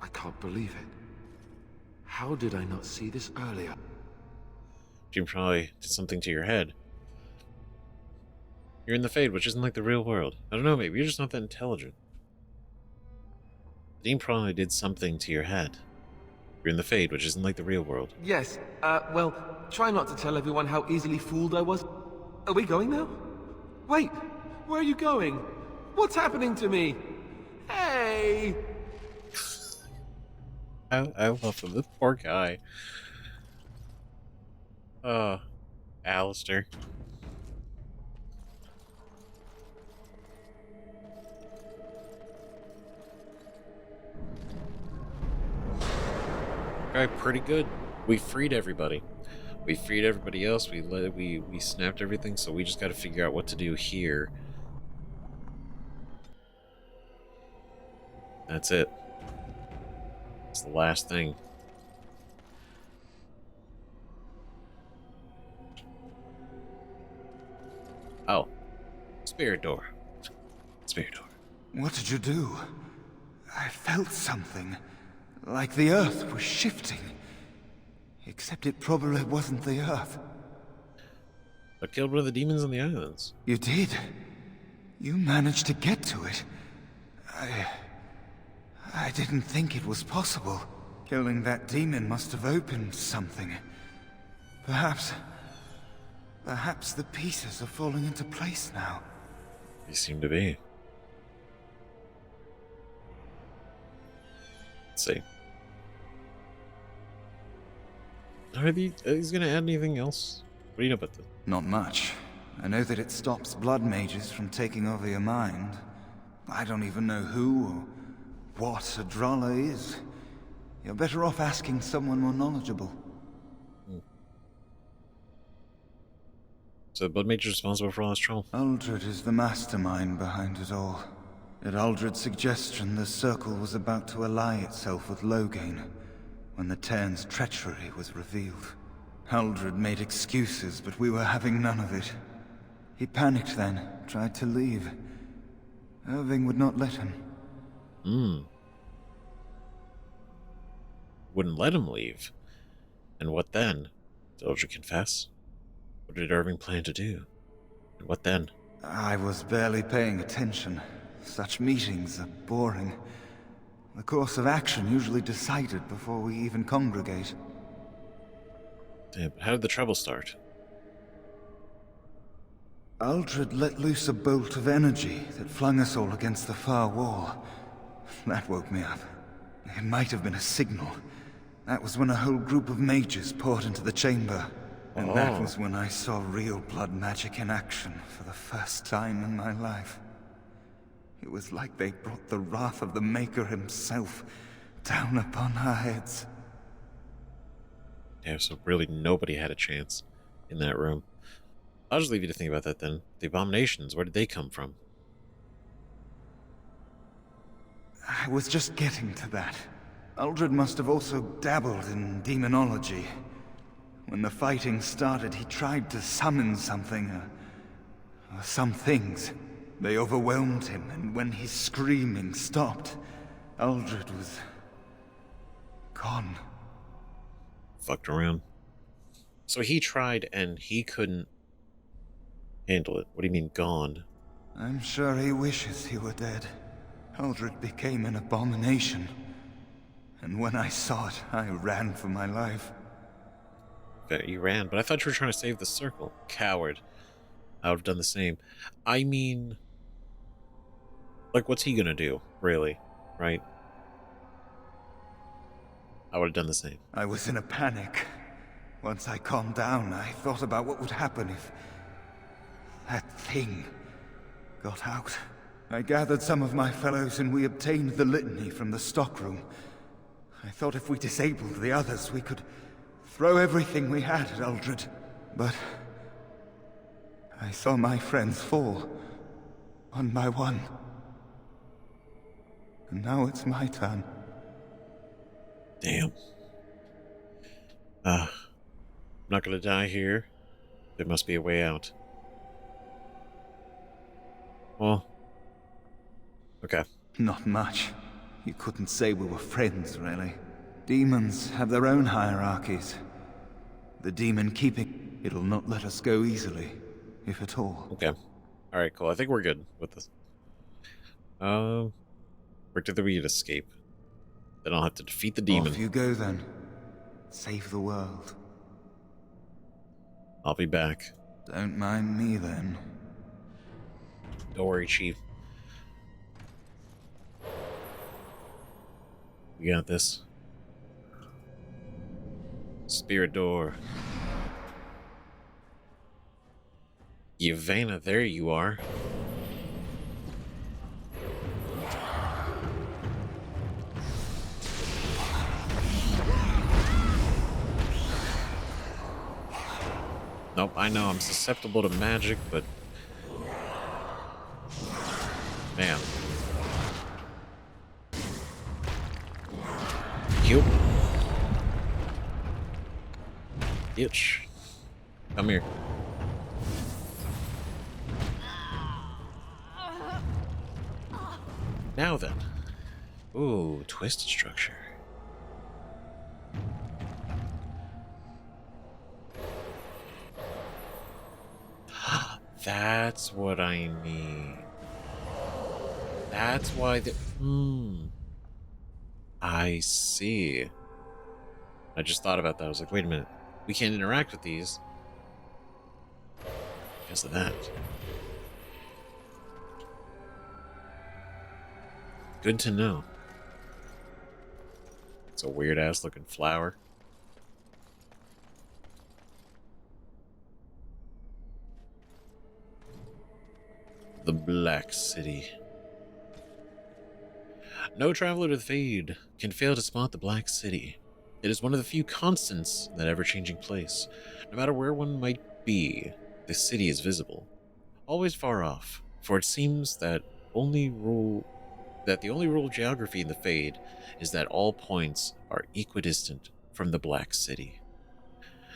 I can't believe it. How did I not see this earlier? Jim probably did something to your head. You're in the Fade, which isn't like the real world. I don't know, maybe you're just not that intelligent. Dean probably did something to your head. You're in the Fade, which isn't like the real world. Yes, well, try not to tell everyone how easily fooled I was. Are we going now? Wait, where are you going? What's happening to me? Hey! I love him, this poor guy. Alistair. Alright, pretty good. We freed everybody. We freed everybody else. We snapped everything, so we just got to figure out what to do here. That's it. It's the last thing. Oh. Spirit door. Spirit door. What did you do? I felt something. Like the earth was shifting. Except it probably wasn't the earth. I killed one of the demons on the islands. You did? You managed to get to it? I didn't think it was possible. Killing that demon must have opened something. Perhaps the pieces are falling into place now. They seem to be. Let's see. Are these gonna add anything else? What do you know about this? Not much. I know that it stops blood mages from taking over your mind. I don't even know who or what a Drala is. You're better off asking someone more knowledgeable. So the Blood Mage is responsible for all this trouble? Uldred is the mastermind behind it all. At Uldred's suggestion, the Circle was about to ally itself with Loghain when the Terns' treachery was revealed. Uldred made excuses, but we were having none of it. He panicked then, tried to leave. Irving would not let him. Wouldn't let him leave. And what then? Did Uldred confess? What did Irving plan to do? And what then? I was barely paying attention. Such meetings are boring. The course of action usually decided before we even congregate. Yeah, but how did the trouble start? Uldred let loose a bolt of energy that flung us all against the far wall. That woke me up. It might have been a signal. That was when a whole group of mages poured into the chamber. And that was when I saw real blood magic in action for the first time in my life. It was like they brought the wrath of the Maker himself down upon our heads. Yeah, so really nobody had a chance in that room. I'll just leave you to think about that then. The abominations, where did they come from? I was just getting to that. Uldred must have also dabbled in demonology. When the fighting started, he tried to summon something, or some things. They overwhelmed him, and when his screaming stopped, Uldred was gone. Fucked around. So he tried and he couldn't handle it. What do you mean, gone? I'm sure he wishes he were dead. Uldred became an abomination. And when I saw it, I ran for my life. You ran, but I thought you were trying to save the Circle. Coward. I would have done the same. I mean, like, what's he gonna do, really? Right? I would have done the same. I was in a panic. Once I calmed down, I thought about what would happen if that thing got out. I gathered some of my fellows and we obtained the litany from the stockroom. I thought if we disabled the others, we could throw everything we had at Uldred. But I saw my friends fall, one by one. And now it's my turn. Damn. I'm not gonna die here. There must be a way out. Well, okay. Not much. You couldn't say we were friends, really. Demons have their own hierarchies. The demon keeping it'll not let us go easily, if at all. Okay. Alright, cool. I think we're good with this. Where did we escape? Then I'll have to defeat the demon. Off you go then. Save the world. I'll be back. Don't mind me then. Don't worry, Chief. We got this. Spirit door. Yavana, there you are. Nope, I know I'm susceptible to magic, but... man. Heal. Itch. Come here. Now then. Ooh, twisted structure. That's what I mean. That's why the... I see. I just thought about that. I was like, wait a minute. We can't interact with these because of that. Good to know. It's a weird-ass looking flower. The Black City. No traveler to the Fade can fail to spot the Black City. It is one of the few constants in that ever-changing place. No matter where one might be, the city is visible. Always far off, for it seems that the only rule of geography in the Fade is that all points are equidistant from the Black City.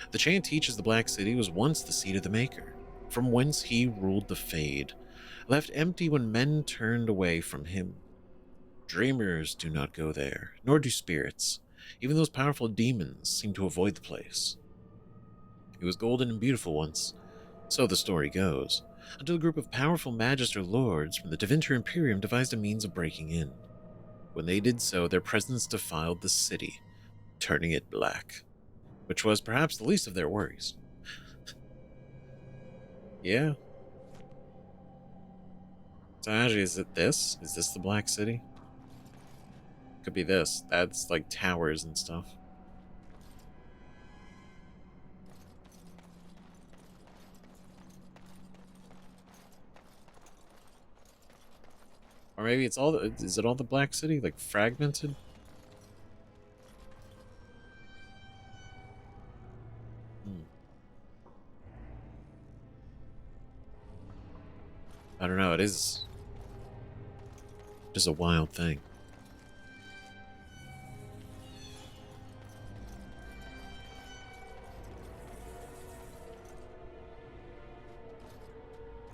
The chant teaches the Black City was once the seat of the Maker, from whence he ruled the Fade, left empty when men turned away from him. Dreamers do not go there, nor do spirits. Even those powerful demons seem to avoid the place. It was golden and beautiful once, so the story goes, until a group of powerful Magister lords from the Devinter Imperium devised a means of breaking in. When they did so, their presence defiled the city, turning it black, which was perhaps the least of their worries. Yeah. So actually, is it this? Is this the Black City? Could be this. That's like towers and stuff. Or maybe it's all the, is it all the Black City? Like fragmented? I don't know, it is just a wild thing.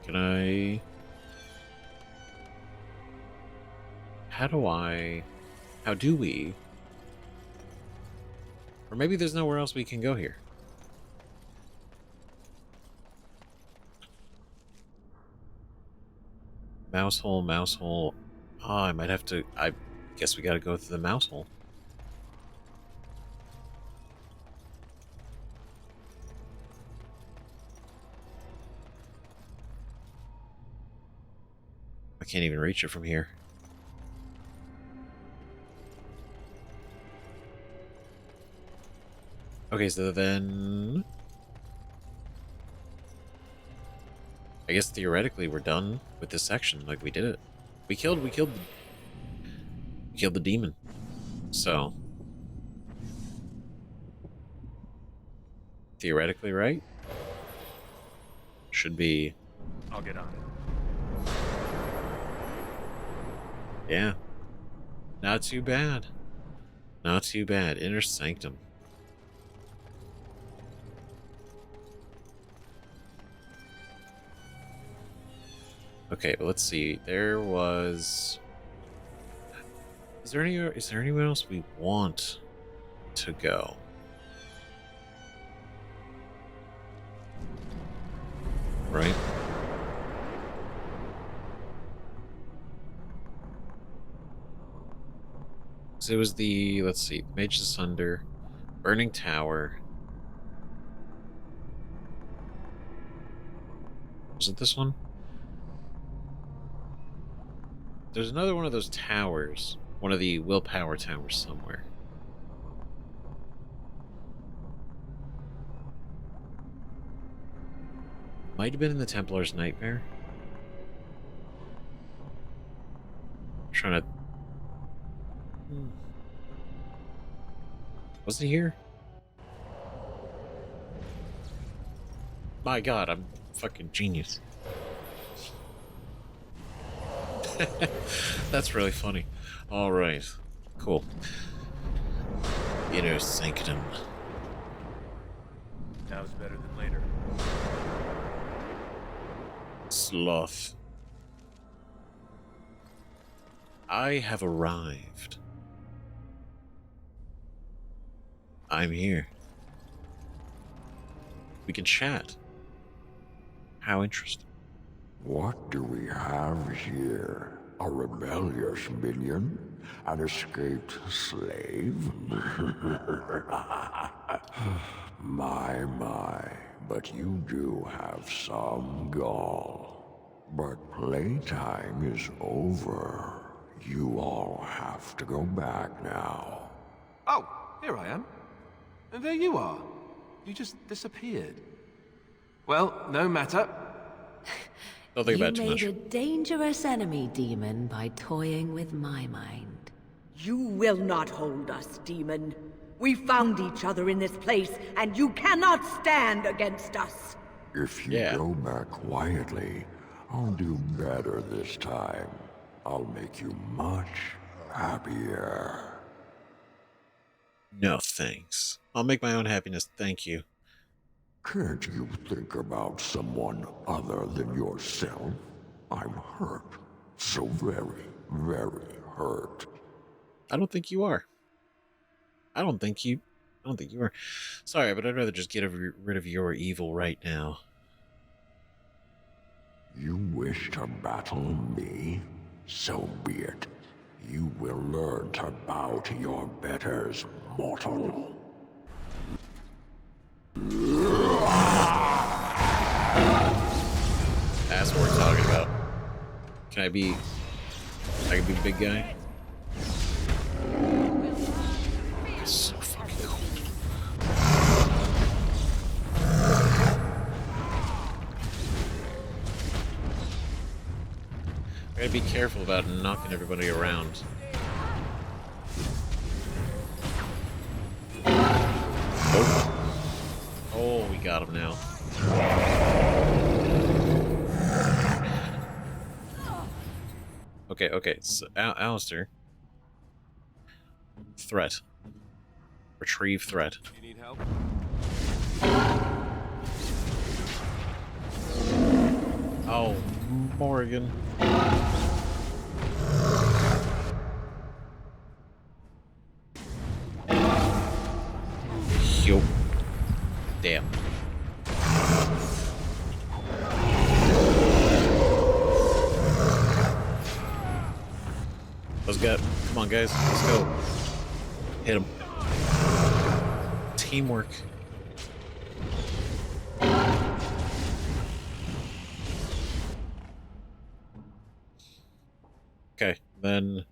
Can I... How do we? Or maybe there's nowhere else we can go here. Mouse hole, mouse hole. Oh, I might have to... I guess we gotta go through the mouse hole. I can't even reach it from here. Okay, so then... I guess theoretically we're done with this section. Like, we did it. We killed the demon. So... theoretically, right? Should be... I'll get on it. Yeah. Not too bad. Not too bad. Inner Sanctum. Okay, but let's see. There was... Is there anyone else we want? to go. Right? So it was the, let's see, Mage Asunder, Burning Tower. Was it this one? There's another one of those towers. One of the willpower towers somewhere. Might have been in the Templar's Nightmare. I'm trying to... Was he here? My god, I'm fucking genius. That's really funny. Alright. Cool. Inner Sanctum. Now's better than later. Sloth. I have arrived. I'm here. We can chat. How interesting. What do we have here? A rebellious minion? An escaped slave? My, but you do have some gall. But playtime is over. You all have to go back now. Oh, here I am. And there you are. You just disappeared. Well, no matter. Don't think You about it too made much. a dangerous enemy, demon, by toying with my mind. You will not hold us, demon. We found each other in this place, and you cannot stand against us. If you go back quietly, I'll do better this time. I'll make you much happier. No, thanks. I'll make my own happiness, thank you. Can't you think about someone other than yourself? I'm hurt. So very, very hurt. I don't think you are. I don't think you are. Sorry, but I'd rather just get rid of your evil right now. You wish to battle me? So be it. You will learn to bow to your betters, mortal. That's what we're talking about. Can I be the big guy? It's so fucking cold. I gotta be careful about knocking everybody around. Oh, oh, we got him now. Okay, so Alistair. Threat. Retrieve threat. You need help? Oh, Morgan. Yo. Damn. Let's go. Come on, guys. Let's go. Hit him. Teamwork. Okay, then...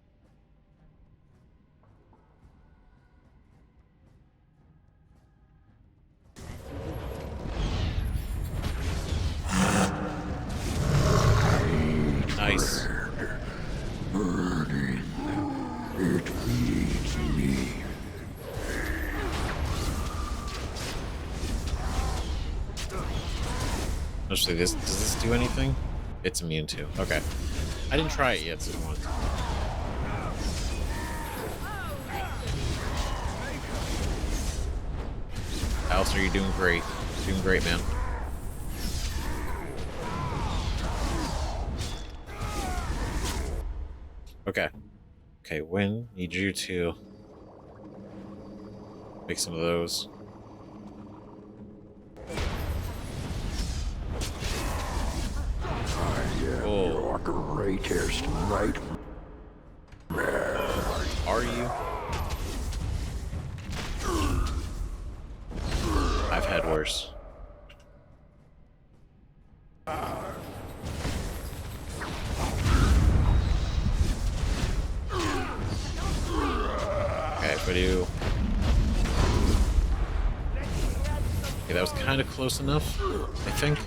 Nice. Burning. It feeds me. Actually, does this do anything? It's immune to. Okay. I didn't try it yet, so I wanted to. Alistair, you're doing great. You're doing great, man. Okay. Okay, Win, need you to Make some of those. Your greatest nightmare. Are you? I've had worse. Okay, what do you... Okay, that was kind of close enough, I think.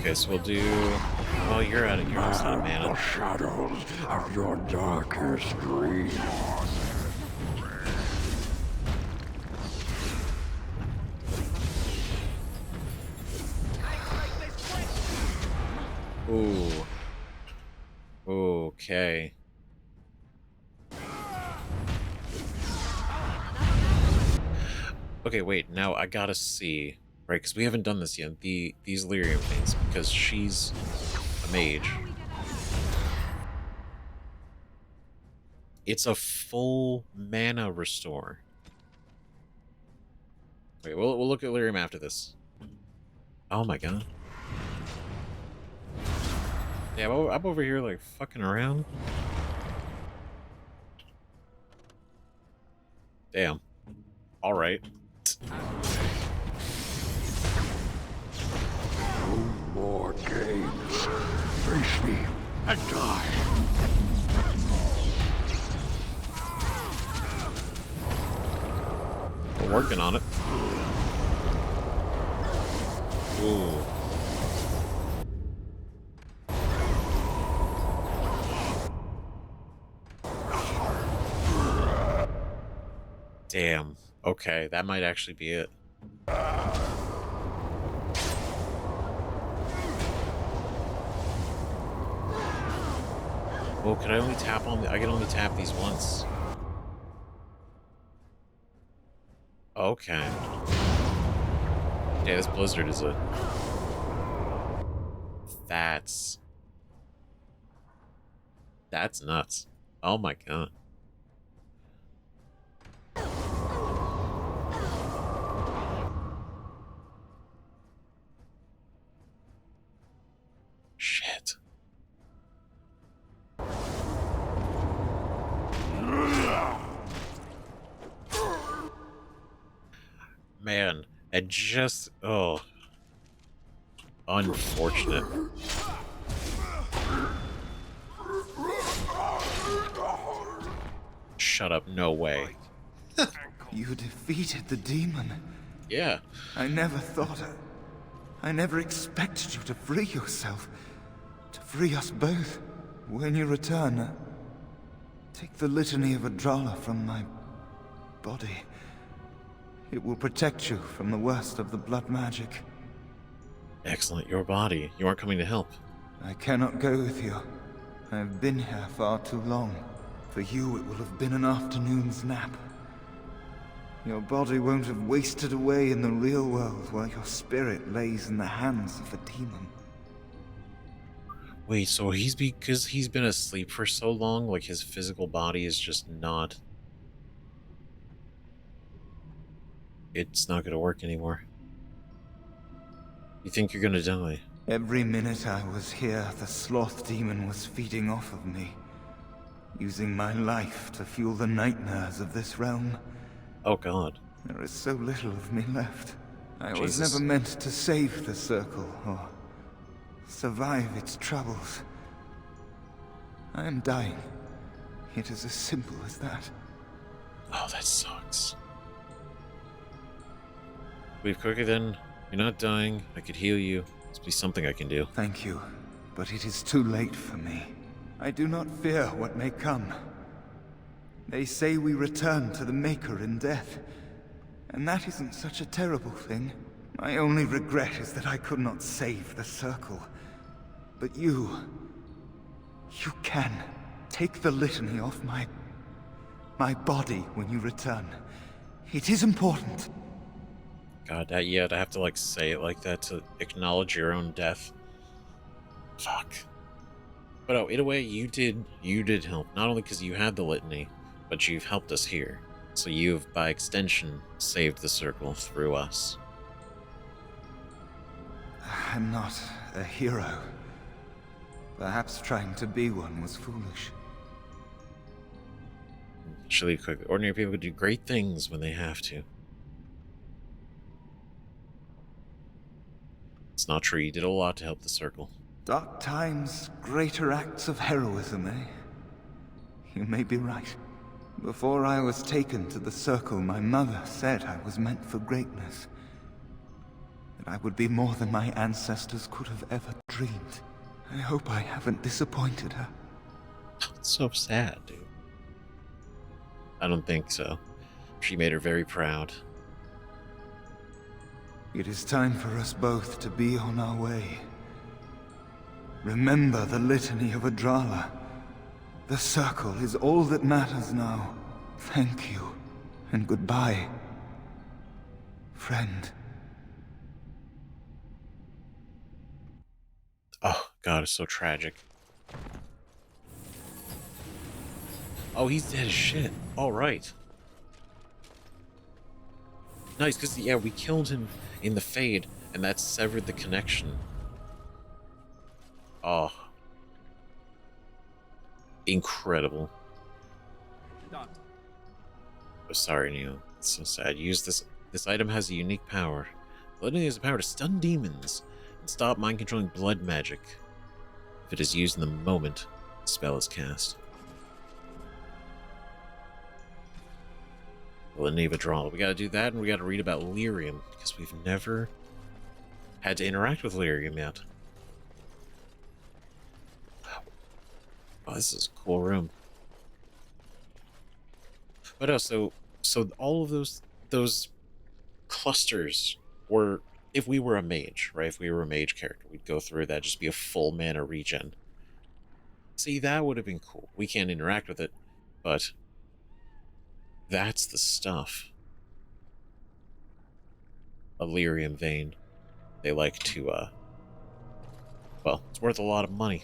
Okay, so we'll do... Oh, you're out of... You're almost out of mana. The shadows of your darkest dreams. Ooh. Okay. Okay, wait. Now I gotta see, right? Because we haven't done this yet. These lyrium things, because she's a mage. It's a full mana restore. Wait, we'll look at lyrium after this. Oh my god. Yeah, I'm over here like fucking around. Damn. Alright. No more games. Face me and die. We're working on it. Ooh. Damn. Okay, that might actually be it. Oh, can I only tap on the... I can only tap these once. Okay. Yeah, this blizzard is a... That's nuts. Oh my god. Shit. Man, it just... Oh. Unfortunate. Shut up, no way. You defeated the demon. Yeah. I never thought... I never expected you to free yourself. To free us both. When you return, take the litany of Adrala from my body. It will protect you from the worst of the blood magic. Excellent, your body. You aren't coming to help. I cannot go with you. I have been here far too long. For you, it will have been an afternoon's nap. Your body won't have wasted away in the real world while your spirit lays in the hands of the demon. Wait, so because he's been asleep for so long, like his physical body is just not... It's not gonna work anymore. You think you're gonna die? Every minute I was here, the Sloth demon was feeding off of me, using my life to fuel the nightmares of this realm. Oh god. There is so little of me left. I was Jesus. never meant to save the Circle, or survive its troubles. I am dying. It is as simple as that. Oh, that sucks. Leave quicker then. You're not dying. I could heal you. Must be something I can do. Thank you, but it is too late for me. I do not fear what may come. They say we return to the Maker in death, and that isn't such a terrible thing. My only regret is that I could not save the Circle. But you can. Take the litany off my body when you return. It is important. God, yeah, to have to, like, say it like that to acknowledge your own death. Fuck. But oh, in a way, you did help. Not only because you had the litany, but you've helped us here. So you've, by extension, saved the circle through us. I'm not a hero. Perhaps trying to be one was foolish. Actually, ordinary people could do great things when they have to. It's not true. You did a lot to help the circle. Dark times, greater acts of heroism, eh? You may be right. Before I was taken to the circle, my mother said I was meant for greatness. That I would be more than my ancestors could have ever dreamed. I hope I haven't disappointed her. It's so sad, dude. I don't think so. She made her very proud. It is time for us both to be on our way. Remember the litany of Adrala. The circle is all that matters now. Thank you, and goodbye, friend. Oh, God, it's so tragic. Oh, he's dead as shit. All right. Nice, because, yeah, we killed him in the Fade, and that severed the connection. Oh. Incredible. Done. Oh, sorry, Neil. It's so sad. Use this. This item has a unique power. Litany has the power to stun demons and stop mind-controlling blood magic. If it is used in the moment, the spell is cast. Litany of Adrala. We gotta do that, and we gotta read about Lyrium, because we've never had to interact with Lyrium yet. Oh, this is a cool room. But oh, so all of those clusters were, if we were a mage, right? If we were a mage character, we'd go through that, just be a full mana regen. See, that would have been cool. We can't interact with it, but that's the stuff. Illyrium vein. They like to, well, it's worth a lot of money.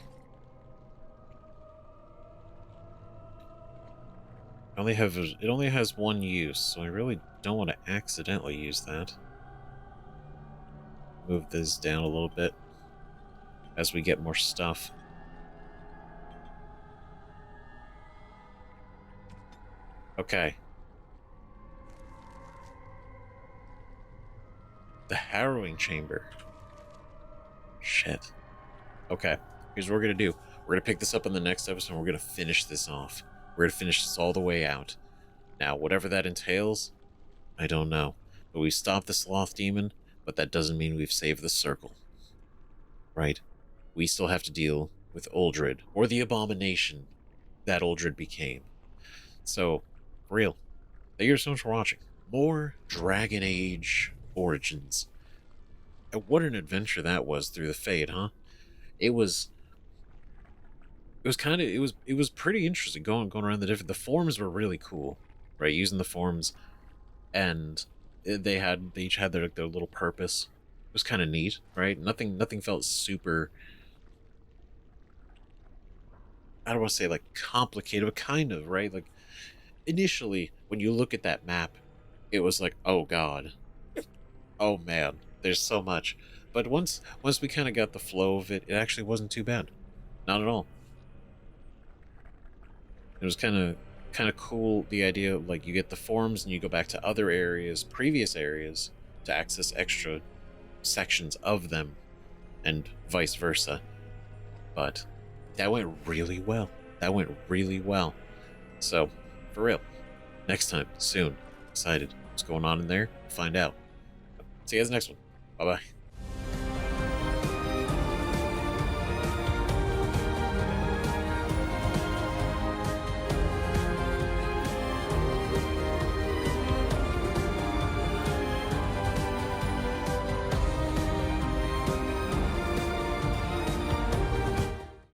It only has one use, so I really don't want to accidentally use that. Move this down a little bit as we get more stuff. Okay. The Harrowing Chamber. Shit. Okay, here's what we're gonna do. We're gonna pick this up in the next episode, and we're gonna finish this off. We're gonna finish this all the way out. Now, whatever that entails, I don't know. But we stopped the Sloth Demon, but that doesn't mean we've saved the circle. Right? We still have to deal with Uldred, or the abomination that Uldred became. So, for real, thank you so much for watching. More Dragon Age Origins. And what an adventure that was through the Fade, huh? It was pretty interesting going around the forms were really cool, right? Using the forms, and they each had their little purpose. It was kind of neat, right? Nothing felt super, I don't want to say like complicated, but kind of, right? Like initially when you look at that map, it was like, oh god, oh man, there's so much. But once we kind of got the flow of it, it actually wasn't too bad. Not at all. It was kind of cool, the idea of, like, you get the forms and you go back to other areas, previous areas, to access extra sections of them, and vice versa. But that went really well. That went really well. So, for real, next time, soon. Excited. What's going on in there? Find out. See you guys next one. Bye-bye.